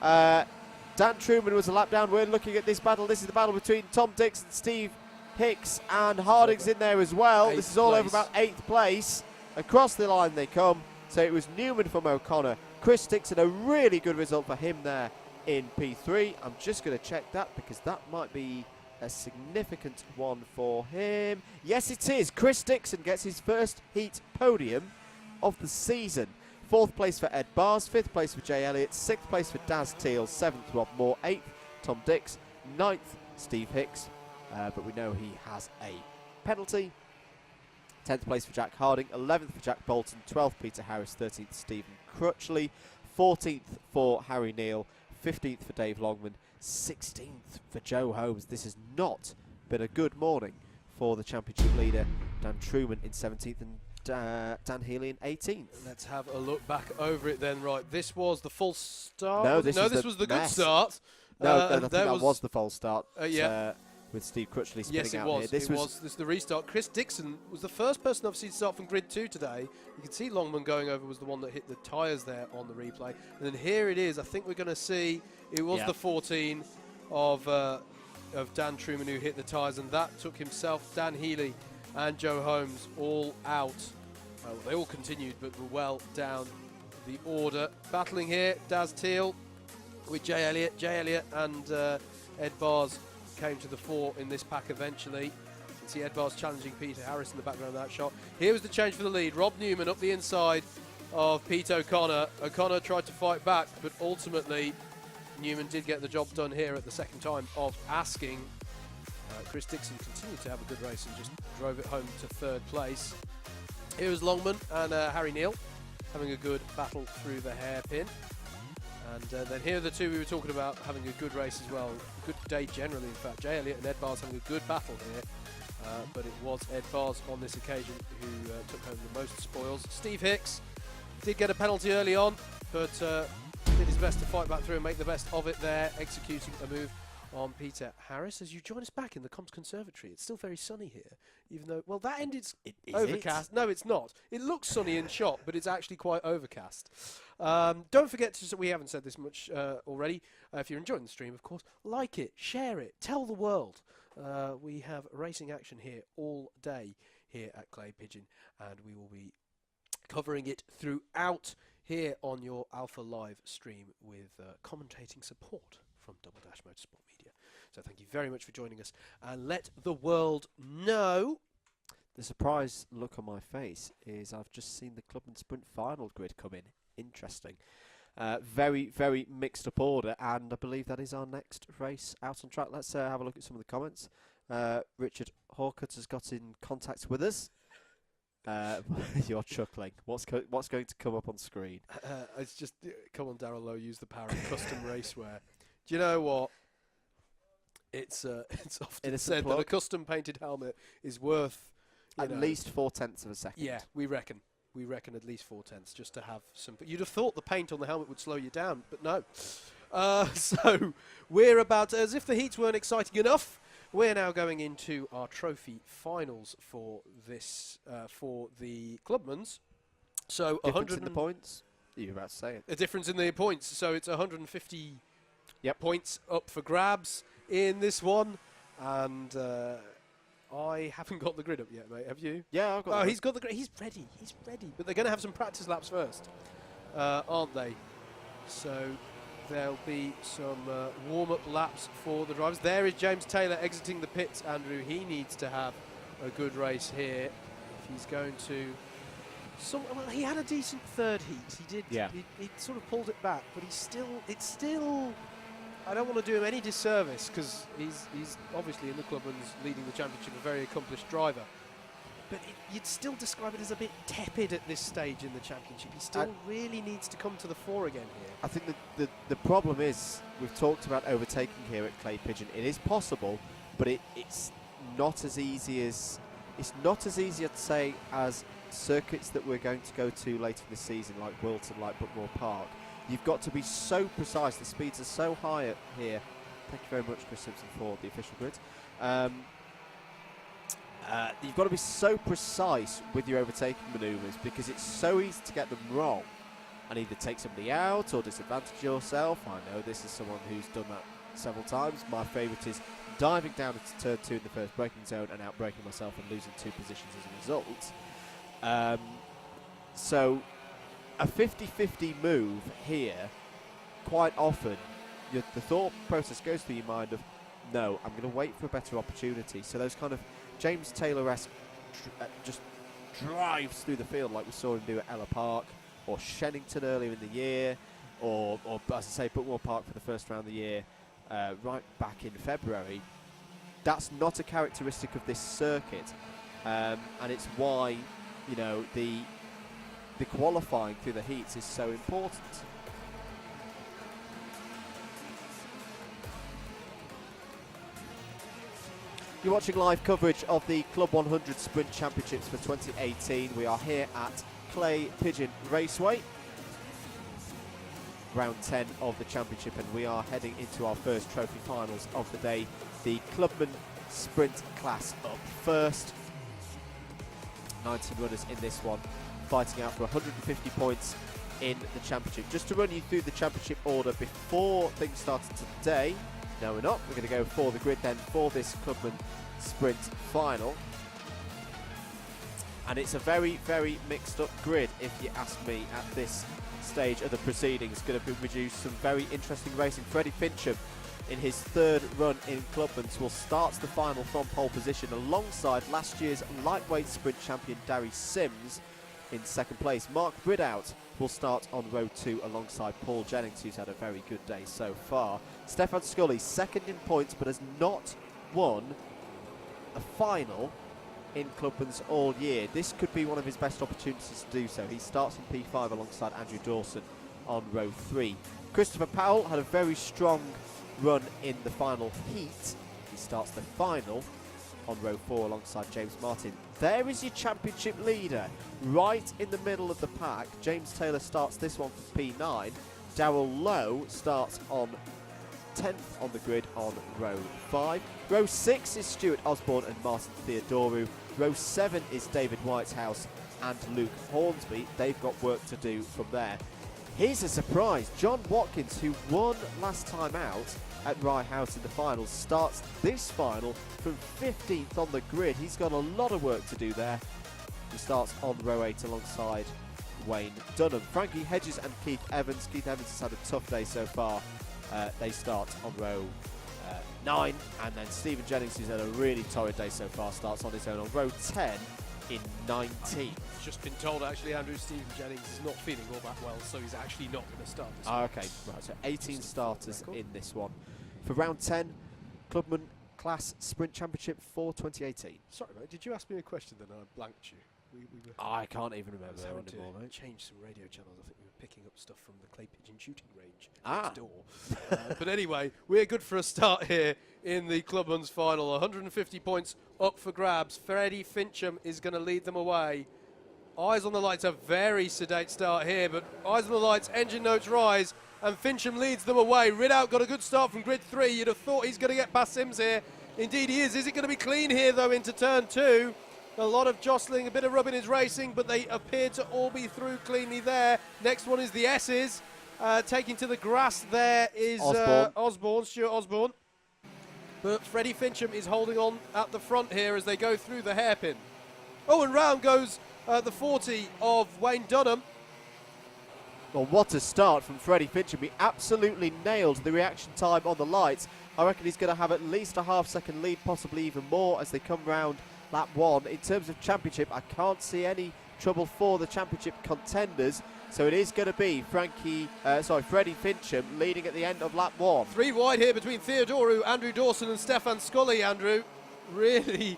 Dan Truman was a lap down. We're looking at this battle. This is the battle between Tom Dix and Steve Hicks, and Harding's in there as well. This is all over about 8th place. Across the line they come. So it was Newman from O'Connor. Chris Dixon, a really good result for him there in P3. I'm just going to check that because that might be a significant one for him. Yes, it is. Chris Dixon gets his first heat podium of the season. 4th place for Ed Bars, 5th place for Jay Elliott, 6th place for Daz Teal, 7th Rob Moore, 8th Tom Dix, 9th Steve Hicks, but we know he has a penalty. 10th place for Jack Harding, 11th for Jack Bolton, 12th Peter Harris, 13th Stephen Crutchley, 14th for Harry Neal, 15th for Dave Longman, 16th for Joe Holmes. This has not been a good morning for the championship leader, Dan Truman in 17th and Dan Healy in 18th. Let's have a look back over it then. Right, this was the full start. No, this was the good start. No, I think that was the false start. Yeah. With Steve Crutchley spinning yes, it out was. here. This was the restart. Chris Dixon was the first person obviously to start from grid 2 today. You can see Longman going over was the one that hit the tyres there on the replay. And then here it is. I think we're going to see it was the 14 of Dan Truman who hit the tyres, and that took himself, Dan Healy and Joe Holmes all out. They all continued, but were well down the order. Battling here, Daz Teal with Jay Elliott. Jay Elliott and Ed Bars came to the fore in this pack eventually. You can see Ed Bars challenging Peter Harris in the background of that shot. Here was the change for the lead. Rob Newman up the inside of Pete O'Connor. O'Connor tried to fight back, but ultimately Newman did get the job done here at the second time of asking. Chris Dixon continued to have a good race and just drove it home to 3rd place. Here was Longman and Harry Neal having a good battle through the hairpin. And then here are the two we were talking about having a good race as well. A good day generally, in fact. Jay Elliott and Ed Bars having a good battle here. But it was Ed Bars on this occasion who took home the most spoils. Steve Hicks did get a penalty early on, but did his best to fight back through and make the best of it there, executing a move on Peter Harris. As you join us back in the Comms Conservatory, it's still very sunny here, even though, well, that end is overcast. No, it's not. It looks sunny in shot, but it's actually quite overcast. Don't forget to, we haven't said this much already, if you're enjoying the stream, of course, like it, share it, tell the world. We have racing action here all day here at Clay Pigeon, and we will be covering it throughout here on your Alpha Live stream with commentating support from Double Dash Motorsport Media. So thank you very much for joining us, and let the world know. The surprise look on my face is I've just seen the Clubman Sprint Final grid come in. Interesting. Very, very mixed up order, and I believe that is our next race out on track. Let's have a look at some of the comments. Richard Hawkins has got in contact with us. You're chuckling. What's going to come up on screen? It's just, come on, Darryl Lowe, use the power of custom racewear. Do you know what? It's often said that a custom painted helmet is worth at least 0.4 of a second. Yeah, we reckon at least 0.4 just to have some. But you'd have thought the paint on the helmet would slow you down, but no. So we're about, as if the heats weren't exciting enough, we're now going into our trophy finals for this for the Clubmans. So difference in the points. You're about to say it. A difference in the points. So it's 150 points up for grabs in this one, and I haven't got the grid up yet, mate. Have you? Yeah, I've got. Oh, he's got the grid. He's ready. He's ready. But they're going to have some practice laps first, aren't they? So there'll be some warm-up laps for the drivers. There is James Taylor exiting the pits, Andrew. He needs to have a good race here if he's going to. Well, he had a decent third heat. He did. Yeah. He sort of pulled it back, but it's still I don't want to do him any disservice because he's obviously in the club and leading the championship, a very accomplished driver. But you'd still describe it as a bit tepid at this stage in the championship. He still really needs to come to the fore again here. I think the problem is, we've talked about overtaking here at Clay Pigeon. It is possible, but it's not as easy as, I'd say, as circuits that we're going to go to later this season, like Wilton, like Brookmore Park. You've got to be so precise. The speeds are so high here. Thank you very much, Chris Simpson, for the official grid. You've got to be so precise with your overtaking manoeuvres because it's so easy to get them wrong and either take somebody out or disadvantage yourself. I know this is someone who's done that several times. My favourite is diving down into turn 2 in the first braking zone and out-braking myself and losing 2 positions as a result. So a 50-50 move here, quite often, the thought process goes through your mind of, no, I'm going to wait for a better opportunity. So those kind of James Taylor-esque just drives through the field like we saw him do at Ella Park or Shennington earlier in the year, or as I say, Brookmore Park for the first round of the year, right back in February. That's not a characteristic of this circuit, and it's why, you know, the qualifying through the heats is so important. You're watching live coverage of the Club 100 Sprint Championships for 2018. We are here at Clay Pigeon Raceway, round 10 of the championship, and we are heading into our first trophy finals of the day. The Clubman Sprint class up first. 19 runners in this one, fighting out for 150 points in the championship. Just to run you through the championship order before things started today. No, we're not. We're going to go for the grid then for this Clubman Sprint final. And it's a very, very mixed up grid, if you ask me, at this stage of the proceedings. Going to produce some very interesting racing. Freddie Fincham, in his 3rd run in Clubman's, will start the final from pole position alongside last year's lightweight sprint champion Darry Sims in 2nd place. Mark Bridout will start on row 2 alongside Paul Jennings, who's had a very good day so far. Stefan Scully, 2nd in points, but has not won a final in Clubman's all year. This could be one of his best opportunities to do so. He starts in P5 alongside Andrew Dawson on row 3. Christopher Powell had a very strong run in the final heat. He starts the final on row 4 alongside James Martin. There is your championship leader, right in the middle of the pack. James Taylor starts this one for P9. Darrell Lowe starts on 10th on the grid on row 5. Row 6 is Stuart Osborne and Martin Theodoru. Row 7 is David Whitehouse and Luke Hornsby. They've got work to do from there. Here's a surprise. John Watkins, who won last time out at Rye House in the finals, starts this final from 15th on the grid. He's got a lot of work to do there. He starts on row 8 alongside Wayne Dunham. Frankie Hedges and Keith Evans. Keith Evans has had a tough day so far. They start on row 9, and then Stephen Jennings, who's had a really torrid day so far, starts on his own on row 10 in 19. Just been told actually Stephen Jennings is not feeling all that well, so he's actually not going to start this one. Okay, right, so 18 starters in this one. For round 10, Clubman Class Sprint Championship for 2018. Sorry mate, did you ask me a question then I blanked you? We were I can't even remember anymore, mate. Change some radio channels. I think we were picking up stuff from the Clay Pigeon shooting range next door. But anyway, we're good for a start here in the Clubman's final. 150 points up for grabs. Freddie Fincham is going to lead them away. Eyes on the lights, a very sedate start here, but eyes on the lights, engine notes rise, and Fincham leads them away. Ridout got a good start from grid 3. You'd have thought he's going to get past Sims here. Indeed he is. Is it going to be clean here, though, into turn 2? A lot of jostling, a bit of rubbing is racing, but they appear to all be through cleanly there. Next one is the S's. Taking to the grass there is Stuart Osborne. But Freddie Fincham is holding on at the front here as they go through the hairpin. Oh, and round goes the 40 of Wayne Dunham. Well, what a start from Freddie Fincham. He absolutely nailed the reaction time on the lights. I reckon he's going to have at least a half-second lead, possibly even more, as they come round lap 1. In terms of championship, I can't see any trouble for the championship contenders. So it is going to be Freddie Fincham leading at the end of lap 1. 3 wide here between Theodoru, Andrew Dawson and Stefan Scully. Andrew, really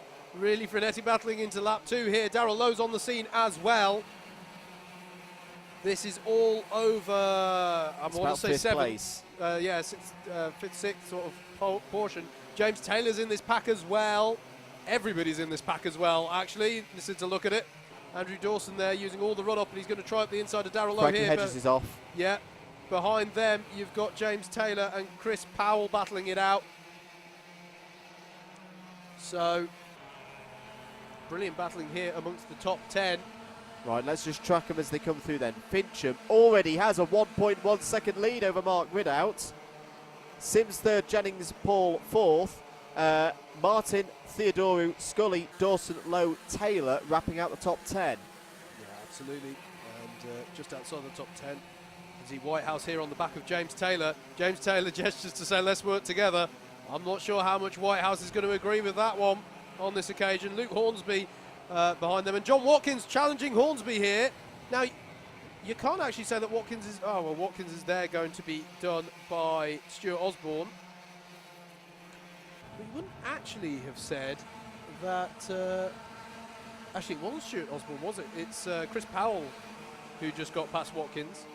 frenetic battling into lap 2 here. Darrell Lowe's on the scene as well. This is all over, I want to say 7th place. Fifth, sixth sort of portion. James Taylor's in this pack as well. Everybody's in this pack as well, actually. Listen to look at it. Andrew Dawson there using all the run up, and he's going to try up the inside of Darrell Lowe here. Hedges is off. Yeah, behind them you've got James Taylor and Chris Powell battling it out. So, brilliant battling here amongst the top 10. Right, let's just track them as they come through then. Fincham already has a 1.1 second lead over Mark Ridout. Sims third, Jennings, Paul fourth. Martin, Theodoru, Scully, Dawson, Lowe, Taylor wrapping out the top 10. Yeah, absolutely. And just outside the top 10, you see Whitehouse here on the back of James Taylor. James Taylor gestures to say, let's work together. I'm not sure how much Whitehouse is going to agree with that one on this occasion. Luke Hornsby behind them, and John Watkins challenging Hornsby here. Now, you can't actually say that Watkins is... Oh, well, Watkins is there going to be done by Stuart Osborne. We wouldn't actually have said that... actually, it wasn't Stuart Osborne, was it? It's Chris Powell who just got past Watkins.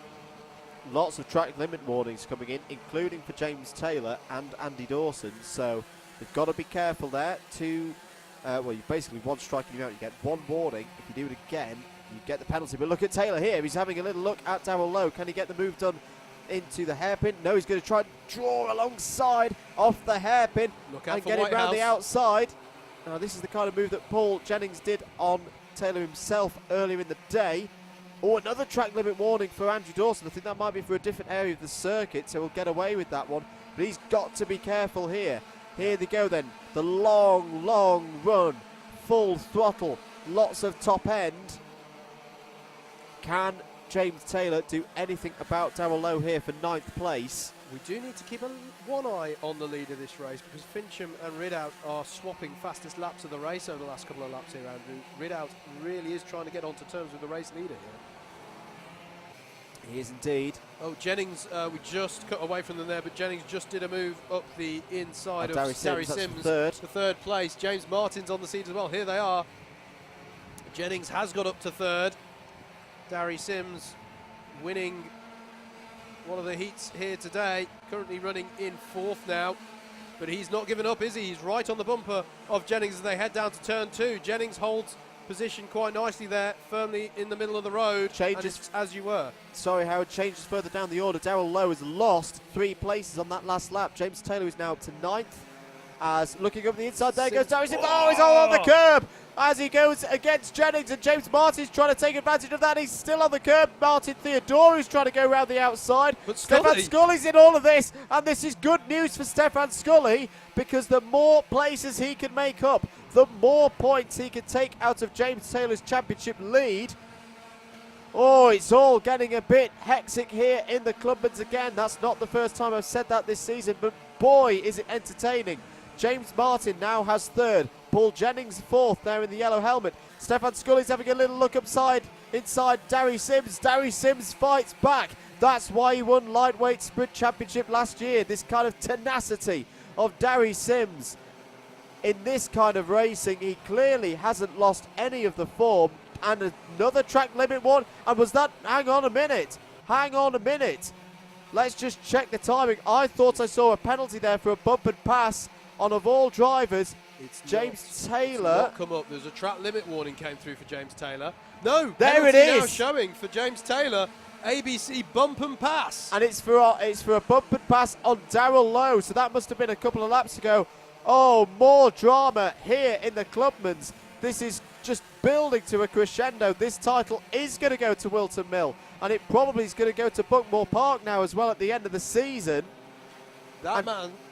Lots of track limit warnings coming in, including for James Taylor and Andy Dawson. So they've got to be careful there to... well, you basically one striking you out, you get one warning. If you do it again, you get the penalty. But look at Taylor here. He's having a little look at Darrell Lowe. Can he get the move done into the hairpin? No, he's going to try and draw alongside off the hairpin and get him round the outside. Now, this is the kind of move that Paul Jennings did on Taylor himself earlier in the day. Oh, another track limit warning for Andrew Dawson. I think that might be for a different area of the circuit, so we'll get away with that one. But he's got to be careful here. Here they go then. The long, long run. Full throttle. Lots of top end. Can James Taylor do anything about Darrell Lowe here for 9th place? We do need to keep one eye on the lead of this race, because Fincham and Ridout are swapping fastest laps of the race over the last couple of laps here, Andrew. Ridout really is trying to get onto terms with the race leader here. He is indeed. Oh, Jennings, we just cut away from them there, but Jennings just did a move up the inside of Darry Sims, the third place. James Martin's on the scene as well. Here they are. Jennings has got up to 3rd. Darry Sims winning one of the heats here today, currently running in 4th now. But he's not given up, is he? He's right on the bumper of Jennings as they head down to turn 2. Jennings holds position quite nicely there, firmly in the middle of the road. Changes as you were. Sorry, Howard, changes further down the order. Darrell Lowe has lost 3 places on that last lap. James Taylor is now up to 9th. As looking up the inside, there goes Darry Sims. Oh, he's all on the curb as he goes against Jennings, and James Martin's trying to take advantage of that. He's still on the curb. Martin Theodoru's trying to go around the outside. But Stefan Scully's in all of this, and this is good news for Stefan Scully, because the more places he can make up, the more points he can take out of James Taylor's championship lead. Oh, it's all getting a bit hectic here in the Clubmans again. That's not the first time I've said that this season, but boy, is it entertaining. James Martin now has 3rd. Paul Jennings 4th there in the yellow helmet. Stefan Scully's having a little look inside Darry Sims. Darry Sims fights back. That's why he won lightweight sprint championship last year. This kind of tenacity of Darry Sims. In this kind of racing, he clearly hasn't lost any of the form. And another track limit one. And was that... Hang on a minute. Let's just check the timing. I thought I saw a penalty there for a bump and pass on, of all drivers, it's James Taylor. Not come up. There's a track limit warning came through for James Taylor. No, there it is. Now showing for James Taylor. ABC bump and pass. And it's for a bump and pass on Darrell Lowe. So that must have been a couple of laps ago. Oh, more drama here in the Clubmans. This is just building to a crescendo. This title is going to go to Wilton Mill, and it probably is going to go to Buckmore Park now as well at the end of the season.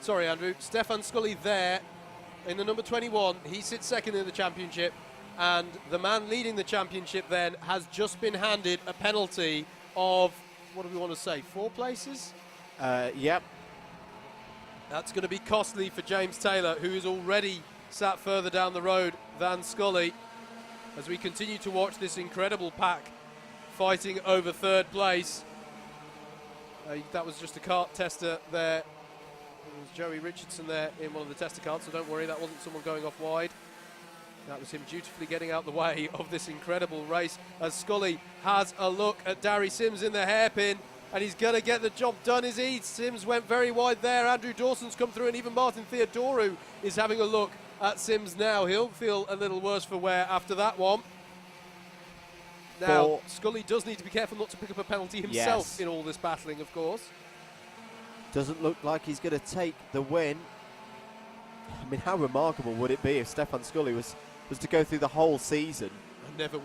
Sorry Andrew, Stefan Scully there in the number 21. He sits 2nd in the championship, and the man leading the championship then has just been handed a penalty of, what do we want to say, 4 places? Yep. That's going to be costly for James Taylor, who is already sat further down the road than Scully, as we continue to watch this incredible pack fighting over third place. That was just a kart tester there. There was Joey Richardson there in one of the tester karts, so don't worry, that wasn't someone going off wide. That was him dutifully getting out the way of this incredible race as Scully has a look at Darry Sims in the hairpin, and he's going to get the job done, is he? Sims went very wide there. Andrew Dawson's come through, and even Martin Theodorou is having a look at Sims now. He'll feel a little worse for wear after that one. Now, Scully does need to be careful not to pick up a penalty himself in all this battling, of course. Doesn't look like he's going to take the win. I mean, how remarkable would it be if Stefan Scully was to go through the whole season and never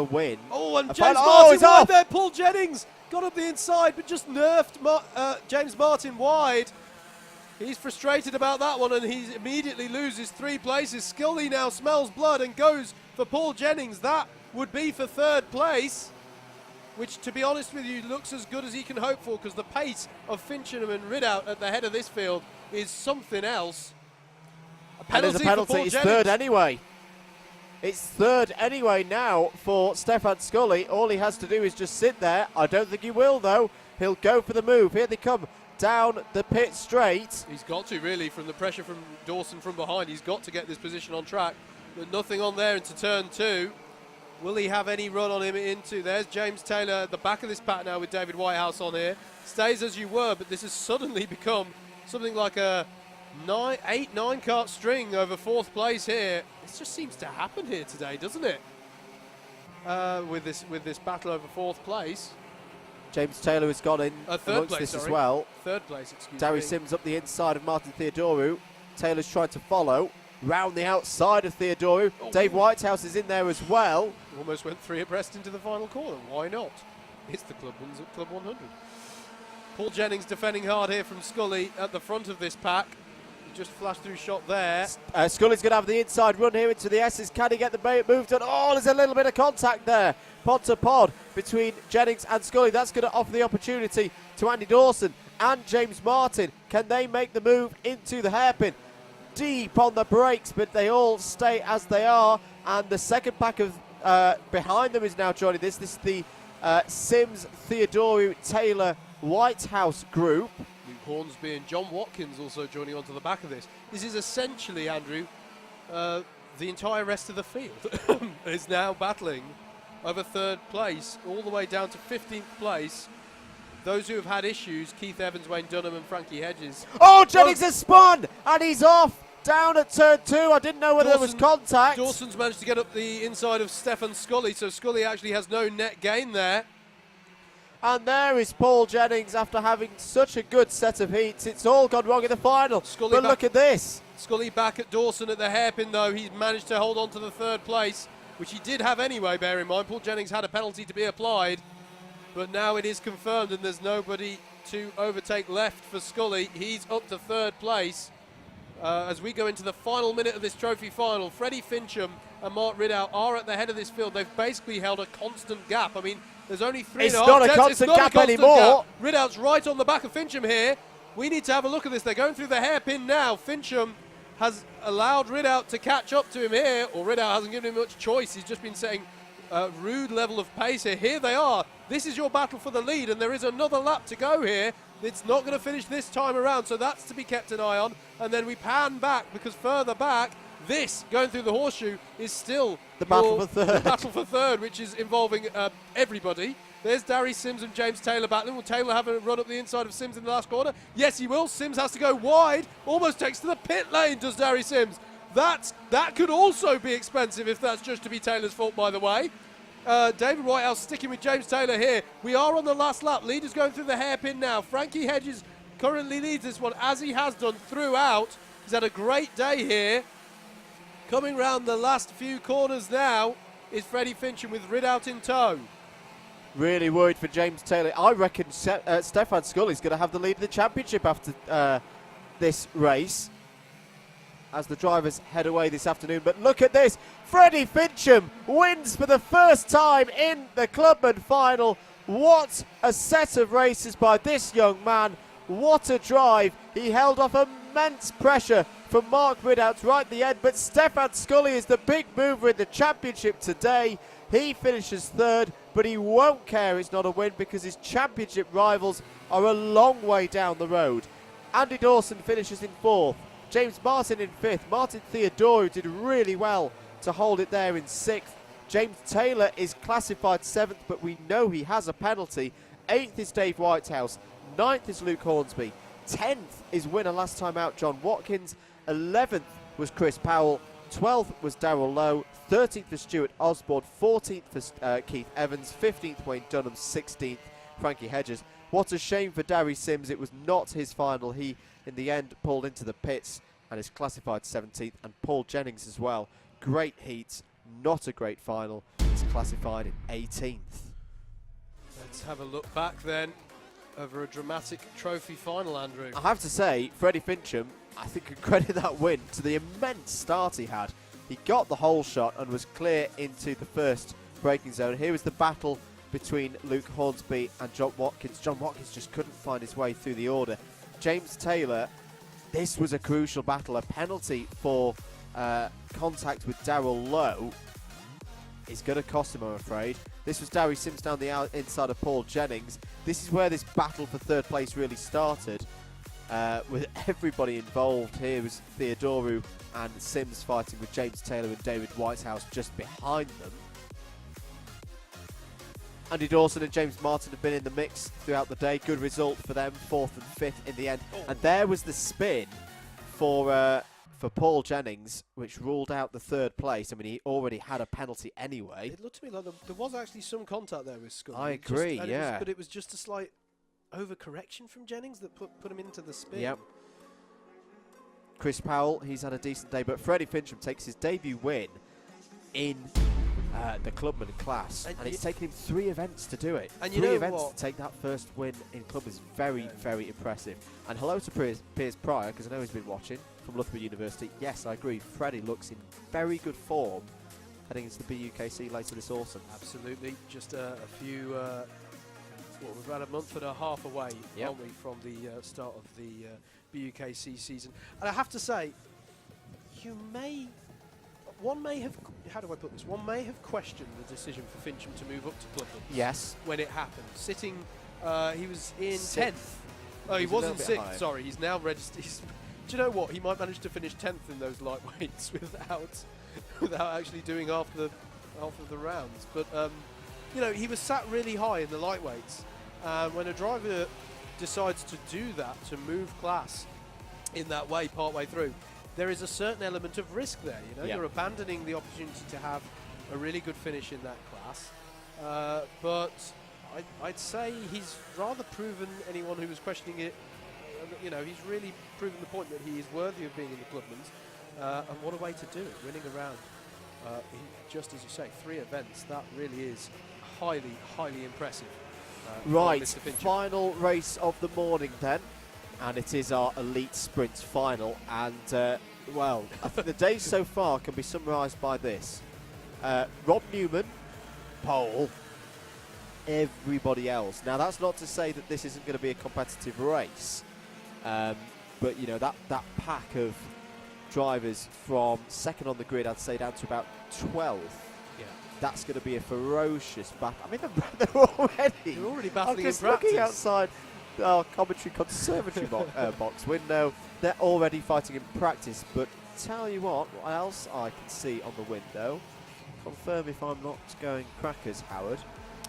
win? Oh, and James Martin wide there. Paul Jennings got up the inside, but just nerfed James Martin wide. He's frustrated about that one, and he immediately loses 3 places. Scully now smells blood and goes for Paul Jennings. That would be for third place, which, to be honest with you, looks as good as he can hope for, because the pace of Finchem and Ridout at the head of this field is something else. And there's a penalty. It's third anyway. It's third anyway now for Stefan Scully. All he has to do is just sit there. I don't think he will, though. He'll go for the move. Here they come down the pit straight. He's got to, really, from the pressure from Dawson from behind. He's got to get this position on track. But nothing on there into turn 2. Will he have any run on him into? There's James Taylor at the back of this pack now with David Whitehouse on here. Stays as you were, but this has suddenly become something like a 8-9 kart string over 4th place here. It just seems to happen here today, doesn't it? With this battle over 4th place. James Taylor has gone in amongst this as well. 3rd place, excuse me. Darry Sims up the inside of Martin Theodorou. Taylor's tried to follow. Round the outside of Theodorou. Dave Whitehouse is in there as well. Almost went 3 abreast into the final corner. Why not? It's the Clubmans at Club 100. Paul Jennings defending hard here from Scully at the front of this pack. Just flashed through shot there. Scully's going to have the inside run here into the S's. Can he get the move done? Oh, there's a little bit of contact there. Pod to pod between Jennings and Scully. That's going to offer the opportunity to Andy Dawson and James Martin. Can they make the move into the hairpin? Deep on the brakes, but they all stay as they are. And the second pack of behind them is now joining this. This is the Sims, Theodorou, Taylor, Whitehouse group. Luke Hornsby and John Watkins also joining onto the back of this. This is essentially, Andrew, the entire rest of the field is now battling over 3rd place, all the way down to 15th place. Those who have had issues, Keith Evans, Wayne Dunham and Frankie Hedges. Oh, Jennings has spun, and he's off down at turn 2. I didn't know whether there was contact. Dawson's managed to get up the inside of Stefan Scully, so Scully actually has no net gain there. And there is Paul Jennings after having such a good set of heats. It's all gone wrong in the final. But look at this. Scully back at Dawson at the hairpin, though. He's managed to hold on to the 3rd place, which he did have anyway, bear in mind. Paul Jennings had a penalty to be applied, but now it is confirmed and there's nobody to overtake left for Scully. He's up to 3rd place. As we go into the final minute of this trophy final, Freddie Finchem and Mark Ridout are at the head of this field. They've basically held a constant gap. I mean, there's only 3.5 It's not a constant gap anymore. Ridout's right on the back of Finchem here. We need to have a look at this. They're going through the hairpin now. Finchem has allowed Ridout to catch up to him here, or Ridout hasn't given him much choice. He's just been setting a rude level of pace here. Here they are. This is your battle for the lead, and there is another lap to go here. It's not going to finish this time around, so that's to be kept an eye on. And then we pan back, because further back, this, going through the horseshoe, is still the battle for third. The battle for third, which is involving everybody. There's Darry Sims and James Taylor battling. Will Taylor have a run up the inside of Sims in the last corner? Yes, he will. Sims has to go wide. Almost takes to the pit lane, does Darry Sims. That could also be expensive if that's just to be Taylor's fault, by the way. David Whitehouse sticking with James Taylor here. We are on the last lap. Leaders going through the hairpin now. Frankie Hedges currently leads this one, as he has done throughout. He's had a great day here. Coming round the last few corners now is Freddie Finchem with Ridout in tow. Really worried for James Taylor. I reckon Stefan Scully's going to have the lead of the championship after this race as the drivers head away this afternoon. But look at this. Freddie Finchem wins for the first time in the Clubman Final. What a set of races by this young man. What a drive. He held off immense pressure from Mark Ridout right at the end. But Stefan Scully is the big mover in the championship today. He finishes third, but he won't care it's not a win because his championship rivals are a long way down the road. Andy Dawson finishes in fourth. James Martin in fifth. Martin Theodorou did really well to hold it there in sixth. James Taylor is classified seventh, but we know he has a penalty. Eighth is Dave Whitehouse. Ninth is Luke Hornsby. 10th is winner last time out John Watkins. 11th was Chris Powell. 12th was Darrell Lowe. 13th was Stuart Osborne. 14th was Keith Evans. 15th Wayne Dunham. 16th Frankie Hedges. What a shame for Darry Sims. It was not his final. He, in the end, pulled into the pits and is classified 17th. And Paul Jennings as well. Great heats, not a great final. He's classified in 18th. Let's have a look back then over a dramatic trophy final, Andrew. I have to say, Freddie Fincham, I think, could credit that win to the immense start he had. He got the hole shot and was clear into the first braking zone. Here was the battle between Luke Hornsby and John Watkins. John Watkins just couldn't find his way through the order. James Taylor, this was a crucial battle. A penalty for contact with Darrell Lowe is going to cost him, I'm afraid. This was Darry Sims down the inside of Paul Jennings. This is where this battle for third place really started, with everybody involved. Here was Theodorou and Sims fighting with James Taylor and David Whitehouse just behind them. Andy Dawson and James Martin have been in the mix throughout the day. Good result for them, 4th and 5th in the end. And there was the spin for Paul Jennings, which ruled out the third place. I mean, he already had a penalty anyway. It looked to me like there was actually some contact there with Scully. I agree, yeah. But it was just a slight overcorrection from Jennings that put him into the spin. Yep. Chris Powell, he's had a decent day, but Freddie Fincham takes his debut win in the Clubman class, and it's taken him 3 events to do it. And 3 events to take that first win in Club is very, very impressive. And hello to Piers Pryor, because I know he's been watching from Loughborough University. Yes, I agree. Freddie looks in very good form heading into the BUKC later this autumn. Absolutely. Just a few, we're about a month and a half away, aren't we, from the start of the BUKC season. And I have to say, one may have, how do I put this? One may have questioned the decision for Fincham to move up to Clubman. Yes. When it happened. Sitting, he was in 10th. Oh, he He's wasn't a little bit 6th, higher. sorry. He's now registered. Do you know what? He might manage to finish 10th in those lightweights without actually doing half of the rounds. But, you know, he was sat really high in the lightweights. When a driver decides to do that, to move class in that way partway through, there is a certain element of risk there. You know, you're abandoning the opportunity to have a really good finish in that class. But I'd say he's rather proven anyone who was questioning it. You know, he's really proven the point that he is worthy of being in the Clubman's. And what a way to do it, winning a round. Just as you say, 3 events. That really is highly, highly impressive. Right, final race of the morning then. And it is our Elite Sprint final. And, well, I think the day so far can be summarised by this. Rob Newman, pole, everybody else. Now, that's not to say that this isn't going to be a competitive race. But, you know, that pack of drivers from second on the grid, I'd say, down to about 12th. Yeah. That's going to be a ferocious battle. I mean, they're already battling I'm just in practice. looking outside our commentary conservatory box window. They're already fighting in practice, but tell you what else I can see on the window, confirm if I'm not going crackers, Howard,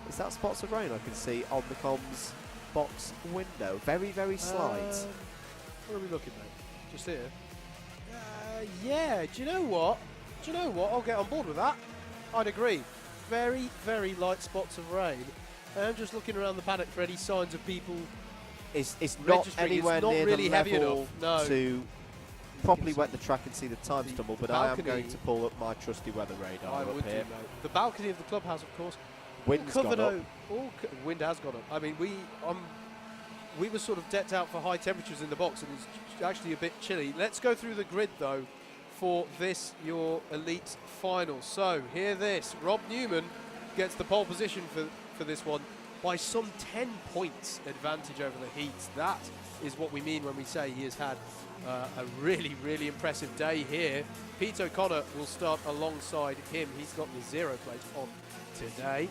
is that spots of rain I can see on the comms box window. Very, very slight. Where are we looking, mate? Just here? Yeah, do you know what? I'll get on board with that. I'd agree. Very, very light spots of rain. I'm just looking around the paddock for any signs of people. It's not anywhere it's not near really the heavy level enough. No. to properly wet the track and see the time stumble, but I am balcony- going to pull up my trusty weather radar I up would do, here. mate. The balcony of the clubhouse, of course. Wind's gone up. Wind has gone up. I mean, we were sort of decked out for high temperatures in the box, and it's actually a bit chilly. Let's go through the grid, though, for this, your Elite Final. So, hear this. Rob Newman gets the pole position for this one. by some 10 points advantage over the Heat. That is what we mean when we say he has had a really, really impressive day here. Pete O'Connor will start alongside him. He's got the 0 plate on today.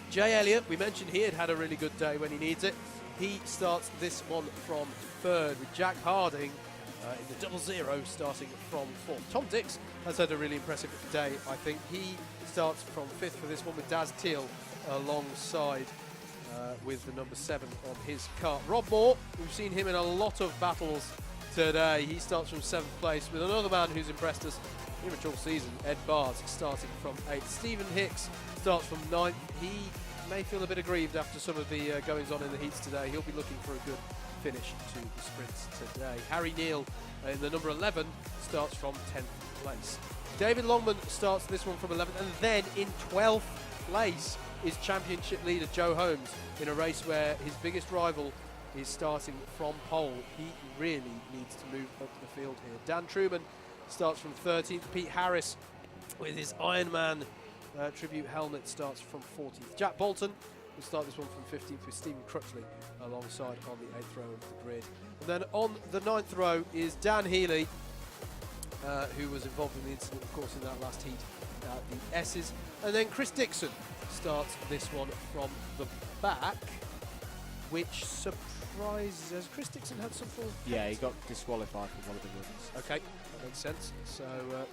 Jay Elliott, we mentioned he had a really good day when he needs it. He starts this one from 3rd with Jack Harding in the 00 starting from 4th. Tom Dix has had a really impressive day, I think. He starts from 5th for this one with Daz Teal alongside with the number 7 on his car. Rob Moore, we've seen him in a lot of battles today. He starts from 7th place with another man who's impressed us pretty much all season, Ed Barrs, starting from 8th. Stephen Hicks starts from 9th. He may feel a bit aggrieved after some of the goings on in the heats today. He'll be looking for a good finish to the sprints today. Harry Neal in the number 11 starts from 10th place. David Longman starts this one from 11th, and then in 12th place is championship leader Joe Holmes in a race where his biggest rival is starting from pole. He really needs to move up the field here. Dan Truman starts from 13th. Pete Harris with his Ironman tribute helmet starts from 14th. Jack Bolton will start this one from 15th with Stephen Crutchley alongside on the 8th row of the grid. And then on the 9th row is Dan Healy, who was involved in the incident, of course, in that last heat at the S's. And then Chris Dixon starts this one from the back, which surprises. Has Chris Dixon had some form? Yeah, he got disqualified from one of the runs. Okay, that makes sense. So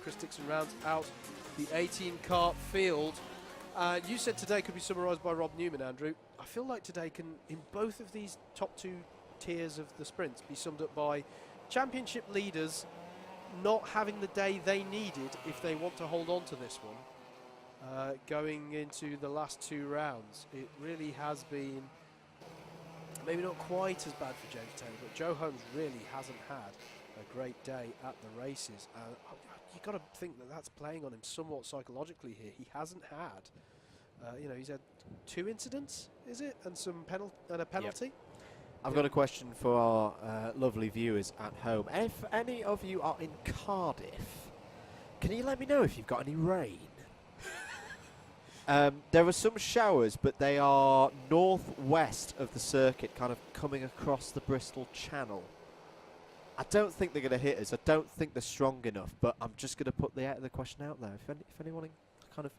Chris Dixon rounds out the 18-car field. You said today could be summarised by Rob Newman, Andrew. I feel like today can, in both of these top 2 tiers of the sprints, be summed up by championship leaders not having the day they needed if they want to hold on to this one. Going into the last 2 rounds, it really has been maybe not quite as bad for James Taylor, but Joe Holmes really hasn't had a great day at the races. You've got to think that that's playing on him somewhat psychologically here. He hasn't had, he's had 2 incidents, is it, and a penalty. Yep. I've got a question for our lovely viewers at home. If any of you are in Cardiff, can you let me know if you've got any rain? There are some showers, but they are northwest of the circuit, kind of coming across the Bristol Channel. I don't think they're going to hit us. I don't think they're strong enough, but I'm just going to put the question out there. If anyone in kind of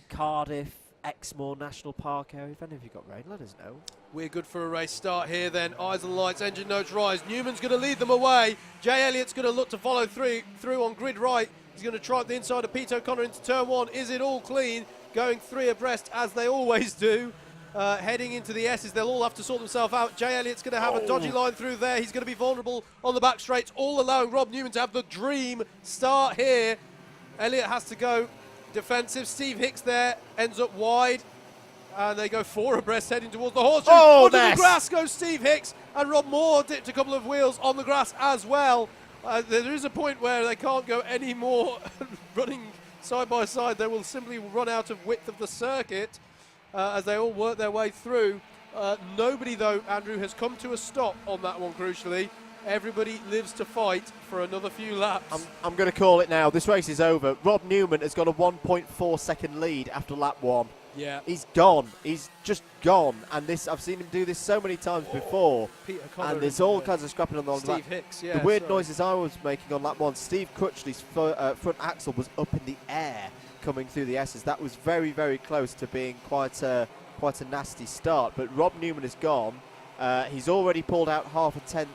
Cardiff, Exmoor National Park area, if any of you got rain, let us know. We're good for a race start here then. Eyes and lights, engine notes rise. Newman's going to lead them away. Jay Elliott's going to look to follow through on grid right. He's going to try up the inside of Pete O'Connor into turn 1. Is it all clean? Going 3 abreast as they always do. Heading into the S's, they'll all have to sort themselves out. Jay Elliott's going to have a dodgy line through there. He's going to be vulnerable on the back straights, all allowing Rob Newman to have the dream start here. Elliott has to go defensive. Steve Hicks there ends up wide. And they go 4 abreast heading towards the horseshoe. Under the grass goes Steve Hicks, and Rob Moore dipped a couple of wheels on the grass as well. There is a point where they can't go any more running side by side. They will simply run out of width of the circuit as they all work their way through. Nobody, though, Andrew, has come to a stop on that one, crucially. Everybody lives to fight for another few laps. I'm going to call it now. This race is over. Rob Newman has got a 1.4 second lead after lap 1. Yeah. He's gone. He's just gone. And this, I've seen him do this so many times before. Peter Connor, and there's all kinds of scrapping on the Steve Hicks, yeah. The weird noises I was making on lap 1. Steve Crutchley's front axle was up in the air coming through the S's. That was very, very close to being quite a nasty start. But Rob Newman is gone. He's already pulled out half a tenth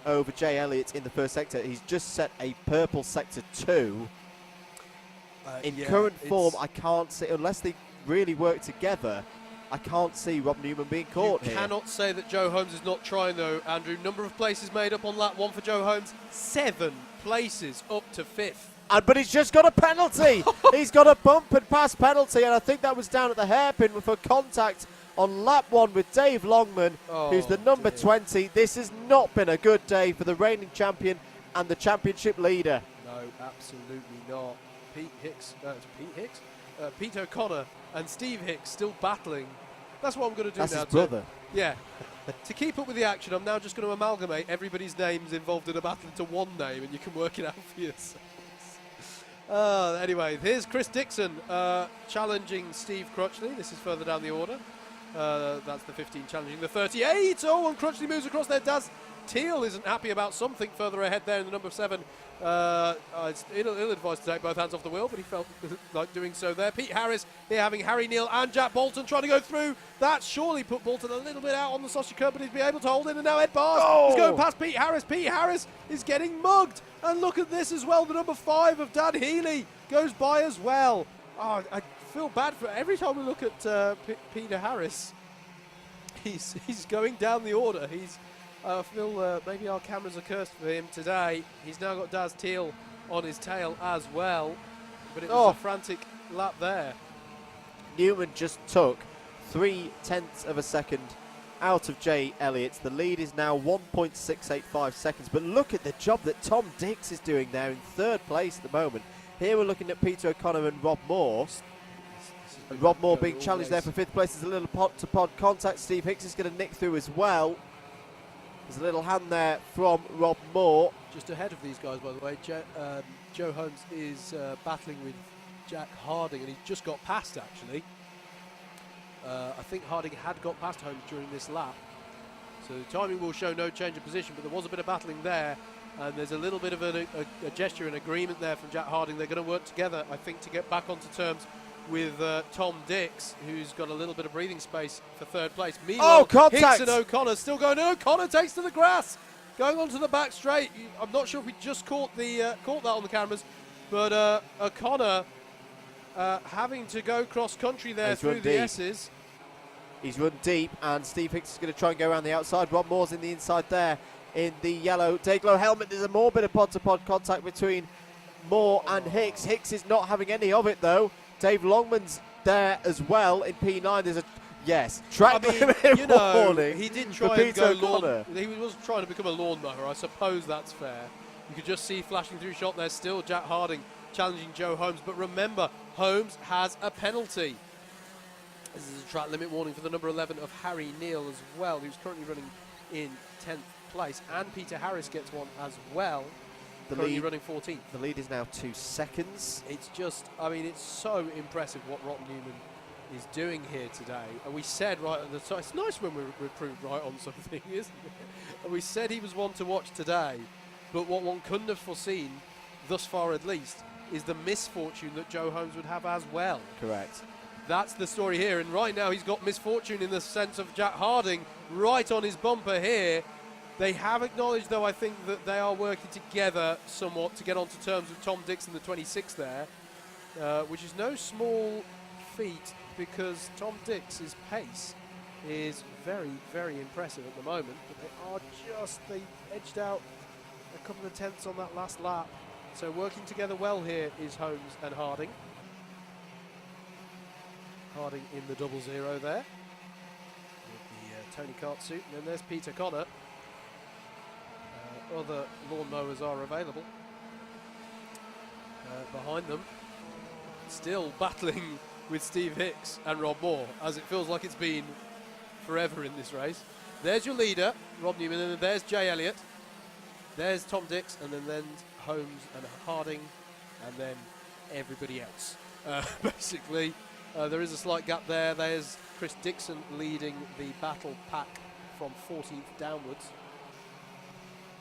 over Jay Elliott in the first sector. He's just set a purple sector 2. In current form, I can't see, unless they really work together, I can't see Rob Newman being caught here. You cannot say that Joe Holmes is not trying, though, Andrew. Number of places made up on lap 1 for Joe Holmes, 7 places up to 5th. But he's just got a penalty. He's got a bump and pass penalty, and I think that was down at the hairpin for contact on lap 1 with Dave Longman, who's the number 20. This has not been a good day for the reigning champion and the championship leader. No, absolutely not. Pete O'Connor and Steve Hicks still battling. That's what I'm going to do now. That's his brother. Yeah. To keep up with the action, I'm now just going to amalgamate everybody's names involved in a battle into one name, and you can work it out for yourselves. Anyway, here's Chris Dixon challenging Steve Crutchley. This is further down the order. That's the 15 challenging the 38. Oh, and Crutchley moves across there. Daz Teal isn't happy about something further ahead there in the number 7. It's ill-advised to take both hands off the wheel, but he felt like doing so there. Pete Harris here having Harry Neal and Jack Bolton trying to go through. That surely put Bolton a little bit out on the sausage curb, but he's been able to hold in. And now Ed Bars is going past Pete Harris. Pete Harris is getting mugged. And look at this as well. The number 5 of Dan Healy goes by as well. Oh, I feel bad for every time we look at Peter Harris. He's going down the order. I feel maybe our cameras are cursed for him today. He's now got Daz Teal on his tail as well. But it was a frantic lap there. Newman just took 0.3 of a second out of Jay Elliott. The lead is now 1.685 seconds. But look at the job that Tom Dix is doing there in 3rd place at the moment. Here we're looking at Peter O'Connor and Rob Moore. And Rob Moore being challenged there for 5th place. There's a little pod-to-pod contact. Steve Hicks is going to nick through as well. There's a little hand there from Rob Moore. Just ahead of these guys, by the way, Joe Holmes is battling with Jack Harding, and he's just got past, actually. I think Harding had got past Holmes during this lap. So the timing will show no change of position, but there was a bit of battling there. And there's a little bit of a gesture and agreement there from Jack Harding. They're going to work together, I think, to get back onto terms with Tom Dix, who's got a little bit of breathing space for 3rd place. Meanwhile, Hicks and O'Connor still going. And O'Connor takes to the grass, going onto the back straight. I'm not sure if we just caught that on the cameras, but O'Connor having to go cross country there through the S's. He's run deep, and Steve Hicks is going to try and go around the outside. Rob Moore's in the inside there in the yellow Dayglow helmet. There's a more bit of pod-to-pod contact between Moore and Hicks. Hicks is not having any of it, though. Dave Longman's there as well in P9. There's a track limit warning. He did try and go lawn. He was trying to become a lawnmower. I suppose that's fair. You could just see flashing through shot there still Jack Harding challenging Joe Holmes. But remember, Holmes has a penalty. This is a track limit warning for the number 11 of Harry Neal as well, who's currently running in 10th place. And Peter Harris gets one as well. Currently running 14th. The lead is now 2 seconds. It's just, it's so impressive what Rotten Newman is doing here today. And we said right at the time, it's nice when we're proved right on something, isn't it? And we said he was one to watch today. But what one couldn't have foreseen, thus far at least, is the misfortune that Joe Holmes would have as well. Correct. That's the story here. And right now he's got misfortune in the sense of Jack Harding right on his bumper here. They have acknowledged, though, I think, that they are working together somewhat to get onto terms with Tom Dix in the 26 there, which is no small feat because Tom Dix's pace is very, very impressive at the moment. But they edged out a couple of tenths on that last lap. So working together well here is Holmes and Harding. Harding in the 00 there with the Tony Kart suit. And then there's Peter Connor. Other lawnmowers are available. Behind them, still battling with Steve Hicks and Rob Moore, as it feels like it's been forever in this race. There's your leader, Rob Newman, and then there's Jay Elliott. There's Tom Dix, and then Holmes and Harding, and then everybody else. Basically, there is a slight gap there. There's Chris Dixon leading the battle pack from 14th downwards.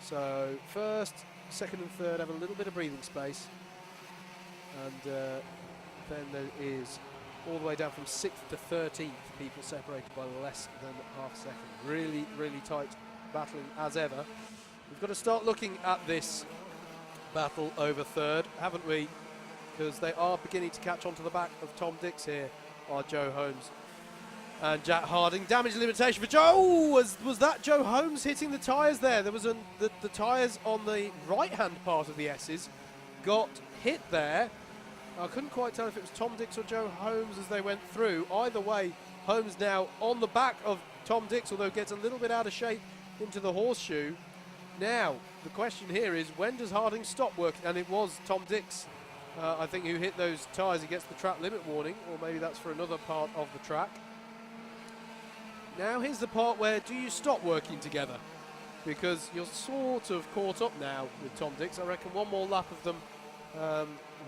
So first, second and third have a little bit of breathing space. And then there is all the way down from 6th to 13th, people separated by less than half a second. Really, really tight battling as ever. We've got to start looking at this battle over third, haven't we? Because they are beginning to catch on to the back of Tom Dix here, are Joe Holmes and Jack Harding. Damage limitation for Joe. Oh, was that Joe Holmes hitting the tyres there? There was the tyres on the right-hand part of the S's got hit there. I couldn't quite tell if it was Tom Dix or Joe Holmes as they went through. Either way, Holmes now on the back of Tom Dix, although gets a little bit out of shape into the horseshoe. Now, the question here is, when does Harding stop working? And it was Tom Dix, I think, who hit those tyres. He gets the track limit warning, or maybe that's for another part of the track. Now, here's the part where do you stop working together? Because you're sort of caught up now with Tom Dix. I reckon one more lap of them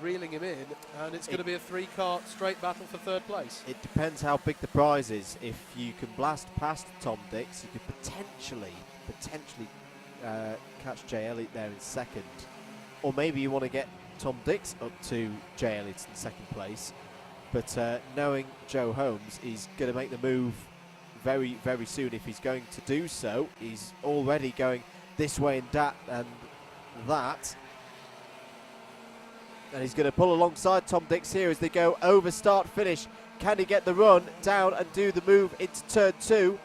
reeling him in, and it's going to be a three-car straight battle for third place. It depends how big the prize is. If you can blast past Tom Dix, you could potentially catch Jay Elliott there in second. Or maybe you want to get Tom Dix up to Jay Elliott in second place. But knowing Joe Holmes, he's going to make the move very, very soon. If he's going to do so, he's already going this way and that. And he's going to pull alongside Tom Dix here as they go over start finish. Can he get the run down and do the move into turn 2?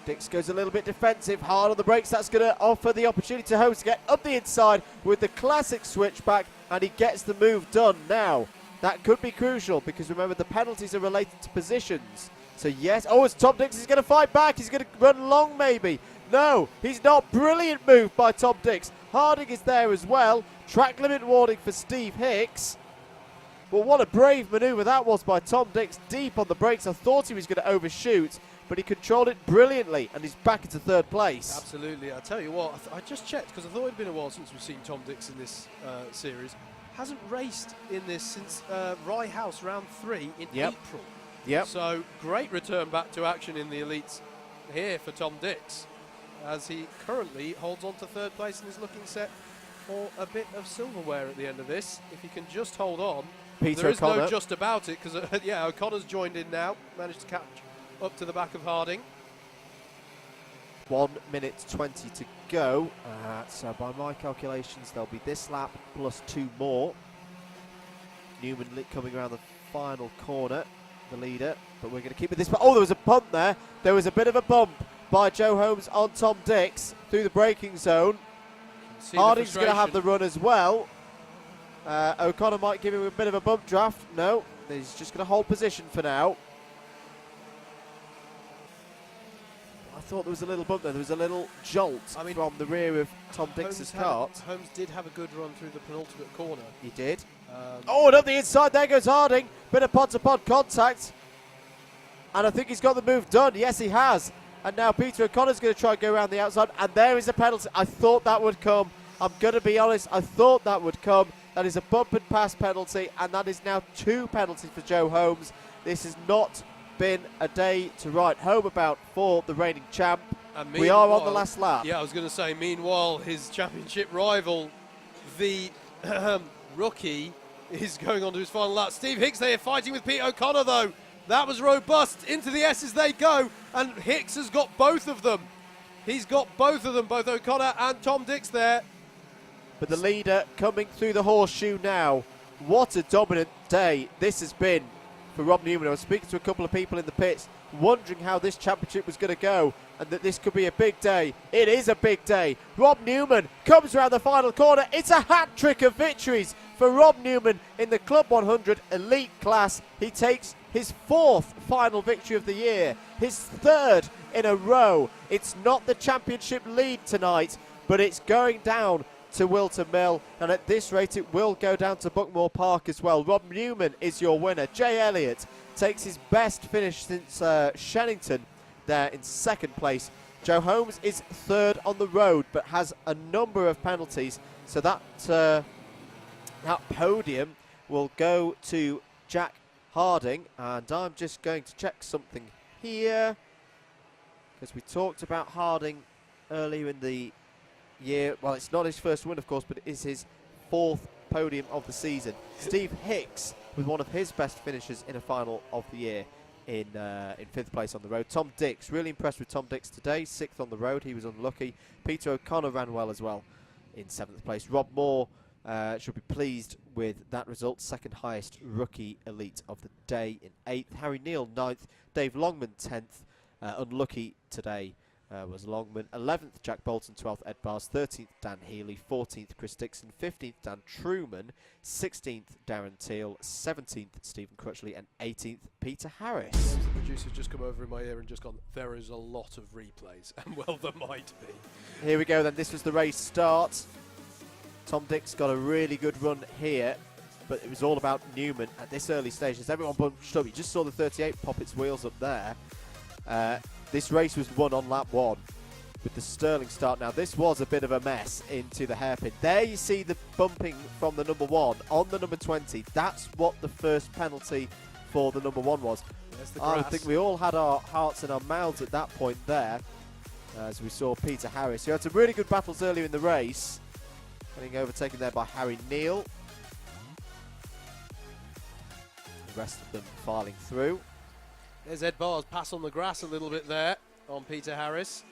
Dix goes a little bit defensive, hard on the brakes. That's going to offer the opportunity to Holmes to get up the inside with the classic switchback, and he gets the move done. Now, that could be crucial because remember the penalties are related to positions. So yes, it's Tom Dix. He's going to fight back. He's going to run long maybe. No, he's not. Brilliant move by Tom Dix. Harding is there as well. Track limit warning for Steve Hicks. Well, what a brave manoeuvre that was by Tom Dix. Deep on the brakes. I thought he was going to overshoot, but he controlled it brilliantly, and he's back into third place. Absolutely. I tell you what, I just checked because I thought it'd been a while since we've seen Tom Dix in this series. Hasn't raced in this since Rye House round 3 in April. Yep. So great return back to action in the elites here for Tom Dix, as he currently holds on to third place and is looking set for a bit of silverware at the end of this. If he can just hold on. Peter there is O'Connor. no just about it, because O'Connor's joined in now, managed to catch up to the back of Harding. 1 minute 20 to go. So by my calculations, there'll be this lap plus 2 more. Newman coming around the final corner, the leader, but we're going to keep it this. Oh, there was a bump there. There was a bit of a bump by Joe Holmes on Tom Dix through the braking zone. Harding's going to have the run as well. O'Connor might give him a bit of a bump draft. No, he's just going to hold position for now. I thought there was a little bump there. There was a little jolt from the rear of Tom Dix's kart. Holmes did have a good run through the penultimate corner. He did. And up the inside, there goes Harding. Bit of pod-to-pod contact. And I think he's got the move done. Yes, he has. And now Peter O'Connor's going to try and go around the outside. And there is a penalty. I thought that would come. I'm going to be honest. I thought that would come. That is a bump and pass penalty. And that is now 2 penalties for Joe Holmes. This has not been a day to write home about for the reigning champ. We are on the last lap. Yeah, I was going to say, meanwhile, his championship rival, the rookie, is going on to his final lap. Steve Hicks there fighting with Pete O'Connor, though. That was robust. Into the S's they go, and Hicks has got both of them. He's got both of them, both O'Connor and Tom Dix there. But the leader coming through the horseshoe now. What a dominant day this has been for Rob Newman. I was speaking to a couple of people in the pits, wondering how this championship was going to go and that this could be a big day. It is a big day. Rob Newman comes around the final corner. It's a hat-trick of victories for Rob Newman in the Club 100 elite class. He takes his 4th final victory of the year, his 3rd in a row. It's not the championship lead tonight, but it's going down to Wilton Mill, and at this rate it will go down to Buckmore Park as well. Rob Newman is your winner. Jay Elliott takes his best finish since Shennington there in 2nd place. Joe Holmes is 3rd on the road but has a number of penalties, so that podium will go to Jack Harding. And I'm just going to check something here because we talked about Harding earlier in the year. Well, it's not his first win, of course, but it is his 4th podium of the season. Steve Hicks with one of his best finishes in a final of the year in 5th place on the road. Tom Dix, really impressed with Tom Dix today, 6th on the road. He was unlucky. Peter O'Connor ran well as well in 7th place. Rob Moore should be pleased with that result. 2nd highest rookie elite of the day in 8th. Harry Neal 9th. Dave Longman 10th. Unlucky today was Longman. 11th Jack Bolton, 12th Ed Bars, 13th Dan Healy, 14th Chris Dixon, 15th Dan Truman, 16th Darren Teal, 17th Stephen Crutchley, and 18th Peter Harris. The producer's just come over in my ear and just gone, there is a lot of replays, and well, there might be. Here we go then, this was the race start. Tom Dix got a really good run here, but it was all about Newman at this early stage. As everyone bunched up, you just saw the 38 pop its wheels up there. This race was won on lap 1. with the Sterling start. Now, this was a bit of a mess into the hairpin. There you see the bumping from the number 1 on the number 20. That's what the first penalty for the number 1 was. I think we all had our hearts in our mouths at that point there, as we saw Peter Harris, who had some really good battles earlier in the race, getting overtaken there by Harry Neal. The rest of them filing through. There's Ed Barr's pass on the grass a little bit there on Peter Harris.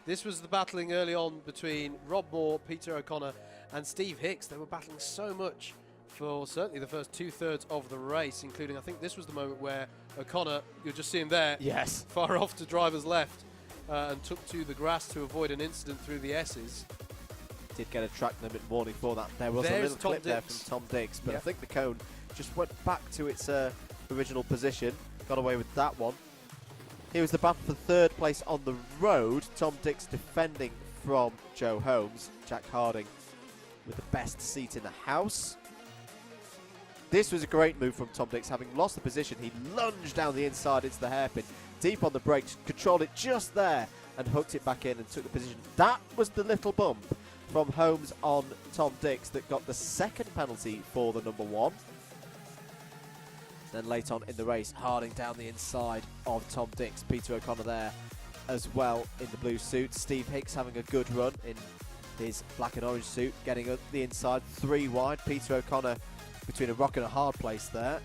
This was the battling early on between Rob Moore, Peter O'Connor and Steve Hicks. They were battling so much for certainly the first 2/3 of the race, including, I think this was the moment where O'Connor, you'll just see him there, yes, far off to driver's left, and took to the grass to avoid an incident through the S's. Did get a track limit warning for that. There was a little clip there from Tom Dix, but I think the cone just went back to its original position. Got away with that one. Here was the battle for third place on the road. Tom Dix defending from Joe Holmes. Jack Harding with the best seat in the house. This was a great move from Tom Dix. Having lost the position, he lunged down the inside into the hairpin, deep on the brakes, controlled it just there and hooked it back in and took the position. That was the little bump from Holmes on Tom Dix that got the second penalty for the number 1. Then late on in the race, Harding down the inside of Tom Dix. Peter O'Connor there as well in the blue suit. Steve Hicks having a good run in his black and orange suit, getting the inside 3 wide. Peter O'Connor between a rock and a hard place there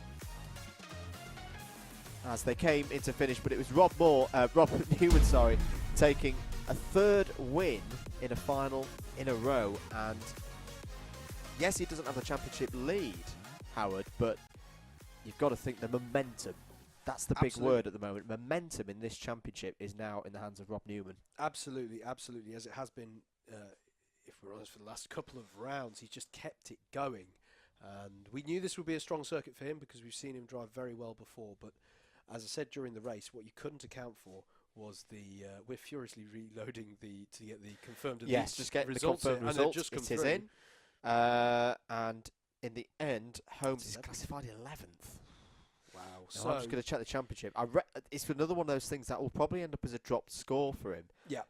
as they came into finish, but it was Rob Newman, taking a 3rd win in a final in a row. And yes, he doesn't have the championship lead, Howard, but you've got to think the momentum. That's the big word at the moment. Momentum in this championship is now in the hands of Rob Newman. Absolutely, absolutely. As it has been, if we're honest, for the last couple of rounds, he's just kept it going. And we knew this would be a strong circuit for him because we've seen him drive very well before. But as I said during the race, what you couldn't account for was the we're furiously reloading to get the confirmed just getting results the confirmed results. Just it is in. And in the end, Holmes is classified 11th. Wow. Now, so I'm just going to check the championship. It's another one of those things that will probably end up as a dropped score for him. Yeah.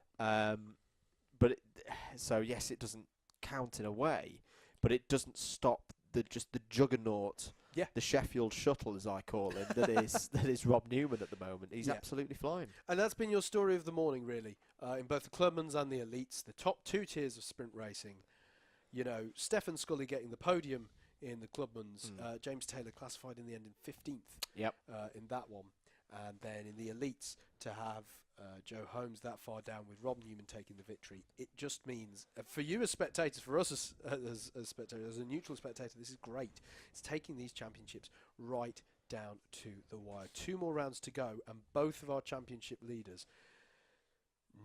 So yes, it doesn't count in a way, but it doesn't stop the juggernaut, the Sheffield shuttle, as I call him, that is Rob Newman at the moment. He's absolutely flying. And that's been your story of the morning, really, in both the Clubmans and the Elites, the top 2 tiers of sprint racing. You know, Stefan Scully getting the podium in the Clubmans, James Taylor classified in the end in 15th in that one. And then in the Elites, to have Joe Holmes that far down with Rob Newman taking the victory, it just means, for you as spectators, for us as spectators, as a neutral spectator, this is great. It's taking these championships right down to the wire. 2 more rounds to go, and both of our championship leaders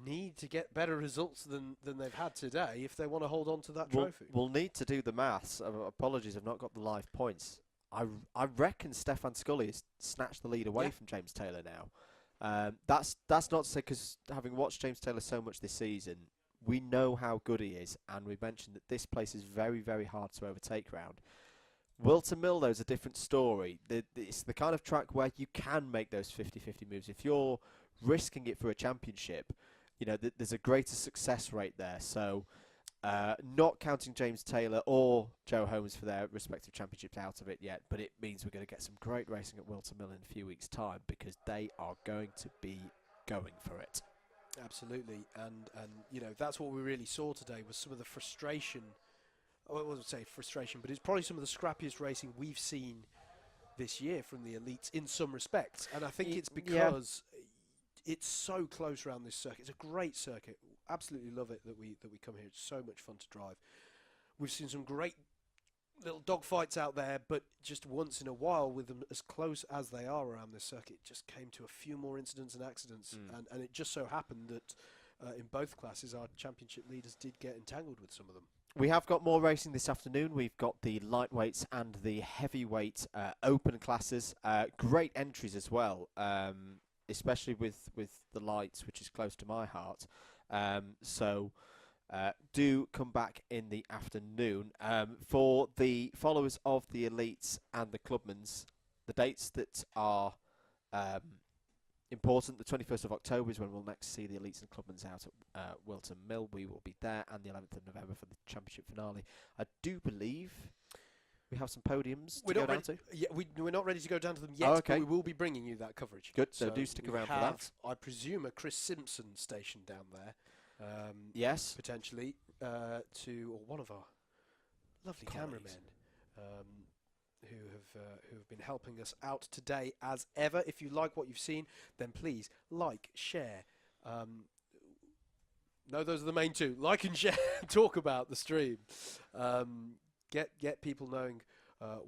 need to get better results than they've had today if they want to hold on to that trophy. We'll need to do the maths. Apologies, I've not got the live points. I reckon Stefan Scully has snatched the lead away from James Taylor now. That's not to say, because having watched James Taylor so much this season, we know how good he is, and we mentioned that this place is very, very hard to overtake round. Wilton Mill, though, is a different story. It's the kind of track where you can make those 50-50 moves. If you're risking it for a championship, you know, there's a greater success rate there. So not counting James Taylor or Joe Holmes for their respective championships out of it yet, but it means we're going to get some great racing at Wilton Mill in a few weeks' time, because they are going to be going for it. Absolutely, and you know, that's what we really saw today, was some of the frustration. I wouldn't say frustration, but it's probably some of the scrappiest racing we've seen this year from the Elites in some respects. And I think it's because it's so close around this circuit. It's a great circuit. Absolutely love it that we come here. It's so much fun to drive. We've seen some great little dogfights out there, but just once in a while, with them as close as they are around this circuit, it just came to a few more incidents and accidents. And it just so happened that in both classes, our championship leaders did get entangled with some of them. We have got more racing this afternoon. We've got the lightweights and the heavyweight open classes. Great entries as well, especially with the lights, which is close to my heart. So do come back in the afternoon. For the followers of the Elites and the Clubmans, the dates that are important. The 21st of October is when we'll next see the Elites and Clubmans out at Wilton Mill. We will be there, and the 11th of November for the championship finale. I do believe we have some podiums to go down to. Yeah, we're not ready to go down to them yet, okay. But we will be bringing you that coverage. Good, so do stick around for that. I presume a Chris Simpson station down there. Yes. Potentially, or one of our lovely cameramen who have been helping us out today as ever. If you like what you've seen, then please like, share. No, those are the main two. Like and share. Talk about the stream. Get people knowing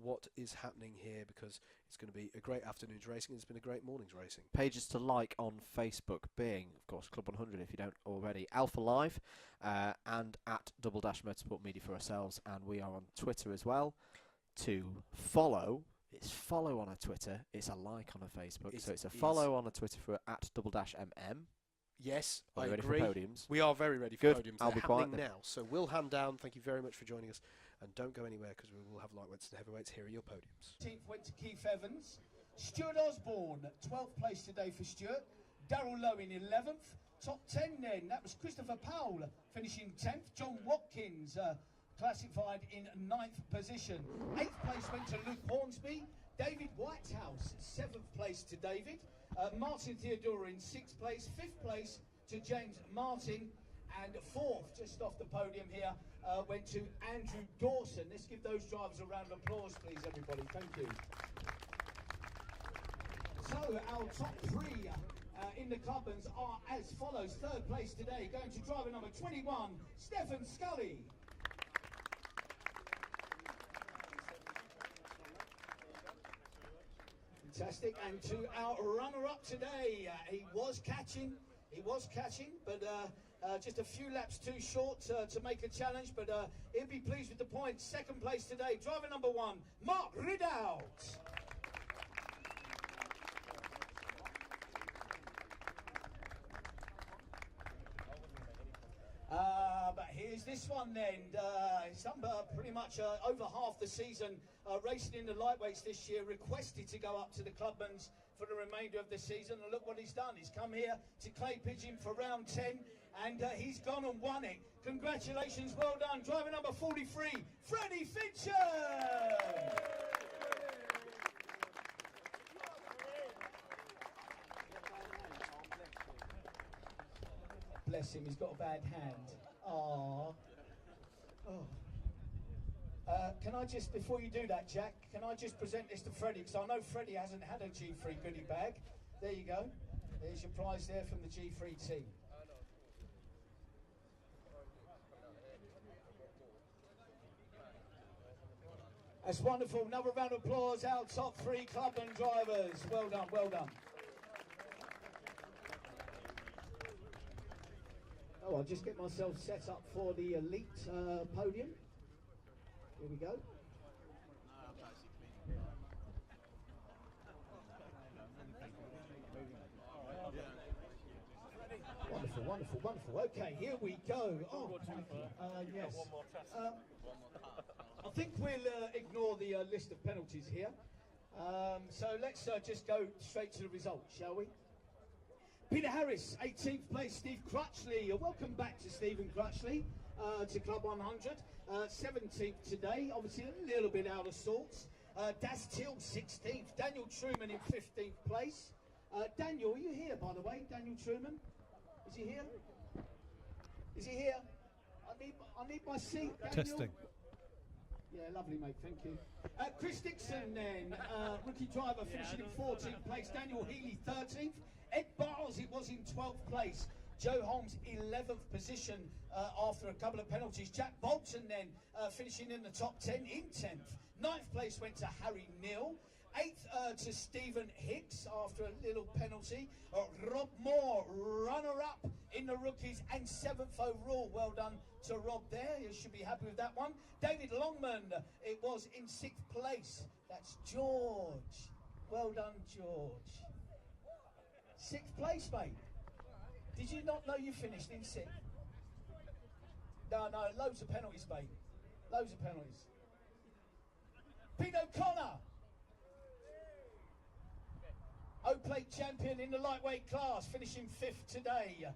what is happening here, because it's going to be a great afternoon's racing, and it's been a great morning's racing. Pages to like on Facebook being, of course, Club100 if you don't already, Alpha Live, and at Double Dash Motorsport Media for ourselves, and we are on Twitter as well. To follow, it's follow on a Twitter, it's a like on a Facebook, so it's a follow on a Twitter for at Double Dash MM. Yes, I agree. Ready for podiums? We are very ready for Good. podiums. I'll They're be quiet happening now. So we'll hand down. Thank you very much for joining us. And don't go anywhere, because we will have lightweights and heavyweights. Here are your podiums. 10th went to Keith Evans. Stuart Osborne, 12th place today for Stuart. Darryl Lowe in 11th. Top 10 then, that was Christopher Powell finishing 10th. John Watkins classified in 9th position. 8th place went to Luke Hornsby. David Whitehouse, 7th place to David. Martin Theodora in 6th place. 5th place to James Martin. And 4th, just off the podium here, went to Andrew Dawson. Let's give those drivers a round of applause, please, everybody. Thank you. So our top 3 in the Clubmans are as follows. 3rd place today, going to driver number 21, Stephen Scully. Fantastic. And to our runner-up today, he was catching, but just a few laps too short to make a challenge, but he'll be pleased with the points. 2nd place today, driver number 1, Mark Ridout. But here's this one then. It's pretty much over half the season racing in the lightweights this year, requested to go up to the Clubmans for the remainder of the season, and look what he's done. He's come here to Clay Pigeon for round 10, and he's gone and won it. Congratulations, well done. Driver number 43, Freddie Fincher. Bless him, he's got a bad hand. Aww. Oh. Can I just, before you do that, Jack, can I just present this to Freddie? Because I know Freddie hasn't had a G3 goodie bag. There you go. There's your prize there from the G3 team. That's wonderful. Another round of applause. Our top 3 Clubman drivers. Well done, well done. Oh, I'll just get myself set up for the elite podium. Here we go. Wonderful, wonderful, wonderful. Okay, here we go. Oh, yes. I think we'll ignore the list of penalties here. So let's just go straight to the results, shall we? Peter Harris, 18th place. Steve Crutchley, welcome back to Stephen Crutchley, to Club 100. 17th today, obviously a little bit out of sorts. Das Till, 16th. Daniel Truman in 15th place. Daniel, are you here, by the way? Daniel Truman? Is he here? Is he here? I need my seat, Daniel. Testing. Yeah, lovely, mate, thank you. Chris Dixon then, rookie driver, finishing in 14th place. Daniel Healy, 13th. Ed Bars, it was in 12th place. Joe Holmes, 11th position after a couple of penalties. Jack Bolton then finishing in the top 10 in 10th. 9th place went to Harry Neal. 8th to Stephen Hicks after a little penalty. Rob Moore, runner-up in the rookies and 7th overall. Well done to Rob there. You should be happy with that one. David Longman, it was in 6th place. That's George. Well done, George. 6th place, mate. Did you not know you finished in 6th? No, loads of penalties, mate. Loads of penalties. Pete O'Connor. O-Plate champion in the lightweight class, finishing 5th today.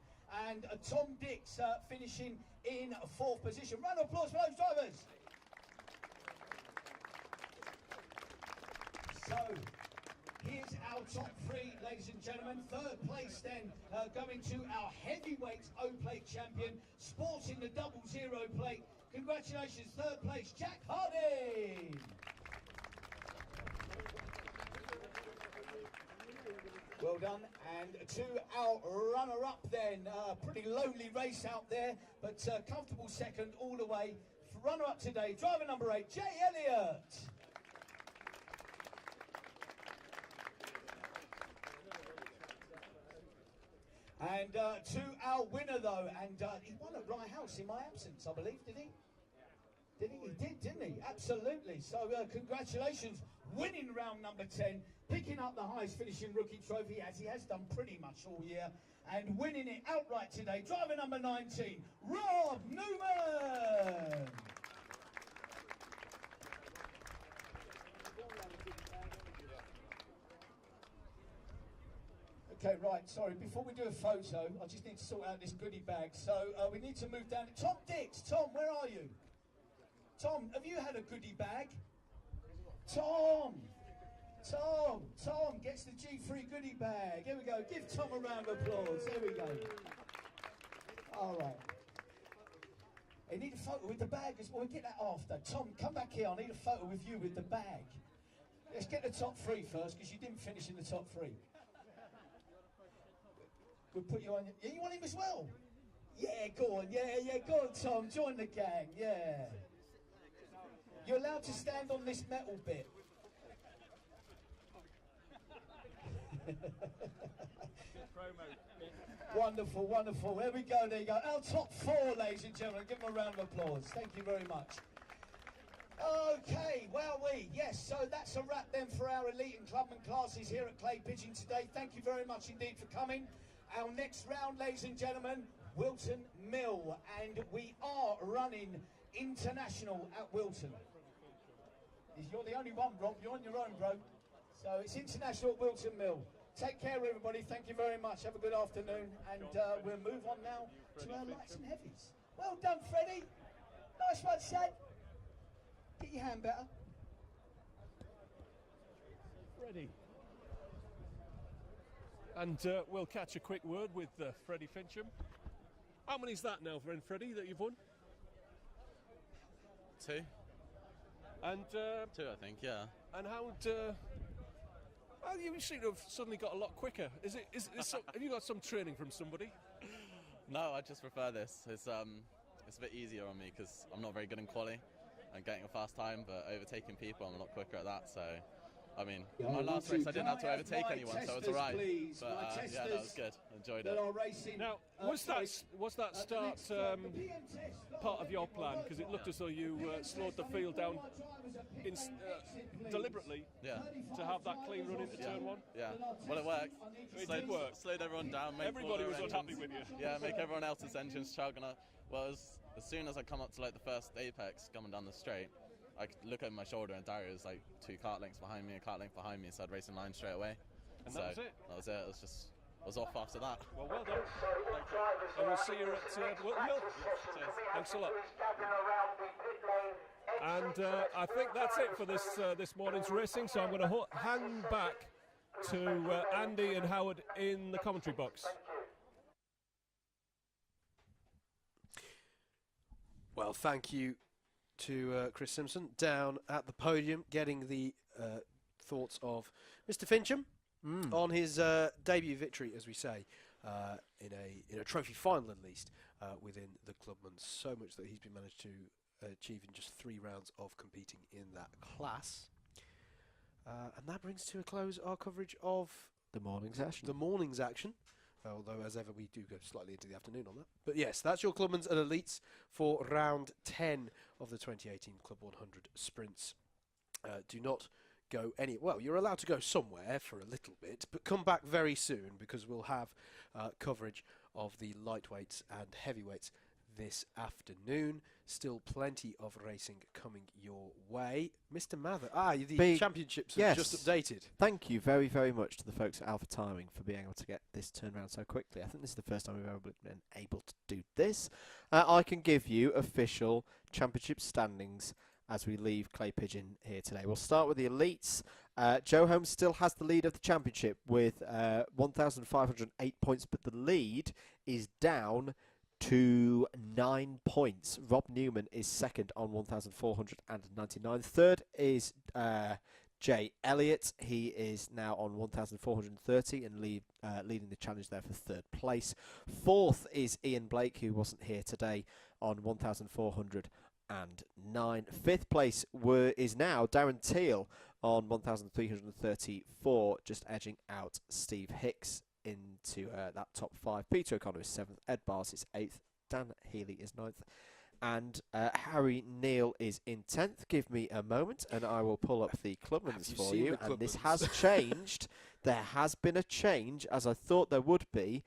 And Tom Dix finishing in 4th position. Round of applause for those drivers. So, here's our top 3, ladies and gentlemen. 3rd place then going to our heavyweight O-Plate champion, sporting the 00 plate. Congratulations, 3rd place, Jack Harding. Well done. And to our runner-up then, pretty lonely race out there, but comfortable 2nd all the way. Runner-up today, driver number 8, Jay Elliott. And to our winner though, and he won at Rye House in my absence, I believe, did he? Did he? He did, didn't he? Absolutely. So congratulations, winning round number 10, picking up the highest finishing rookie trophy, as he has done pretty much all year, and winning it outright today. Driver number 19, Rob Newman. Okay, right, sorry, before we do a photo, I just need to sort out this goodie bag. So we need to move down. Tom Dix, Tom, where are you? Tom, have you had a goodie bag? Tom gets the G3 goodie bag. Here we go, give Tom a round of applause. There we go. All right. I need a photo with the bag as well. We'll get that after. Tom, come back here. I need a photo with you with the bag. Let's get the top 3 first, because you didn't finish in the top 3. We'll put you on. Yeah, you want him as well? Yeah, go on. Yeah, go on, Tom. Join the gang. Yeah. You're allowed to stand on this metal bit. Wonderful, wonderful. There we go, there you go. Our top 4, ladies and gentlemen. Give them a round of applause. Thank you very much. Okay, yes, so that's a wrap then for our elite and clubman classes here at Clay Pigeon today. Thank you very much indeed for coming. Our next round, ladies and gentlemen, Wilton Mill, and we are running international at Wilton. You're the only one, Rob. You're on your own, bro. So it's international at Wilton Mill. Take care, everybody. Thank you very much. Have a good afternoon, and we'll move on now to our lights and heavies. Well done, Freddie. Nice one, Sad. Get your hand better. Freddie. And we'll catch a quick word with Freddie Fincham. How many's that now, friend Freddie, that you've won? 2. And 2, I think, yeah. And how you seem to have suddenly got a lot quicker. Have you got some training from somebody? No, I just prefer this. It's a bit easier on me because I'm not very good in quali and getting a fast time, but overtaking people, I'm a lot quicker at that. So, I mean, my last race I didn't have to overtake anyone, so it's all right. But yeah, that was good. Enjoyed it. Now, was that start part of your plan? Because it looked as though you slowed the field down deliberately to have that clean run into turn 1. Yeah, well, it worked. It did work. Slowed everyone down. Everybody was unhappy with you. Yeah, make everyone else's engines chugging up. Well, as soon as I come up to like the first apex coming down the straight, I could look over my shoulder and Dario was like 2 kart lengths behind me, a kart length behind me, so I'd race in line straight away. And so that was it? That was it. I was off after that. Well done. And we'll see you at Wilton Mill. Cheers. Thanks a lot. And I think that's it for this morning's racing, so I'm going to hang back to Andy and Howard in the commentary box. Well, thank you to Chris Simpson down at the podium, getting the thoughts of Mr. Fincham on his debut victory, as we say, in a trophy final at least, within the Clubman. So much that he's been managed to achieve in just 3 rounds of competing in that class. And that brings to a close our coverage of The morning's action. The morning's action. Although, as ever, we do go slightly into the afternoon on that. But yes, that's your Clubman's and Elites for round 10 of the 2018 Club 100 sprints. Do not go well, you're allowed to go somewhere for a little bit, but come back very soon because we'll have coverage of the lightweights and heavyweights this afternoon. Still plenty of racing coming your way. Mr. Mather, the championships have just updated. Thank you very, very much to the folks at Alpha Timing for being able to get this turned around so quickly. I think this is the first time we've ever been able to do this. I can give you official championship standings as we leave Clay Pigeon here today. We'll start with the elites. Joe Holmes still has the lead of the championship with 1,508 points, but the lead is down to 9 points. Rob Newman is second on 1,499. Third is Jay Elliott. He is now on 1,430 and leading the challenge there for third place. Fourth is Ian Blake, who wasn't here today, on 1,409. Fifth place is now Darren Teal on 1,334, just edging out Steve Hicks into that top 5. Peter O'Connor is 7th, Ed Bars is 8th, Dan Healy is 9th, and Harry Neal is in 10th. Give me a moment and I will pull up the Clubmans for you. And this has changed. There has been a change, as I thought there would be,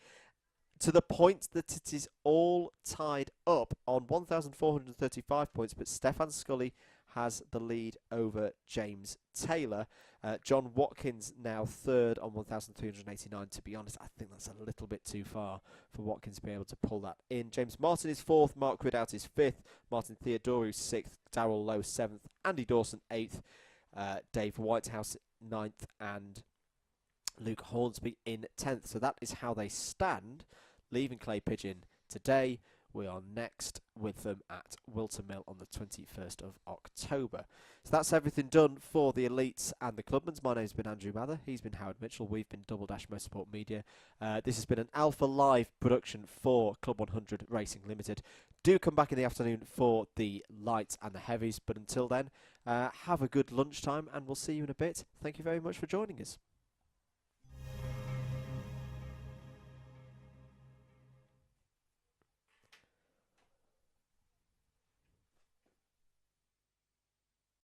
to the point that it is all tied up on 1,435 points, but Stefan Scully has the lead over James Taylor. John Watkins now third on 1,389. To be honest, I think that's a little bit too far for Watkins to be able to pull that in. James Martin is fourth, Mark Ridout is fifth, Martin Theodorou sixth, Darrell Lowe seventh, Andy Dawson eighth, Dave Whitehouse ninth, and Luke Hornsby in 10th. So that is how they stand, leaving Clay Pigeon today. We are next with them at Wilton Mill on the 21st of October. So that's everything done for the elites and the Clubmans. My name's been Andrew Mather. He's been Howard Mitchell. We've been Double Dash Motorsport Media. This has been an Alpha Live production for Club 100 Racing Limited. Do come back in the afternoon for the lights and the heavies. But until then, have a good lunchtime and we'll see you in a bit. Thank you very much for joining us.